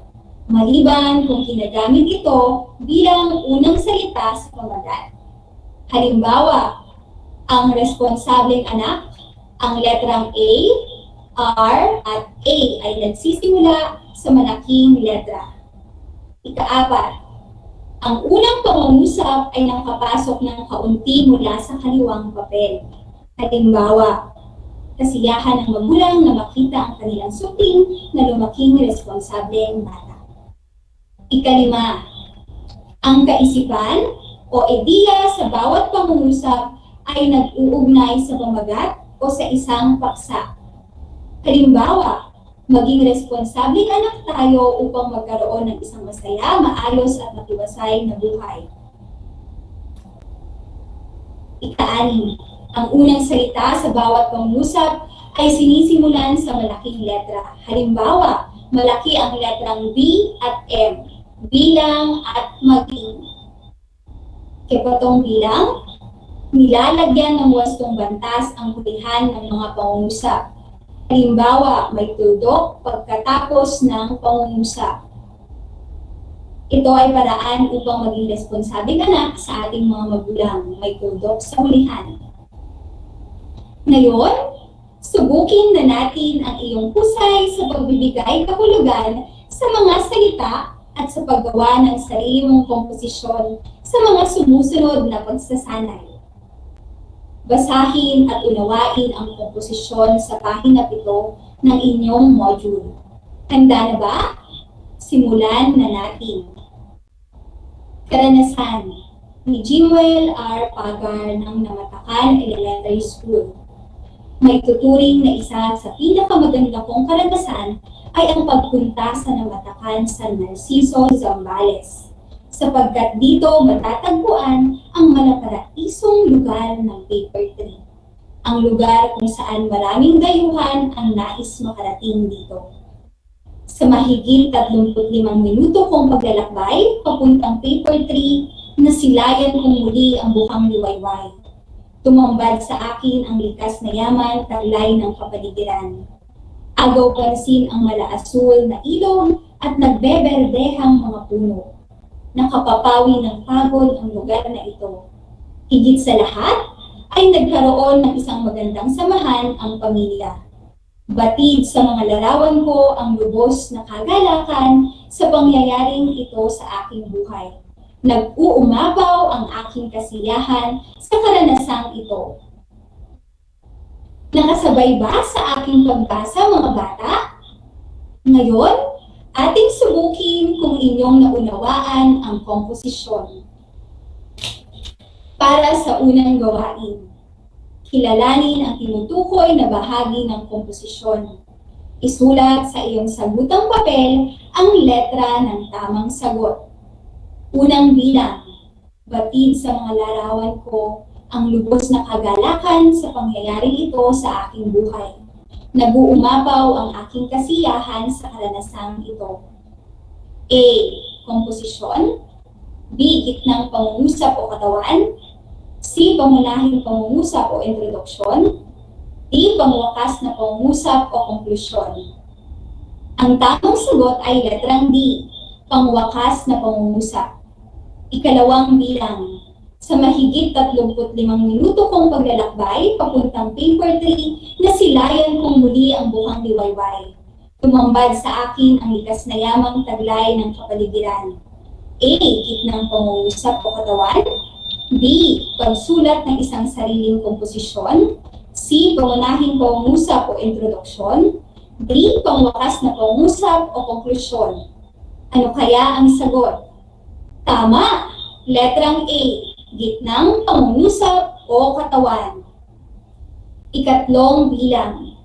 maliban kung ginagamit ito bilang unang salita sa pamagat. Halimbawa, ang responsableng anak, ang letrang A, R, at A ay nagsisimula sa malaking letra. Ika-4, ang unang pangungusap ay nakapasok ng kaunti mula sa kaliwang papel. Halimbawa, kasiyahan ng magulang na makita ang kanilang supling na lumaking responsableng bata. Ika-5, ang kaisipan o ideya sa bawat pangungusap ay nag-uugnay sa pamagat o sa isang paksa. Halimbawa, maging responsableng anak tayo upang magkaroon ng isang masaya, maayos at matiwasay na buhay. Ika-6, ang unang salita sa bawat pangungusap ay sinisimulan sa malaking letra. Halimbawa, malaki ang letrang B at M, bilang at maging. Ikapatong bilang, nilalagyan ng wastong bantas ang hulihan ng mga pangungusap. Halimbawa, may tuldok pagkatapos ng pangungusap. Ito ay paraan upang maging responsabeng anak sa ating mga magulang, may tuldok sa hulihan. Ngayon, subukin na natin ang iyong husay sa pagbibigay kahulugan sa mga salita at sa paggawa ng sarili mong komposisyon sa mga sumusunod na pagsasanay. Basahin at unawain ang komposisyon sa pahina 7 ng inyong module. Handa na ba? Simulan na natin. Karanasan ni Jimwell R. Pagar ng Namatakan Elementary School. May tuturing na isa sa pinakamaganda kong karanasan ay ang pagpunta sa Namatakan San Narciso, Zambales, sapagkat dito matatagpuan ang malaparaisong lugar ng paper tree. Ang lugar kung saan maraming dayuhan ang nais makarating dito. Sa mahigit 35 minuto kong paglalakbay papuntang paper tree, nasilayan kong muli ang buhang liwayway. Tumambad sa akin ang likas na yaman, taglay ng kapaligiran. Agaw pansin ang malaasul na ilog at nagbeberdehang mga puno. Nakapapawi ng pagod ang lugar na ito. Higit sa lahat, ay nagkaroon ng isang magandang samahan ang pamilya. Batid sa mga larawan ko ang lubos na kagalakan sa pangyayaring ito sa aking buhay. Nag-uumapaw ang aking kasiyahan sa karanasang ito. Nakasabay ba sa aking pagbasa, mga bata? Ngayon, ating subukin kung inyong naunawaan ang komposisyon. Para sa unang gawain, kilalanin ang tinutukoy na bahagi ng komposisyon. Isulat sa iyong sagutang papel ang letra ng tamang sagot. Unang bilang, batid sa mga larawan ko ang lubos na kagalakan sa pangyayaring ito sa aking buhay. Nag-uumapaw ang aking kasiyahan sa karanasang ito. A. Komposisyon. B. Gitnang pangungusap o katawan. C. Pangunahing pangungusap o introduksyon. D. Pangwakas na pangungusap o konklusyon. Ang tamang sagot ay letrang D. Pangwakas na pangungusap. Ikalawang bilang. Sa mahigit 35 minuto kong paglalakbay papuntang paper tree, nasilayan kong muli ang buhang liwayway. Tumambad sa akin ang likas na yamang taglay ng kapaligiran. A. Gitnang pangungusap o katawan. B. Pagsulat ng isang sariling komposisyon. C. Pangunahing pangungusap o introduksyon. D. Pangwakas na pangungusap o konklusyon. Ano kaya ang sagot? Tama! Letrang A. Gitnang pangungusap o katawan. Ikatlong bilang.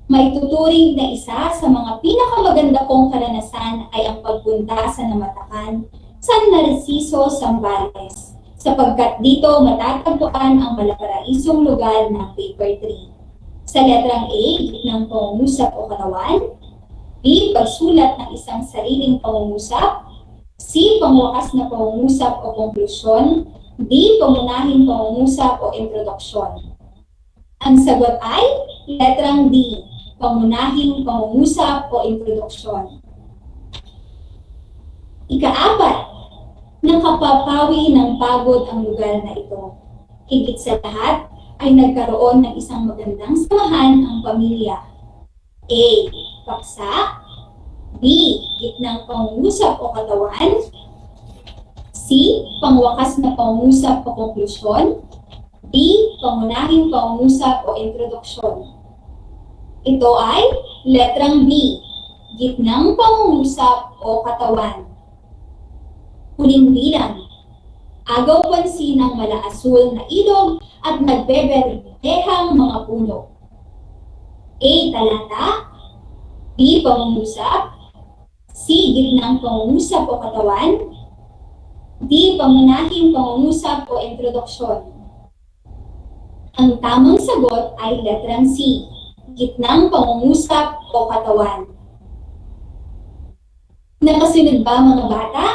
May tuturing na isa sa mga pinakamaganda kong karanasan ay ang pagpunta sa Namatakan, San Narciso, Zambales, sapagkat dito matatagpuan ang malaparaisong lugar ng paper tree. Sa letrang A, gitnang pangungusap o katawan. B. Pagsulat ng isang sariling pangungusap. C. Pangwakas na pangungusap o konklusyon. D. Pangunahing pangungusap o introduksyon. Ang sagot ay letrang D. Pangunahing pangungusap o introduksyon. Ika-4. Nakapapawi ng pagod ang lugar na ito. Higit sa lahat ay nagkaroon ng isang magandang samahan ang pamilya. A. Paksa. B. Gitnang pangungusap o katawan. C. Pangwakas na pangungusap o konklusyon. D. Pangunahing pangungusap o introduksyon. Ito ay letrang B. Gitnang pangungusap o katawan. Huling bilang. Agaw pansin ang malaasul na ilog at nagbeberdehang mga puno. A. Talata. B. Pangungusap. C. Gitnang pangungusap o katawan. D. Pangunahing pangungusap o introduksyon. Ang tamang sagot ay letrang C. Gitnang pangungusap o katawan. Nakasunod ba mga bata?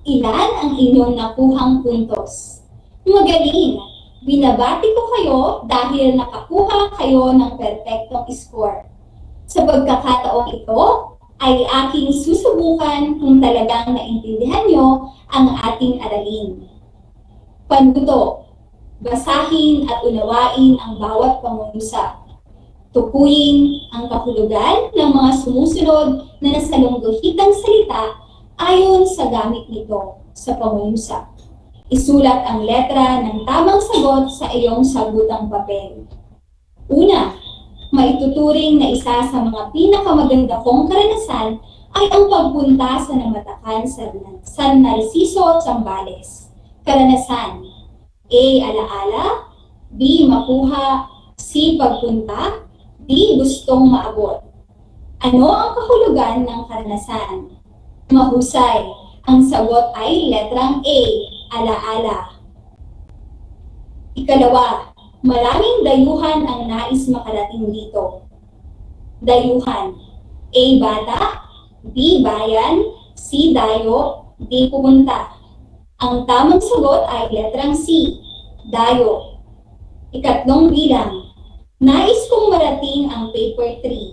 Ilan ang inyong nakuhang puntos? Magaling! Binabati ko kayo dahil nakakuha kayo ng perfectong score. Sa pagkakataong ito, ay aking susubukan kung talagang naintindihan nyo ang ating aralin. Panuto, basahin at unawain ang bawat pangungusap. Tukuyin ang kahulugan ng mga sumusunod na nasalungguhitang salita ayon sa gamit nito sa pangungusap. Isulat ang letra ng tamang sagot sa iyong sagutang papel. Una, maituturing na isa sa mga pinakamaganda kong karanasan ay ang pagpunta sa namatakan sa San Narciso, Zambales. Karanasan: A. Alaala, B. Makuha, C. Pagpunta, D. Gustong maabot. Ano ang kahulugan ng karanasan? Mahusay. Ang sagot ay letrang A. Alaala. Ikalawa, maraming dayuhan ang nais makarating dito. Dayuhan: A. Bata, B. Bayan, C. Dayo, D. Pumunta. Ang tamang sagot ay letrang C. Dayo. Ikatlong bilang, nais kong marating ang paper 3.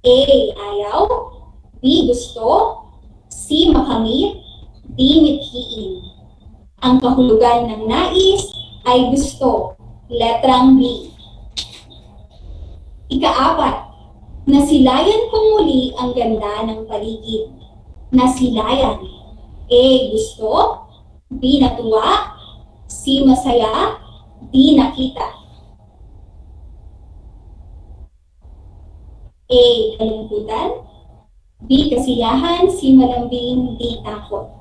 A. Ayaw, B. Gusto, C. Makamit, D. Mithiin. Ang kahulugan ng nais ay gusto, letrang B. Ikaapat, nasilayan kong muli ang ganda ng paligid. Nasilayan: A. Gusto, B. Natuwa, C. Masaya, D. Nakita. A. Kalungkutan, B. Kasiyahan, C. Malambing, D. Takot.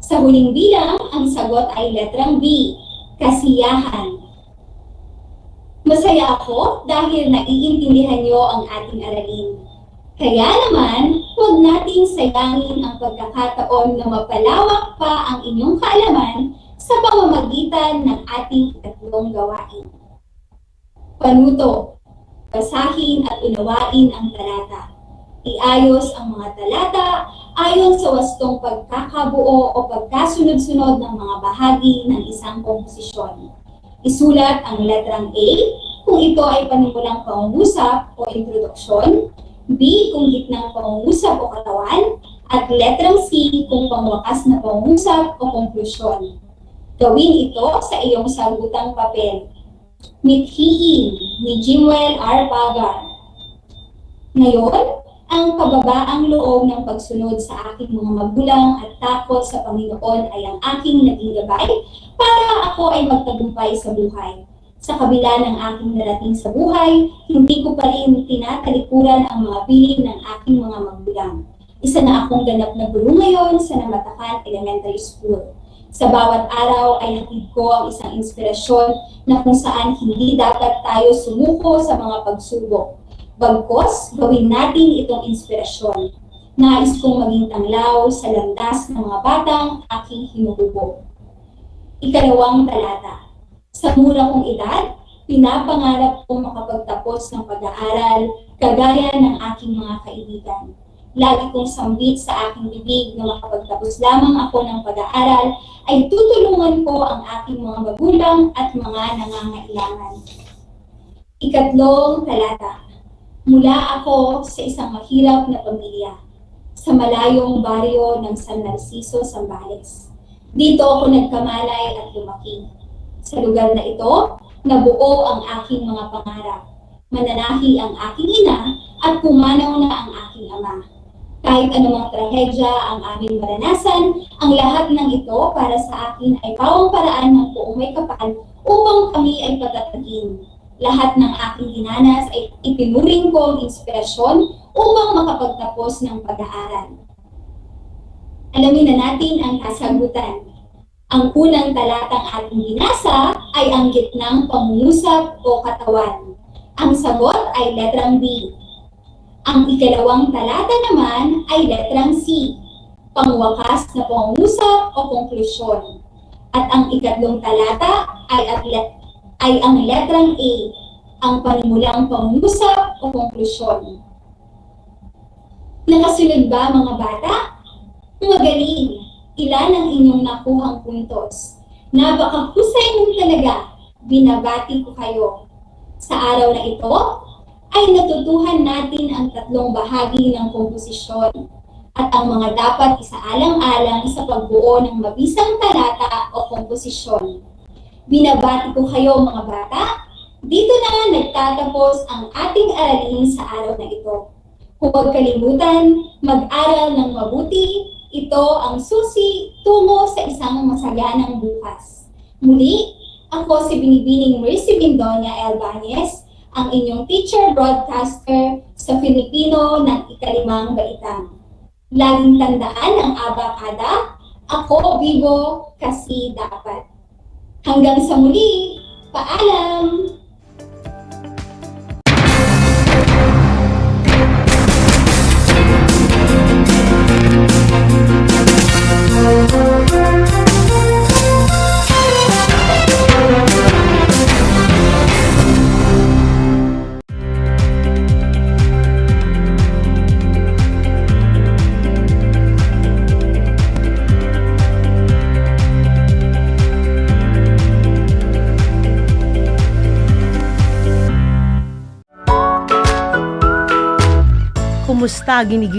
Sa huling bilang, ang sagot ay letrang B. Kasiyahan. Masaya ako dahil naiintindihan niyo ang ating aralin. Kaya naman, huwag nating sayangin ang pagkakataon na mapalawak pa ang inyong kaalaman sa pamamagitan ng ating ikatlong gawain. Panuto, basahin at unawain ang talata. Iayos ang mga talata ayon sa wastong pagkakabuo o pagkasunod-sunod ng mga bahagi ng isang komposisyon. Isulat ang letrang A kung ito ay panimulang pangungusap o introduksyon, B kung gitnang pangungusap o katawan, at letrang C kung pangwakas na pangungusap o konklusyon. Gawin ito sa iyong sagutang papel. Mithiin ni Jimwell R. Pagar. Ngayon, ang kababaang loob ng pagsunod sa aking mga magulang at takot sa Panginoon ay ang aking naging gabay para ako ay magtagumpay sa buhay. Sa kabila ng aking narating sa buhay, hindi ko pa rin tinatalikuran ang mga bilin ng aking mga magulang. Isa na akong ganap na guro ngayon sa Namatakan Elementary School. Sa bawat araw ay hatid ko ang isang inspirasyon na kung saan hindi dapat tayo sumuko sa mga pagsubok. Bagkos, gawin natin itong inspirasyon. Nais kong maging tanglaw sa landas ng mga batang aking hinuhubog. Ikalawang talata. Sa mura kong edad, pinapangarap kong makapagtapos ng pag-aaral kagaya ng aking mga kaibigan. Lagi kong sambit sa aking bibig na makapagtapos lamang ako ng pag-aaral ay tutulungan ko ang aking mga magulang at mga nangangailangan. Ikatlong talata. Mula ako sa isang mahirap na pamilya, sa malayong baryo ng San Narciso, Zambales. Dito ako nagkamalay at lumaki. Sa lugar na ito, nabuo ang aking mga pangarap. Mananahi ang aking ina at pumanaw na ang aking ama. Kahit anumang trahedya ang aming maranasan, ang lahat ng ito para sa akin ay pawang paraan ng poong may kapal upang kami ay patatagin. Lahat ng aking dinanas ay itinuring ko ang inspirasyon upang makapagtapos ng pag-aaral. Alamin na natin ang kasagutan. Ang unang talatang ating binasa ay ang gitnang pangungusap o katawan. Ang sagot ay letrang B. Ang ikalawang talata naman ay letrang C, pangwakas na pangungusap o konklusyon. At ang ikatlong talata ay ang letrang A, ang panimulang pangungusap o konklusyon. Nakasunod ba mga bata? Magaling! Ilan ang inyong nakuhang puntos? Napakahusay nun talaga. Binabati ko kayo. Sa araw na ito, ay natutuhan natin ang tatlong bahagi ng komposisyon at ang mga dapat isaalang-alang sa pagbuo ng mabisang talata o komposisyon. Binabati ko kayo mga bata. Dito na nagtatapos ang ating aralin sa araw na ito. Huwag kalimutan mag-aral ng mabuti. Ito ang susi tungo sa isang masaganang bukas. Muli, ako si Binibining Mercy Bindonia Elbanes, ang inyong teacher broadcaster sa Filipino ng ika-5 baitang. Laging tandaan ang abakada, ako bigo kasi dapat. Hanggang sa muli, paalam! Kumusta,